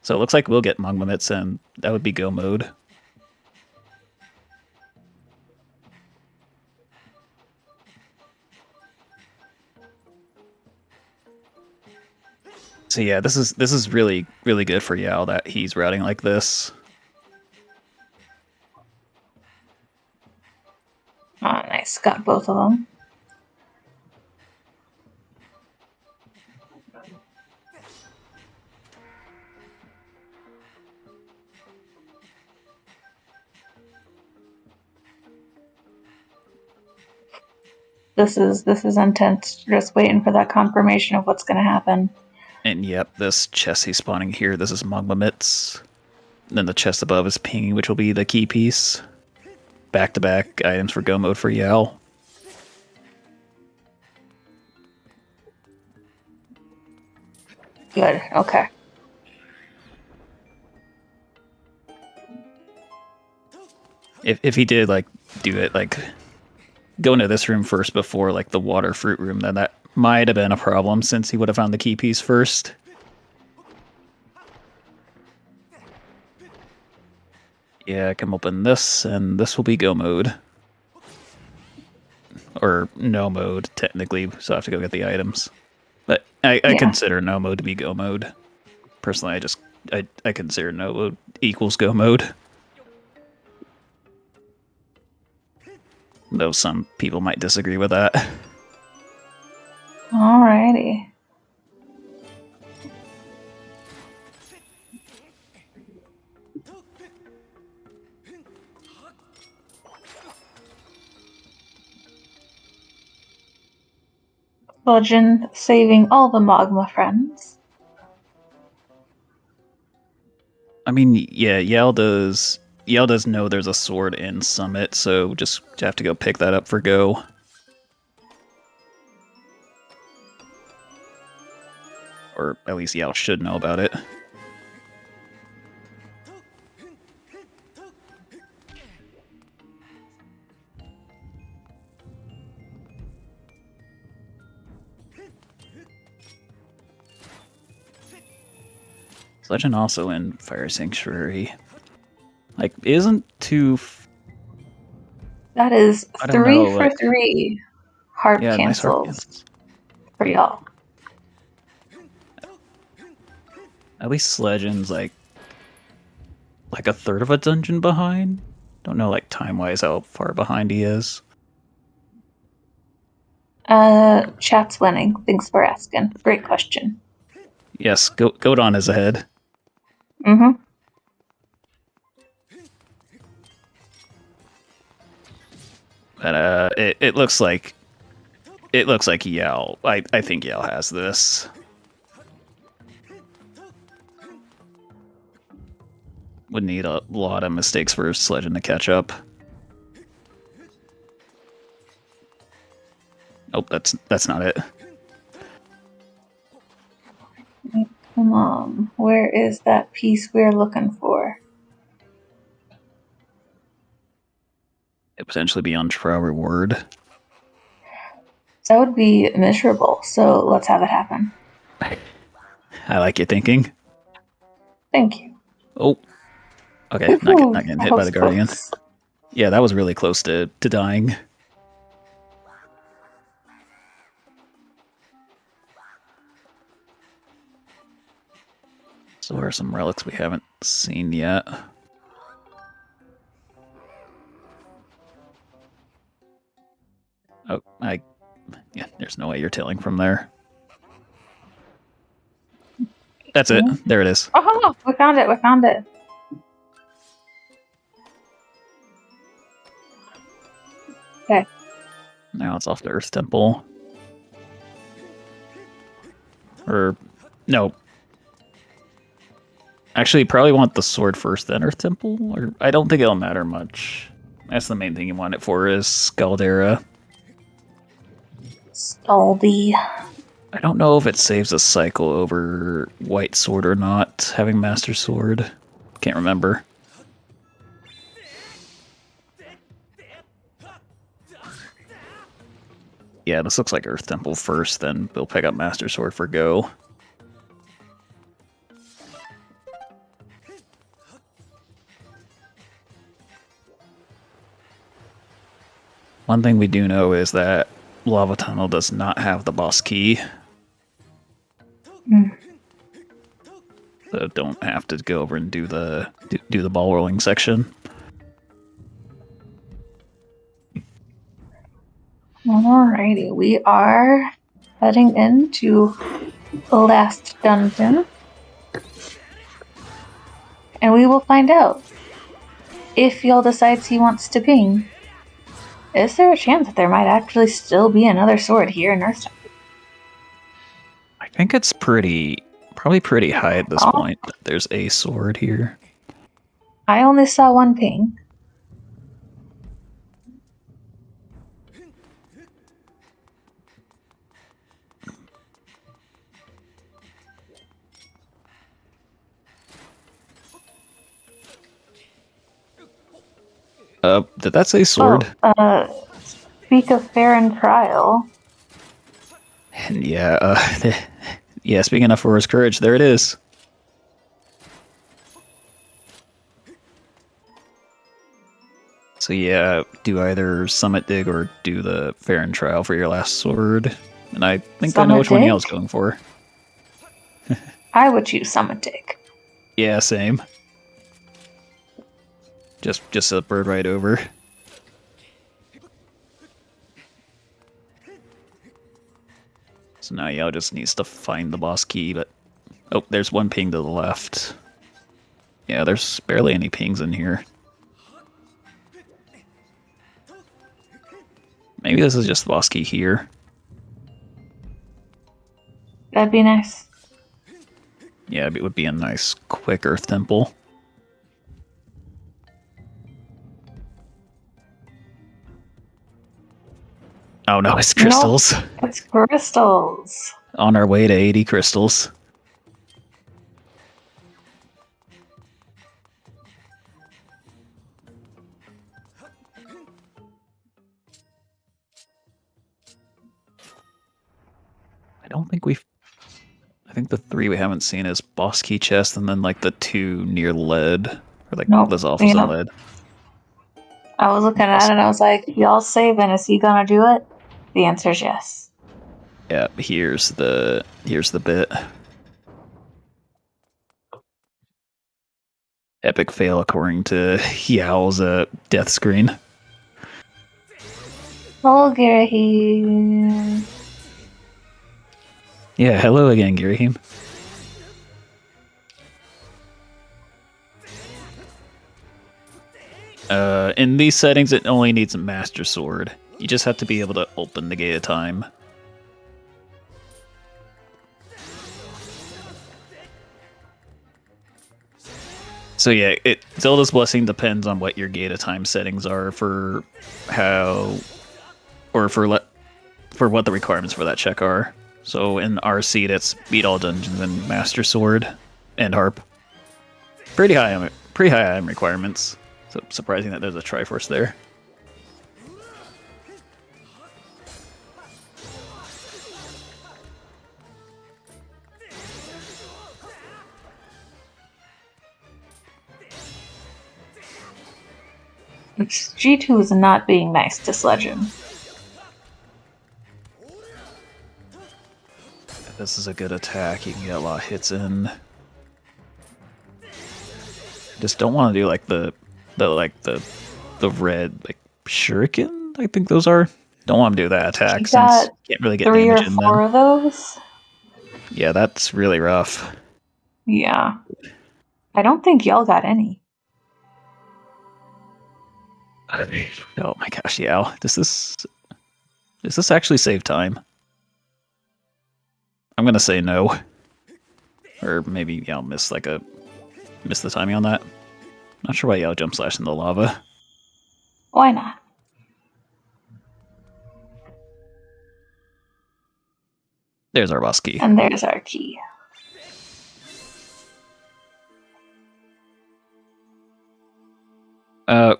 [SPEAKER 2] So it looks like we'll get magma mitts and that would be go mode. So yeah, this is really good for Yao that he's routing like this.
[SPEAKER 3] Oh, nice. Got both of them. This is intense. Just waiting for that confirmation of what's going to happen.
[SPEAKER 2] And yep, this chest he's spawning here, this is magma mitts. Then the chest above is pinging, which will be the key piece. Back-to-back items for go mode for Yao.
[SPEAKER 3] Good. Okay.
[SPEAKER 2] If he did like do it like go into this room first before like the water fruit room, then that might have been a problem since he would have found the key piece first. Yeah, I can open this, and this will be go mode. Or no mode, technically, so I have to go get the items. But I consider no mode to be go mode. Personally, I consider no mode equals go mode. Though some people might disagree with that.
[SPEAKER 3] Alrighty. Sledgen saving all the magma friends.
[SPEAKER 2] I mean, yeah, Yao does know there's a sword in Summit, so just have to go pick that up for go. Or at least Yao should know about it. Sledgen also in Fire Sanctuary. Like, isn't too...
[SPEAKER 3] That is 3 for
[SPEAKER 2] like,
[SPEAKER 3] 3 heart
[SPEAKER 2] yeah, nice heart
[SPEAKER 3] cancels
[SPEAKER 2] cancels.
[SPEAKER 3] for y'all.
[SPEAKER 2] At least Sledgen's like a third of a dungeon behind. Don't know like time-wise how far behind he is.
[SPEAKER 3] Chat's winning. Thanks for asking. Great question.
[SPEAKER 2] Yes, Godon is ahead.
[SPEAKER 3] Mm-hmm.
[SPEAKER 2] But it looks like Yao. I think Yao has this. Would need a lot of mistakes for Sledgen to catch up. Nope, that's not it.
[SPEAKER 3] Come on. Where is that piece we're looking for?
[SPEAKER 2] It potentially be on trial reward.
[SPEAKER 3] That would be miserable, so let's have it happen.
[SPEAKER 2] I like your thinking.
[SPEAKER 3] Thank you.
[SPEAKER 2] Oh. Okay, not getting hit by the Guardian.
[SPEAKER 3] Close.
[SPEAKER 2] Yeah, that was really close to dying. So there are some relics we haven't seen yet. Oh, yeah, there's no way you're tailing from there. That's it. There it is.
[SPEAKER 3] Oh, we found it. We found it. Okay.
[SPEAKER 2] Now it's off to Earth Temple. Or, no. Actually, you probably want the sword first, then Earth Temple? Or I don't think it'll matter much. That's the main thing you want it for, is Scaldera.
[SPEAKER 3] Scaldy.
[SPEAKER 2] I don't know if it saves a cycle over White Sword or not, having Master Sword. Can't remember. Yeah, this looks like Earth Temple first, then we'll pick up Master Sword for Go. One thing we do know is that Lava Tunnel does not have the boss key. So don't have to go over and do the ball rolling section.
[SPEAKER 3] Alrighty, we are heading into the last dungeon. And we will find out if Yul decides he wants to ping. Is there a chance that there might actually still be another sword here in Earth Temple?
[SPEAKER 2] I think it's probably pretty high at this point that there's a sword here.
[SPEAKER 3] I only saw one ping.
[SPEAKER 2] Did that say sword?
[SPEAKER 3] Speak of fair and trial.
[SPEAKER 2] And yeah, yeah, speaking of Forest Courage, there it is. So yeah, do either Summit Dig or do the Fair and Trial for your last sword. And I think I know which one Yale's going for.
[SPEAKER 3] I would choose Summit Dig.
[SPEAKER 2] Yeah, same. Just a bird right over. So now Yao just needs to find the boss key, but... Oh, there's one ping to the left. Yeah, there's barely any pings in here. Maybe this is just the boss key here.
[SPEAKER 3] That'd be nice.
[SPEAKER 2] Yeah, it would be a nice, quick Earth Temple. Oh no, it's crystals.
[SPEAKER 3] Nope, it's crystals.
[SPEAKER 2] On our way to 80 crystals. I think the 3 we haven't seen is boss key chest and then like the 2 near lead. Or like this office in lead.
[SPEAKER 3] I was looking at it and I was like, y'all saving, is he gonna do it? The answer is yes.
[SPEAKER 2] Yeah, here's the bit. Epic fail according to Yao's death screen.
[SPEAKER 3] Oh, Girahim.
[SPEAKER 2] Yeah, hello again, Girahim. In these settings, it only needs a Master Sword. You just have to be able to open the Gate of Time. So yeah, Zelda's Blessing depends on what your Gate of Time settings are for for what the requirements for that check are. So in RC, that's beat all dungeons and Master Sword and Harp. Pretty high item requirements. So surprising that there's a Triforce there.
[SPEAKER 3] G2 is not being nice to Sledgen.
[SPEAKER 2] This is a good attack. You can get a lot of hits in. Just don't want to do like the red like shuriken. I think those are. Don't want to do that attack
[SPEAKER 3] You
[SPEAKER 2] since
[SPEAKER 3] got
[SPEAKER 2] you can't really get
[SPEAKER 3] 3 or
[SPEAKER 2] damage in
[SPEAKER 3] 4
[SPEAKER 2] them.
[SPEAKER 3] of those?
[SPEAKER 2] Yeah, that's really rough.
[SPEAKER 3] Yeah. I don't think y'all got any.
[SPEAKER 2] Oh my gosh, yeah. Does this actually save time? I'm gonna say no. Or maybe Yao miss the timing on that. Not sure why Yao jump slash in the lava.
[SPEAKER 3] Why not?
[SPEAKER 2] There's our boss key.
[SPEAKER 3] And there's our key.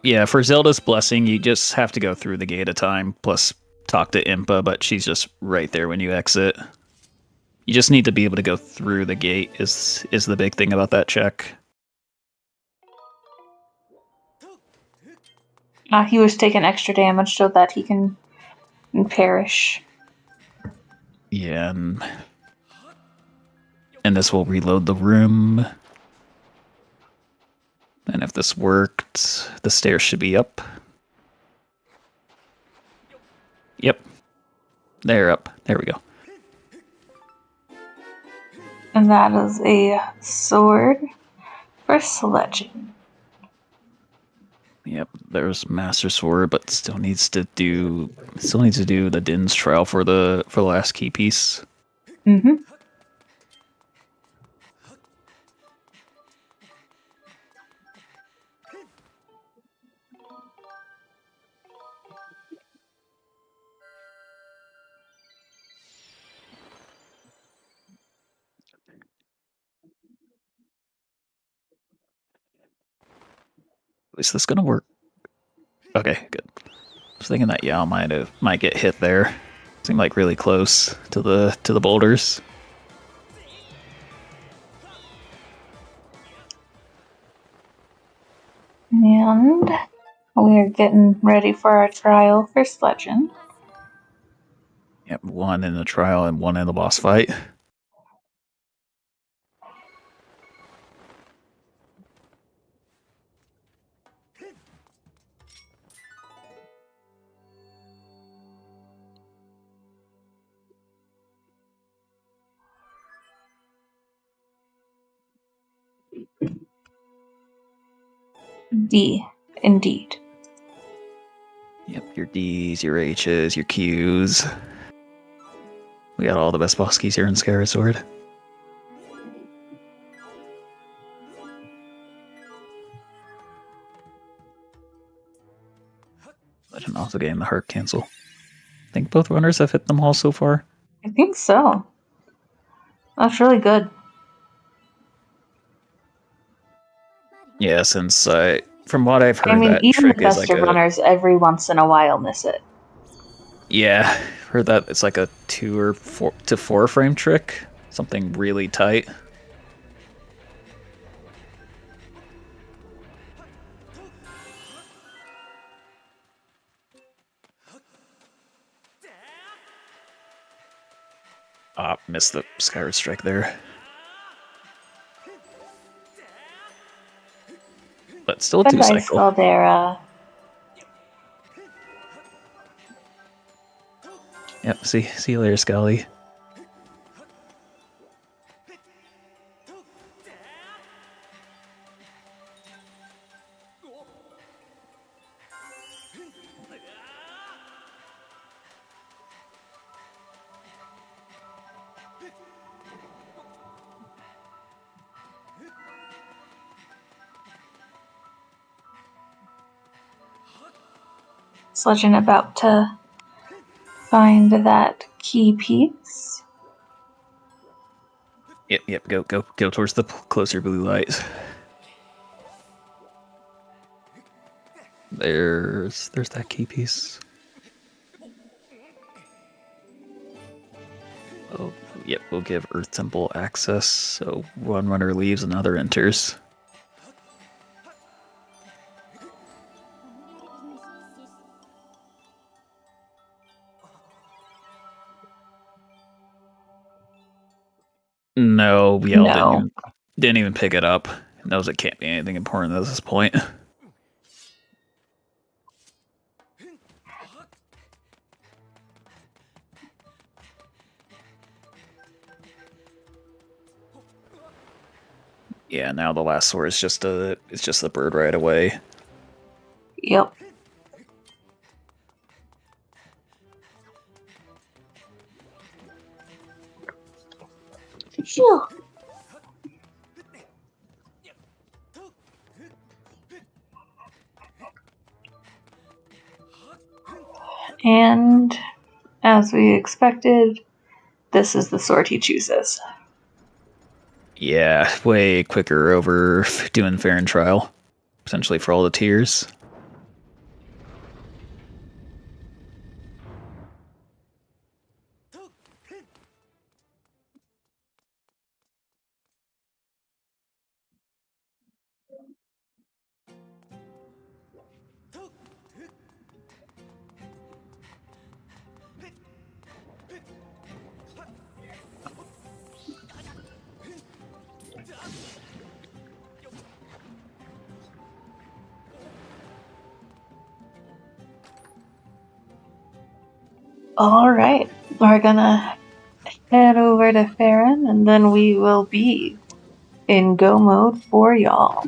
[SPEAKER 2] Yeah, for Zelda's blessing, you just have to go through the gate a time, plus talk to Impa, but she's just right there when you exit. You just need to be able to go through the gate is the big thing about that check.
[SPEAKER 3] He was taking extra damage so that he can perish.
[SPEAKER 2] Yeah, and this will reload the room. And if this worked, the stairs should be up. Yep. They're up. There we go.
[SPEAKER 3] And that is a sword for Sledgen.
[SPEAKER 2] Yep, there's Master Sword, but still needs to do the Din's trial for the last key piece.
[SPEAKER 3] Mm-hmm.
[SPEAKER 2] Is this gonna work? Okay, good. I was thinking that Yao might get hit there. Seemed like really close to the boulders.
[SPEAKER 3] And we're getting ready for our trial for Sledgen.
[SPEAKER 2] Yep, one in the trial and one in the boss fight.
[SPEAKER 3] D, indeed.
[SPEAKER 2] Yep, your D's, your H's, your Q's. We got all the best boss keys here in Skyward Sword. Legend also getting the heart cancel. I think both runners have hit them all so far.
[SPEAKER 3] I think so. That's really good.
[SPEAKER 2] Yeah, since from what I've heard,
[SPEAKER 3] I mean,
[SPEAKER 2] that
[SPEAKER 3] even the
[SPEAKER 2] trick is
[SPEAKER 3] best
[SPEAKER 2] like
[SPEAKER 3] of runners every once in a while miss it.
[SPEAKER 2] Yeah, heard that it's like a 2 or 4 to 4 frame trick. Something really tight. Ah, missed the Skyward Strike there. But still a
[SPEAKER 3] Good
[SPEAKER 2] 2
[SPEAKER 3] dice
[SPEAKER 2] cycle.
[SPEAKER 3] Caldera.
[SPEAKER 2] Yep, see you later, Scully.
[SPEAKER 3] Sledgen about to find that key piece.
[SPEAKER 2] Yep, go towards the closer blue light. There's that key piece. Oh, yep, we'll give Earth Temple access, so one runner leaves, another enters. No, we all
[SPEAKER 3] No.
[SPEAKER 2] didn't even pick it up. knows it can't be anything important at this point. Yeah, now the last sword is just a bird right away.
[SPEAKER 3] Yep. Phew. And as we expected, this is the sword he chooses.
[SPEAKER 2] Yeah, way quicker over doing fair and trial, essentially for all the tiers.
[SPEAKER 3] Alright, we're gonna head over to Farron, and then we will be in go mode for y'all.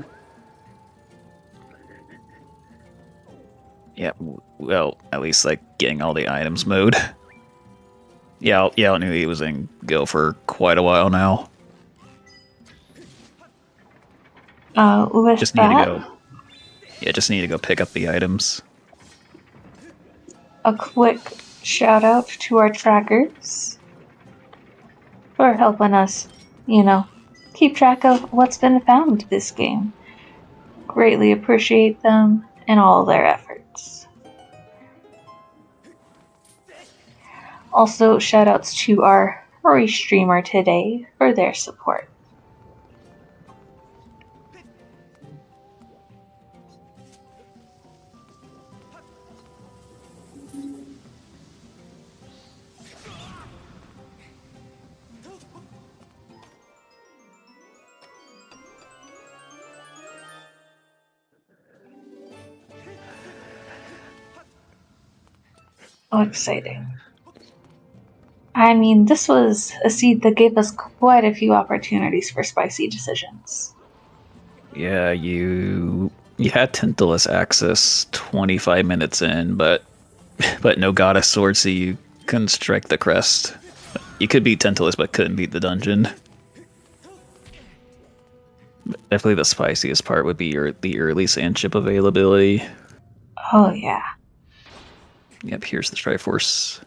[SPEAKER 2] Yeah, well, at least like getting all the items mode. Yeah, I knew he was in go for quite a while now.
[SPEAKER 3] With
[SPEAKER 2] Just need
[SPEAKER 3] that,
[SPEAKER 2] to go. Yeah, just need to go pick up the items.
[SPEAKER 3] a quick shout out to our trackers for helping us, keep track of what's been found this game. Greatly appreciate them and all their efforts. Also, shout outs to our restreamer today for their support. Oh, exciting. I mean, this was a seed that gave us quite a few opportunities for spicy decisions.
[SPEAKER 2] Yeah, you had Tantalus access 25 minutes in, but no goddess sword, so you couldn't strike the crest. You could beat Tantalus, but couldn't beat the dungeon. Definitely the spiciest part would be the early sand chip availability.
[SPEAKER 3] Oh, yeah.
[SPEAKER 2] Yep, here's the Triforce.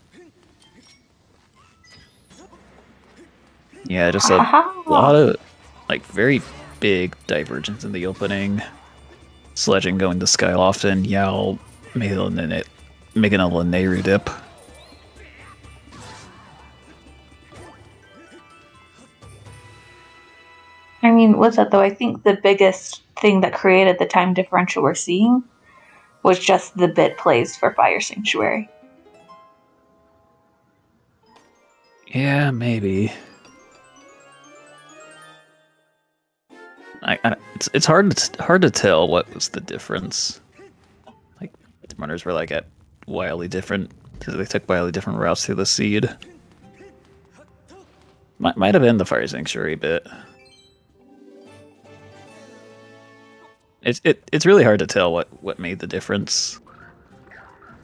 [SPEAKER 2] Yeah, just a lot of like very big divergence in the opening. Sledgen going to Skyloft and Yao making a Lanayru dip.
[SPEAKER 3] I mean, with that though, I think the biggest thing that created the time differential we're seeing was just the bit plays for Fire Sanctuary.
[SPEAKER 2] Yeah, maybe. It's hard to tell what was the difference. Like the runners were like at wildly different because they took wildly different routes through the seed. Might have been the Fire Sanctuary bit. It's really hard to tell what made the difference.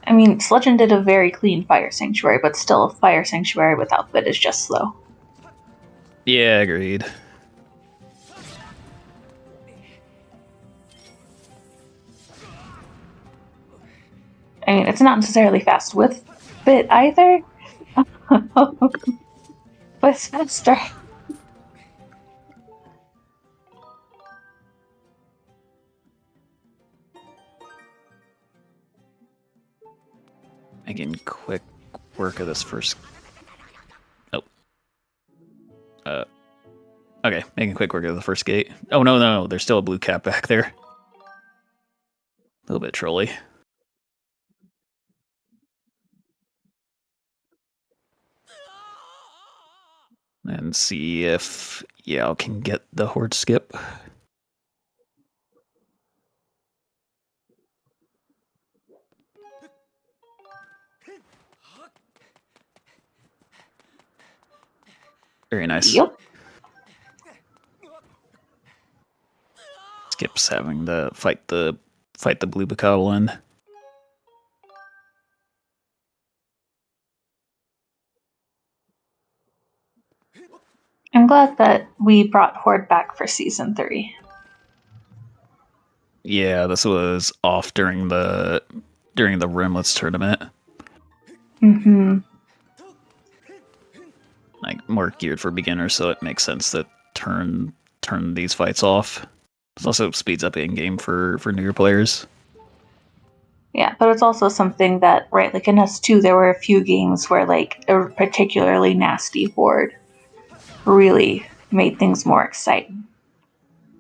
[SPEAKER 3] I mean, Sledgen did a very clean Fire Sanctuary, but still a Fire Sanctuary without bit is just slow.
[SPEAKER 2] Yeah, agreed.
[SPEAKER 3] I mean, it's not necessarily fast with bit either, but it's faster.
[SPEAKER 2] Making quick work of this first. Oh. Okay, making quick work of the first gate. Oh no, there's still a blue cap back there. A little bit trolly. And see if Yao can get the horde skip. Very nice.
[SPEAKER 3] Yep.
[SPEAKER 2] Skips having to fight the blue bokoblin.
[SPEAKER 3] I'm glad that we brought Horde back for season 3.
[SPEAKER 2] Yeah, this was off during the Rimlets tournament.
[SPEAKER 3] Mm-hmm.
[SPEAKER 2] Like more geared for beginners, so it makes sense to turn these fights off. It also speeds up in game for newer players.
[SPEAKER 3] Yeah, but it's also something that, right, like in S2, there were a few games where like a particularly nasty Horde really made things more exciting.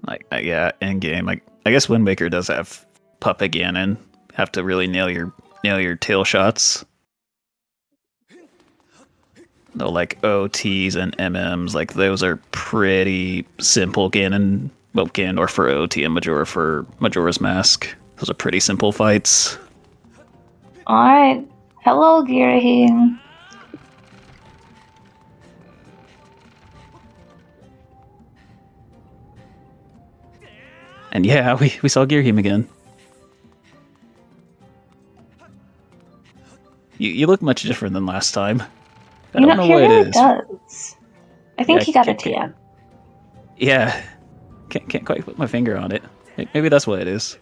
[SPEAKER 2] Like yeah, in game, like I guess Wind Waker does have Puppet Ganon. Have to really nail your tail shots. Though like OTs and MMs, like those are pretty simple. Both Ganondorf for OT and Majora for Majora's Mask. Those are pretty simple fights.
[SPEAKER 3] Alright. Hello, Girahim.
[SPEAKER 2] And yeah, we saw Girahim again. You look much different than last time. I don't know
[SPEAKER 3] he
[SPEAKER 2] what
[SPEAKER 3] really
[SPEAKER 2] it is.
[SPEAKER 3] does. I think
[SPEAKER 2] Yeah,
[SPEAKER 3] he got a tan.
[SPEAKER 2] Yeah, can't quite put my finger on it. Maybe that's what it is.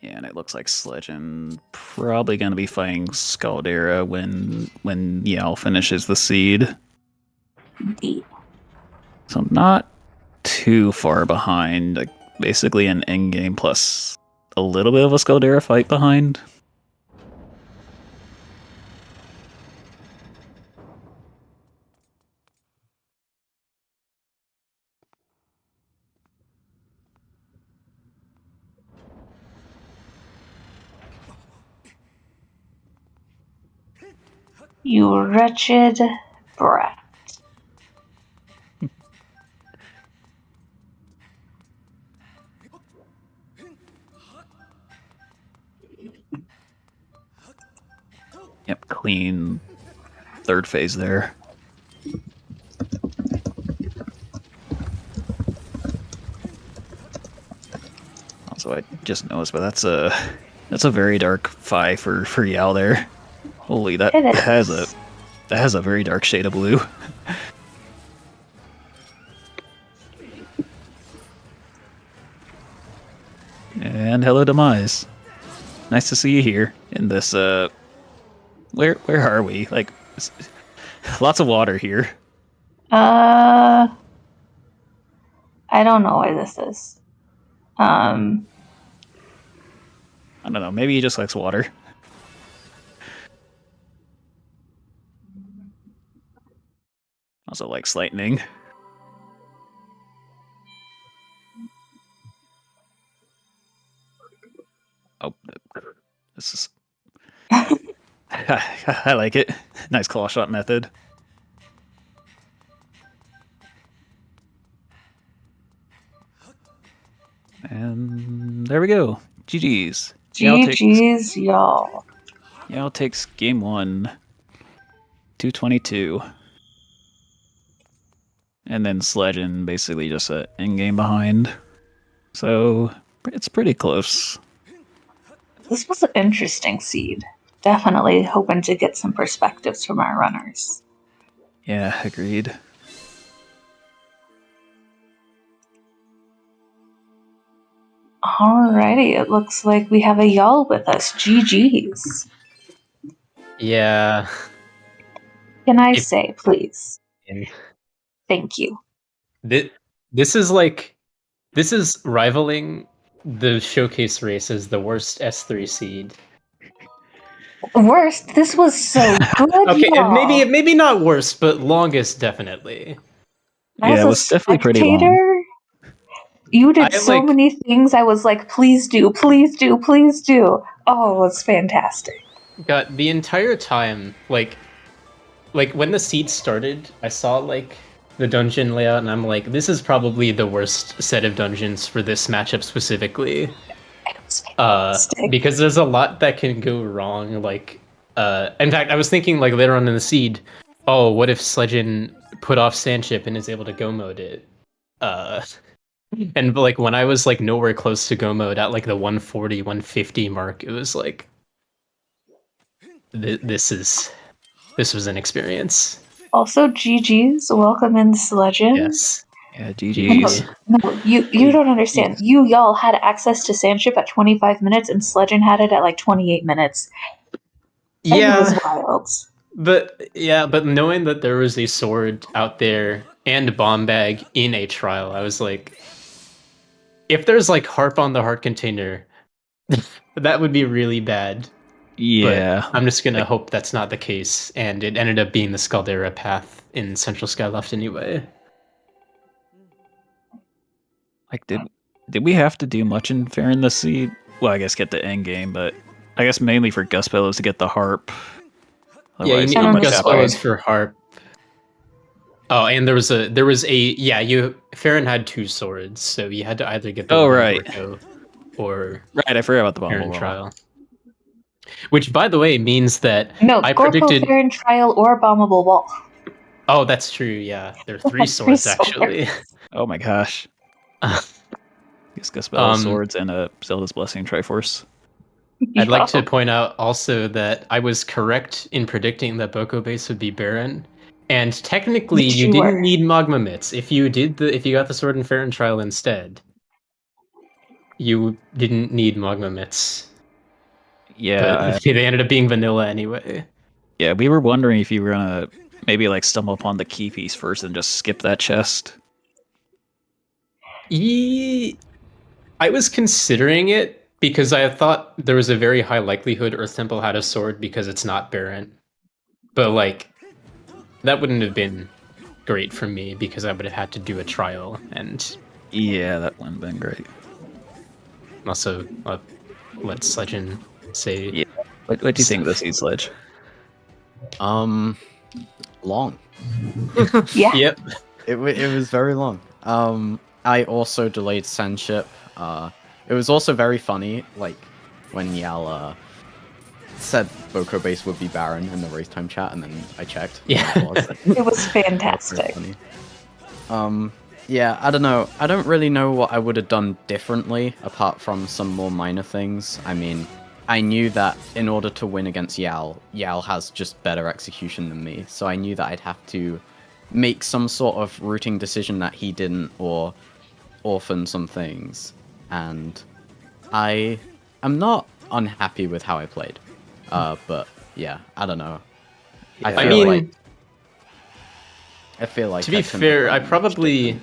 [SPEAKER 2] Yeah, and it looks like Sledgen probably going to be fighting Scaldera when Yao finishes the seed.
[SPEAKER 3] Indeed.
[SPEAKER 2] So not too far behind. Like basically an endgame plus a little bit of a Scaldera fight behind.
[SPEAKER 3] You wretched brat.
[SPEAKER 2] Yep, clean third phase there. Also, I just noticed, but that's a very dark Phi for Yao there. Holy, that has a very dark shade of blue. And hello, Demise. Nice to see you here in this. Where are we? Like, lots of water here.
[SPEAKER 3] I don't know where this is.
[SPEAKER 2] I don't know. Maybe he just likes water. Also likes lightning. Oh, this is. I like it. Nice claw shot method. And there we go. GG's.
[SPEAKER 3] GG's, y'all.
[SPEAKER 2] Yao takes game 1. 222. And then Sledgen basically just an in-game behind. So it's pretty close.
[SPEAKER 3] This was an interesting seed. Definitely hoping to get some perspectives from our runners.
[SPEAKER 2] Yeah, agreed.
[SPEAKER 3] Alrighty, it looks like we have a y'all with us. GG's.
[SPEAKER 4] Yeah.
[SPEAKER 3] Can I say, please?
[SPEAKER 4] And
[SPEAKER 3] Thank you.
[SPEAKER 4] this is rivaling the showcase race as the worst S3 seed.
[SPEAKER 3] Worst, this was so good.
[SPEAKER 4] Okay,
[SPEAKER 3] y'all.
[SPEAKER 4] maybe not worst, but longest definitely.
[SPEAKER 3] As
[SPEAKER 2] Yeah, it
[SPEAKER 3] a
[SPEAKER 2] was definitely pretty long.
[SPEAKER 3] spectator, You did so many things. I was like, please do, please do, please do. Oh, it's fantastic.
[SPEAKER 4] Got the entire time, like when the seed started, I saw like the dungeon layout, and I'm like, this is probably the worst set of dungeons for this matchup specifically. Because there's a lot that can go wrong. Like, in fact, I was thinking like later on in the seed, oh, what if Sledgen put off Sandship and is able to go mode it? And like when I was like nowhere close to go mode at like the 140, 150 mark, it was like, this was an experience.
[SPEAKER 3] Also, GG's. Welcome in, Sledgen.
[SPEAKER 4] Yes.
[SPEAKER 2] Yeah, GG's.
[SPEAKER 3] No, you don't understand. Y'all had access to Sandship at 25 minutes, and Sledgen had it at like 28 minutes.
[SPEAKER 4] Yeah.
[SPEAKER 3] It was wild.
[SPEAKER 4] But knowing that there was a sword out there and bomb bag in a trial, I was like, if there's like harp on the heart container, that would be really bad.
[SPEAKER 2] Yeah.
[SPEAKER 4] But I'm just gonna hope that's not the case, and it ended up being the Scaldera path in Central Skyloft anyway.
[SPEAKER 2] Like, did we have to do much in Fair the Seed? Well, I guess get the end game, but I guess mainly for Gus Bellows to get the harp.
[SPEAKER 4] Otherwise,
[SPEAKER 3] you need
[SPEAKER 4] Gus Bellows for harp. Oh, and there was Farron had 2 swords, so you had to either get the or
[SPEAKER 2] right. I forgot about the
[SPEAKER 4] Farron trial. Which, by the way, means that I
[SPEAKER 3] Gorko,
[SPEAKER 4] predicted
[SPEAKER 3] Farron trial or bombable wall.
[SPEAKER 4] Oh, that's true. Yeah, there are 3 swords actually.
[SPEAKER 2] Oh my gosh. Guess Gus Bellows swords and a Zelda's Blessing Triforce.
[SPEAKER 4] I'd like to point out also that I was correct in predicting that Boko base would be Baron. And technically, you didn't need Magma Mitts. If you got the Sword and Farron trial instead, you didn't need Magma Mitts.
[SPEAKER 2] Yeah,
[SPEAKER 4] but they ended up being vanilla anyway.
[SPEAKER 2] Yeah, we were wondering if you were gonna maybe like stumble upon the key piece first and just skip that chest.
[SPEAKER 4] I was considering it because I thought there was a very high likelihood Earth Temple had a sword because it's not Baron. But like, that wouldn't have been great for me because I would have had to do a trial, and
[SPEAKER 2] yeah, that wouldn't have been great.
[SPEAKER 4] Also, let Sledgen say.
[SPEAKER 2] Yeah. What do you think of the Seed Sledge?
[SPEAKER 5] Long.
[SPEAKER 3] Yeah.
[SPEAKER 4] Yep.
[SPEAKER 5] It was very long. I also delayed Sandship. It was also very funny, like when Yal said Boko base would be Baron in the race time chat, and then I checked.
[SPEAKER 4] Yeah.
[SPEAKER 3] It was fantastic.
[SPEAKER 5] Yeah, I don't know. I don't really know what I would have done differently, apart from some more minor things. I mean, I knew that in order to win against Yal has just better execution than me, so I knew that I'd have to make some sort of routing decision that he didn't, or orphan some things. And I am not unhappy with how I played. But yeah, I don't know.
[SPEAKER 2] Yeah.
[SPEAKER 5] I feel like
[SPEAKER 4] to be fair, I probably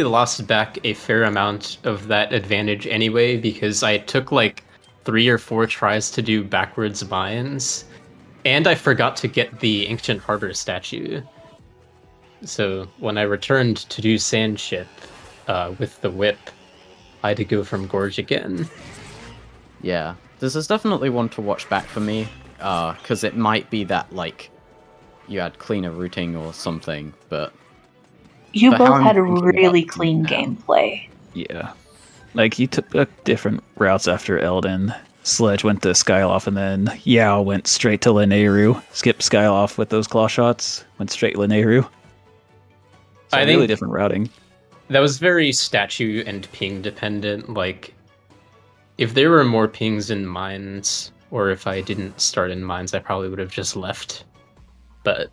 [SPEAKER 4] lost back a fair amount of that advantage anyway, because I took like 3 or 4 tries to do backwards buy-ins, and I forgot to get the Ancient Harbor statue. So when I returned to do Sandship with the whip, I had to go from Gorge again.
[SPEAKER 5] Yeah, this is definitely one to watch back for me, because it might be that like you had cleaner routing or something, but
[SPEAKER 3] you both had a really clean gameplay.
[SPEAKER 2] Yeah, like you took different routes after Eldon. Sledge went to Skyloft, and then Yao went straight to Lineru. Skipped Skyloft with those claw shots, went straight Lineru. So I think really different routing.
[SPEAKER 4] That was very statue and ping dependent. Like, if there were more pings in mines, or if I didn't start in mines, I probably would have just left. But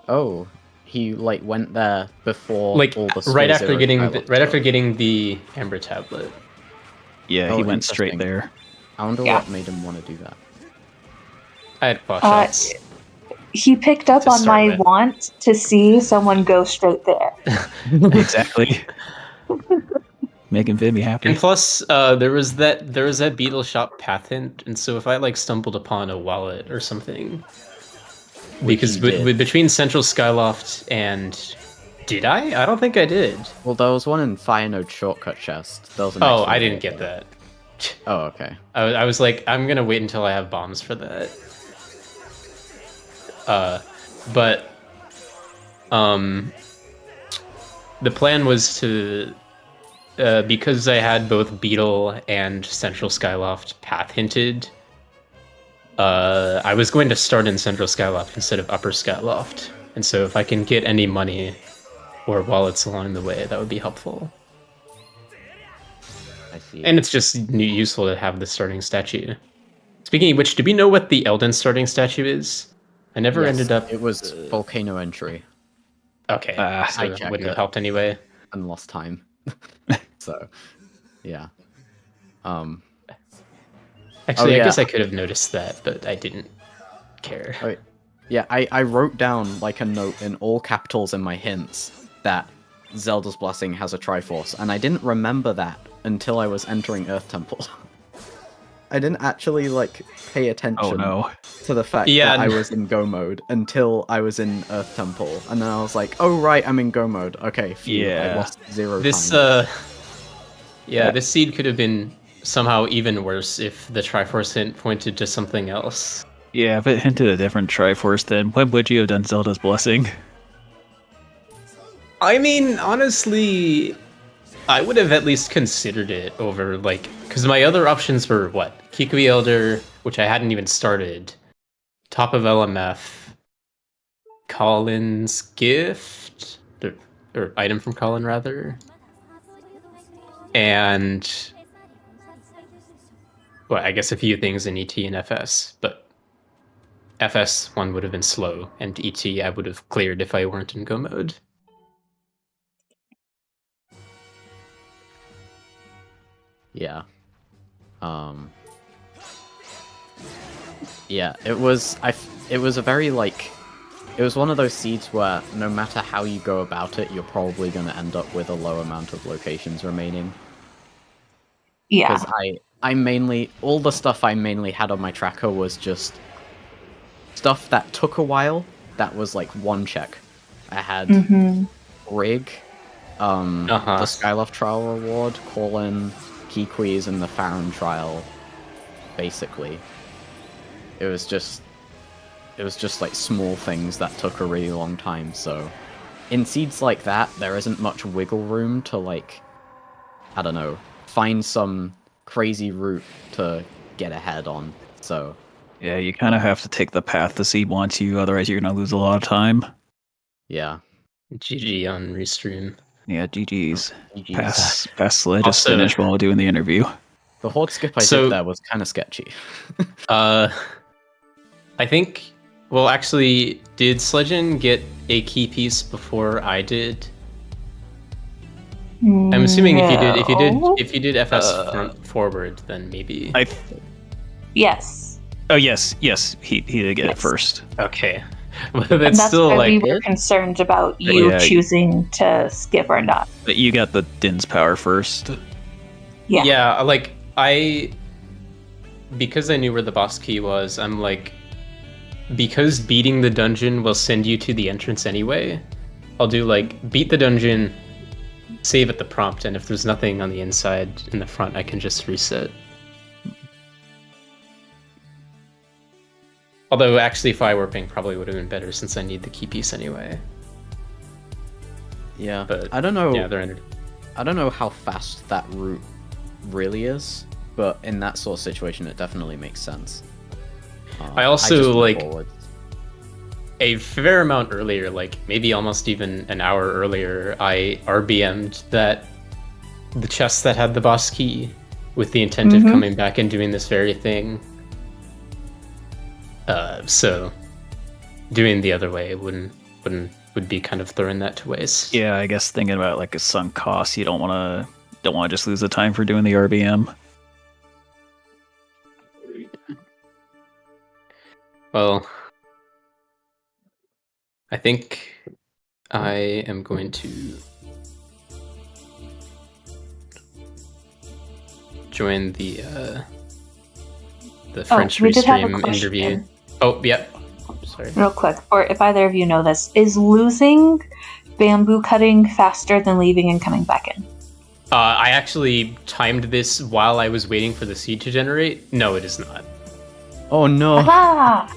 [SPEAKER 5] oh, he like went there before
[SPEAKER 4] like
[SPEAKER 5] all the
[SPEAKER 4] right after getting the Amber Tablet.
[SPEAKER 2] Yeah, he went straight there.
[SPEAKER 5] I wonder what made him want to do that.
[SPEAKER 4] I had claw shots.
[SPEAKER 3] He picked up on my want to see someone go straight there.
[SPEAKER 2] Exactly. Making Vimmy happy.
[SPEAKER 4] And plus, there was that Beetle Shop path hint, and so if I like stumbled upon a wallet or something, because between Central Skyloft and Did I? I don't think I did.
[SPEAKER 5] Well, there was one in Fire Node Shortcut Chest. There was an
[SPEAKER 4] Oh,
[SPEAKER 5] extra
[SPEAKER 4] I
[SPEAKER 5] one.
[SPEAKER 4] didn't get that.
[SPEAKER 5] Oh, okay.
[SPEAKER 4] I was like, I'm gonna wait until I have bombs for that. But the plan was to, because I had both Beetle and Central Skyloft path hinted, I was going to start in Central Skyloft instead of Upper Skyloft. And so if I can get any money or wallets along the way, that would be helpful.
[SPEAKER 5] I see.
[SPEAKER 4] And it's just useful to have the starting statue. Speaking of which, do we know what the Elden starting statue is? I never
[SPEAKER 5] Yes,
[SPEAKER 4] ended up...
[SPEAKER 5] It was Volcano Entry
[SPEAKER 4] Okay, so
[SPEAKER 5] I
[SPEAKER 4] it
[SPEAKER 5] checked
[SPEAKER 4] wouldn't have
[SPEAKER 5] it.
[SPEAKER 4] helped anyway.
[SPEAKER 5] and lost time. So, yeah.
[SPEAKER 4] Actually,
[SPEAKER 5] yeah.
[SPEAKER 4] I guess I could have noticed that, but I didn't care.
[SPEAKER 5] Oh, yeah, I wrote down like a note in all capitals in my hints that Zelda's Blessing has a Triforce, and I didn't remember that until I was entering Earth Temple. I didn't actually like pay attention to the fact that I was in Go mode until I was in Earth Temple, and then I was like, "Oh right, I'm in Go mode." Okay, phew, I lost 0 time.
[SPEAKER 4] This seed could have been somehow even worse if the Triforce hint pointed to something else.
[SPEAKER 2] Yeah, if it hinted a different Triforce, then when would you have done Zelda's Blessing?
[SPEAKER 4] I mean, honestly, I would have at least considered it over, like, because my other options were, what? Kikui Elder, which I hadn't even started, Top of LMF, Colin's Gift, or item from Colin, rather, and, well, I guess a few things in ET and FS, but FS one would have been slow, and ET I would have cleared if I weren't in Go mode.
[SPEAKER 5] Yeah. Yeah, it was a very, like, it was one of those seeds where no matter how you go about it, you're probably going to end up with a low amount of locations remaining.
[SPEAKER 3] Yeah.
[SPEAKER 5] Because I mainly, all the stuff I mainly had on my tracker was just stuff that took a while, that was like one check. I had Rig, the Skyloft Trial Reward, Call-In, Key Quiz, and the Farron Trial, basically. It was just like small things that took a really long time, so in seeds like that, there isn't much wiggle room to, like, I don't know, find some crazy route to get ahead on, so...
[SPEAKER 2] Yeah, you kind of have to take the path the seed wants you, otherwise you're going to lose a lot of time.
[SPEAKER 5] Yeah.
[SPEAKER 4] GG on Restream.
[SPEAKER 2] Yeah, GG's.
[SPEAKER 5] GG's.
[SPEAKER 2] Pass Sledge just finished while doing the interview.
[SPEAKER 5] The horde skip I did there was kind of sketchy.
[SPEAKER 4] I think... Well, actually, did Sledgen get a key piece before I did? I'm assuming if you did FS front forward, then maybe.
[SPEAKER 3] Yes.
[SPEAKER 2] Oh yes, he did get it first.
[SPEAKER 4] Okay, but
[SPEAKER 3] that's
[SPEAKER 4] still
[SPEAKER 3] why
[SPEAKER 4] like
[SPEAKER 3] we were concerned about you choosing to skip or not.
[SPEAKER 2] But you got the Din's power first.
[SPEAKER 3] Yeah.
[SPEAKER 4] Yeah, like because I knew where the boss key was, I'm like, because beating the dungeon will send you to the entrance anyway, I'll do like beat the dungeon, save at the prompt, and if there's nothing on the inside in the front, I can just reset. Although actually fire warping probably would have been better since I need the key piece anyway.
[SPEAKER 5] Yeah,
[SPEAKER 4] but
[SPEAKER 5] I don't know.
[SPEAKER 4] Yeah, they're entered.
[SPEAKER 5] I don't know how fast that route really is, but in that sort of situation, it definitely makes sense.
[SPEAKER 4] I also like a fair amount earlier, like maybe almost even an hour earlier, I RBM'd the chest that had the boss key with the intent of coming back and doing this very thing. So doing the other way would be kind of throwing that to waste.
[SPEAKER 2] Yeah, I guess thinking about like a sunk cost, you don't want to just lose the time for doing the RBM.
[SPEAKER 4] Well, I think I am going to join the French Restream interview. Oh, yeah. Sorry.
[SPEAKER 3] Real quick, or if either of you know this, is losing bamboo cutting faster than leaving and coming back in?
[SPEAKER 4] I actually timed this while I was waiting for the seed to generate. No, it is not.
[SPEAKER 5] Oh no!
[SPEAKER 3] Ah!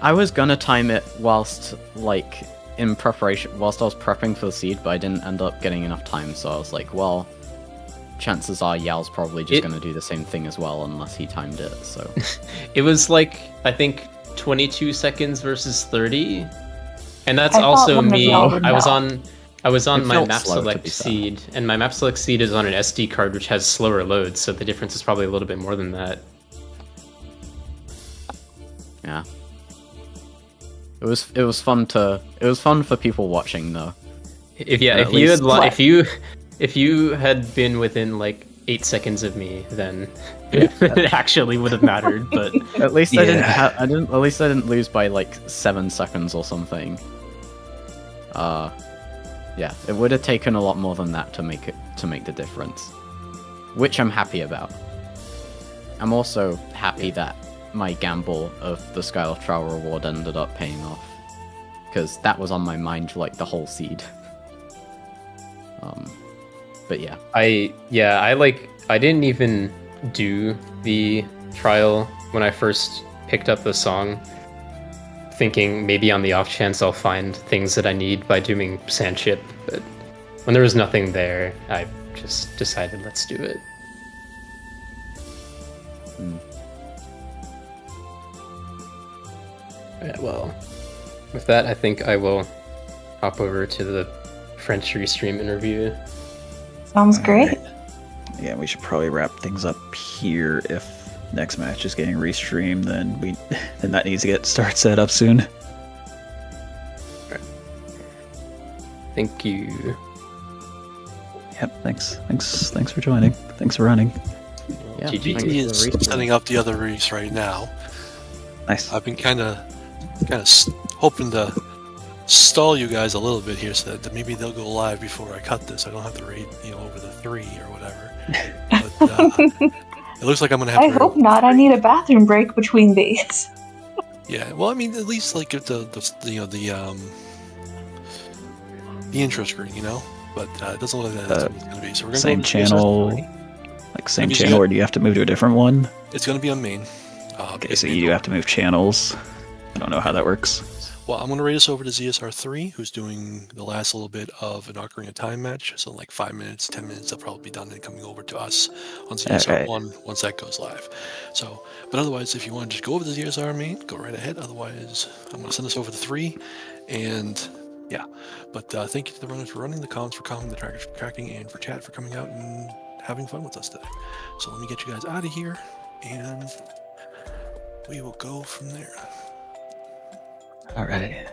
[SPEAKER 5] I was gonna time it whilst, like, in preparation, whilst I was prepping for the seed, but I didn't end up getting enough time, so I was like, well, chances are Yal's probably just gonna do the same thing as well, unless he timed it, so...
[SPEAKER 4] It was like, I think, 22 seconds versus 30. And that's
[SPEAKER 3] I thought
[SPEAKER 4] also
[SPEAKER 3] one of
[SPEAKER 4] me.
[SPEAKER 3] y'all would
[SPEAKER 4] I was
[SPEAKER 3] know.
[SPEAKER 4] on
[SPEAKER 5] It
[SPEAKER 4] my
[SPEAKER 5] felt
[SPEAKER 4] map
[SPEAKER 5] slow, to
[SPEAKER 4] select
[SPEAKER 5] be fair.
[SPEAKER 4] seed, and my map select seed is on an SD card, which has slower loads, so the difference is probably a little bit more than that.
[SPEAKER 5] Yeah. It was fun for people watching though.
[SPEAKER 4] If you had been within like 8 seconds of me, then it actually would have mattered. But
[SPEAKER 5] At least I
[SPEAKER 2] Yeah.
[SPEAKER 5] didn't at least I didn't lose by like 7 seconds or something. Yeah, it would have taken a lot more than that to make the difference. Which I'm happy about. I'm also happy that my gamble of the Skyward Trial reward ended up paying off. Because that was on my mind like the whole seed. But yeah.
[SPEAKER 4] I didn't even do the trial when I first picked up the song, thinking maybe on the off chance I'll find things that I need by doing sand chip, but when there was nothing there, I just decided let's do it. Yeah, well, with that, I think I will hop over to the French restream interview.
[SPEAKER 3] Sounds great.
[SPEAKER 2] Yeah, we should probably wrap things up here. If next match is getting restreamed, then that needs to get set up soon.
[SPEAKER 4] Thank you.
[SPEAKER 2] Yep, thanks for joining. Thanks for running.
[SPEAKER 5] Yeah,
[SPEAKER 4] GG.
[SPEAKER 5] thanks
[SPEAKER 6] He
[SPEAKER 5] for the
[SPEAKER 6] is
[SPEAKER 5] restream.
[SPEAKER 6] setting up the other race right now.
[SPEAKER 2] Nice.
[SPEAKER 6] I've been kind of hoping to stall you guys a little bit here, so that maybe they'll go live before I cut this. I don't have to rate, over the 3 or whatever. But it looks like I'm gonna have
[SPEAKER 3] I
[SPEAKER 6] to.
[SPEAKER 3] hope not. I need a bathroom break between these.
[SPEAKER 6] Yeah, well, I mean, at least like if the intro screen, But it doesn't look like that's what it's gonna be. So we're gonna
[SPEAKER 2] Same
[SPEAKER 6] go to
[SPEAKER 2] channel, same
[SPEAKER 6] Maybe
[SPEAKER 2] channel, or do you have to move to a different one?
[SPEAKER 6] It's gonna be on main.
[SPEAKER 2] Okay, so you have to move channels. I don't know how that works.
[SPEAKER 6] Well, I'm going to rate us over to ZSR3, who's doing the last little bit of an Ocarina of Time match. So, like 5 minutes, 10 minutes, they'll probably be done and coming over to us on ZSR1 once that goes live. So, but otherwise, if you want to just go over to ZSR main, go right ahead. Otherwise, I'm going to send this over to 3. And yeah, but thank you to the runners for running, the comms for coming, the trackers for tracking, and for chat for coming out and having fun with us today. So, let me get you guys out of here, and we will go from there.
[SPEAKER 2] All right.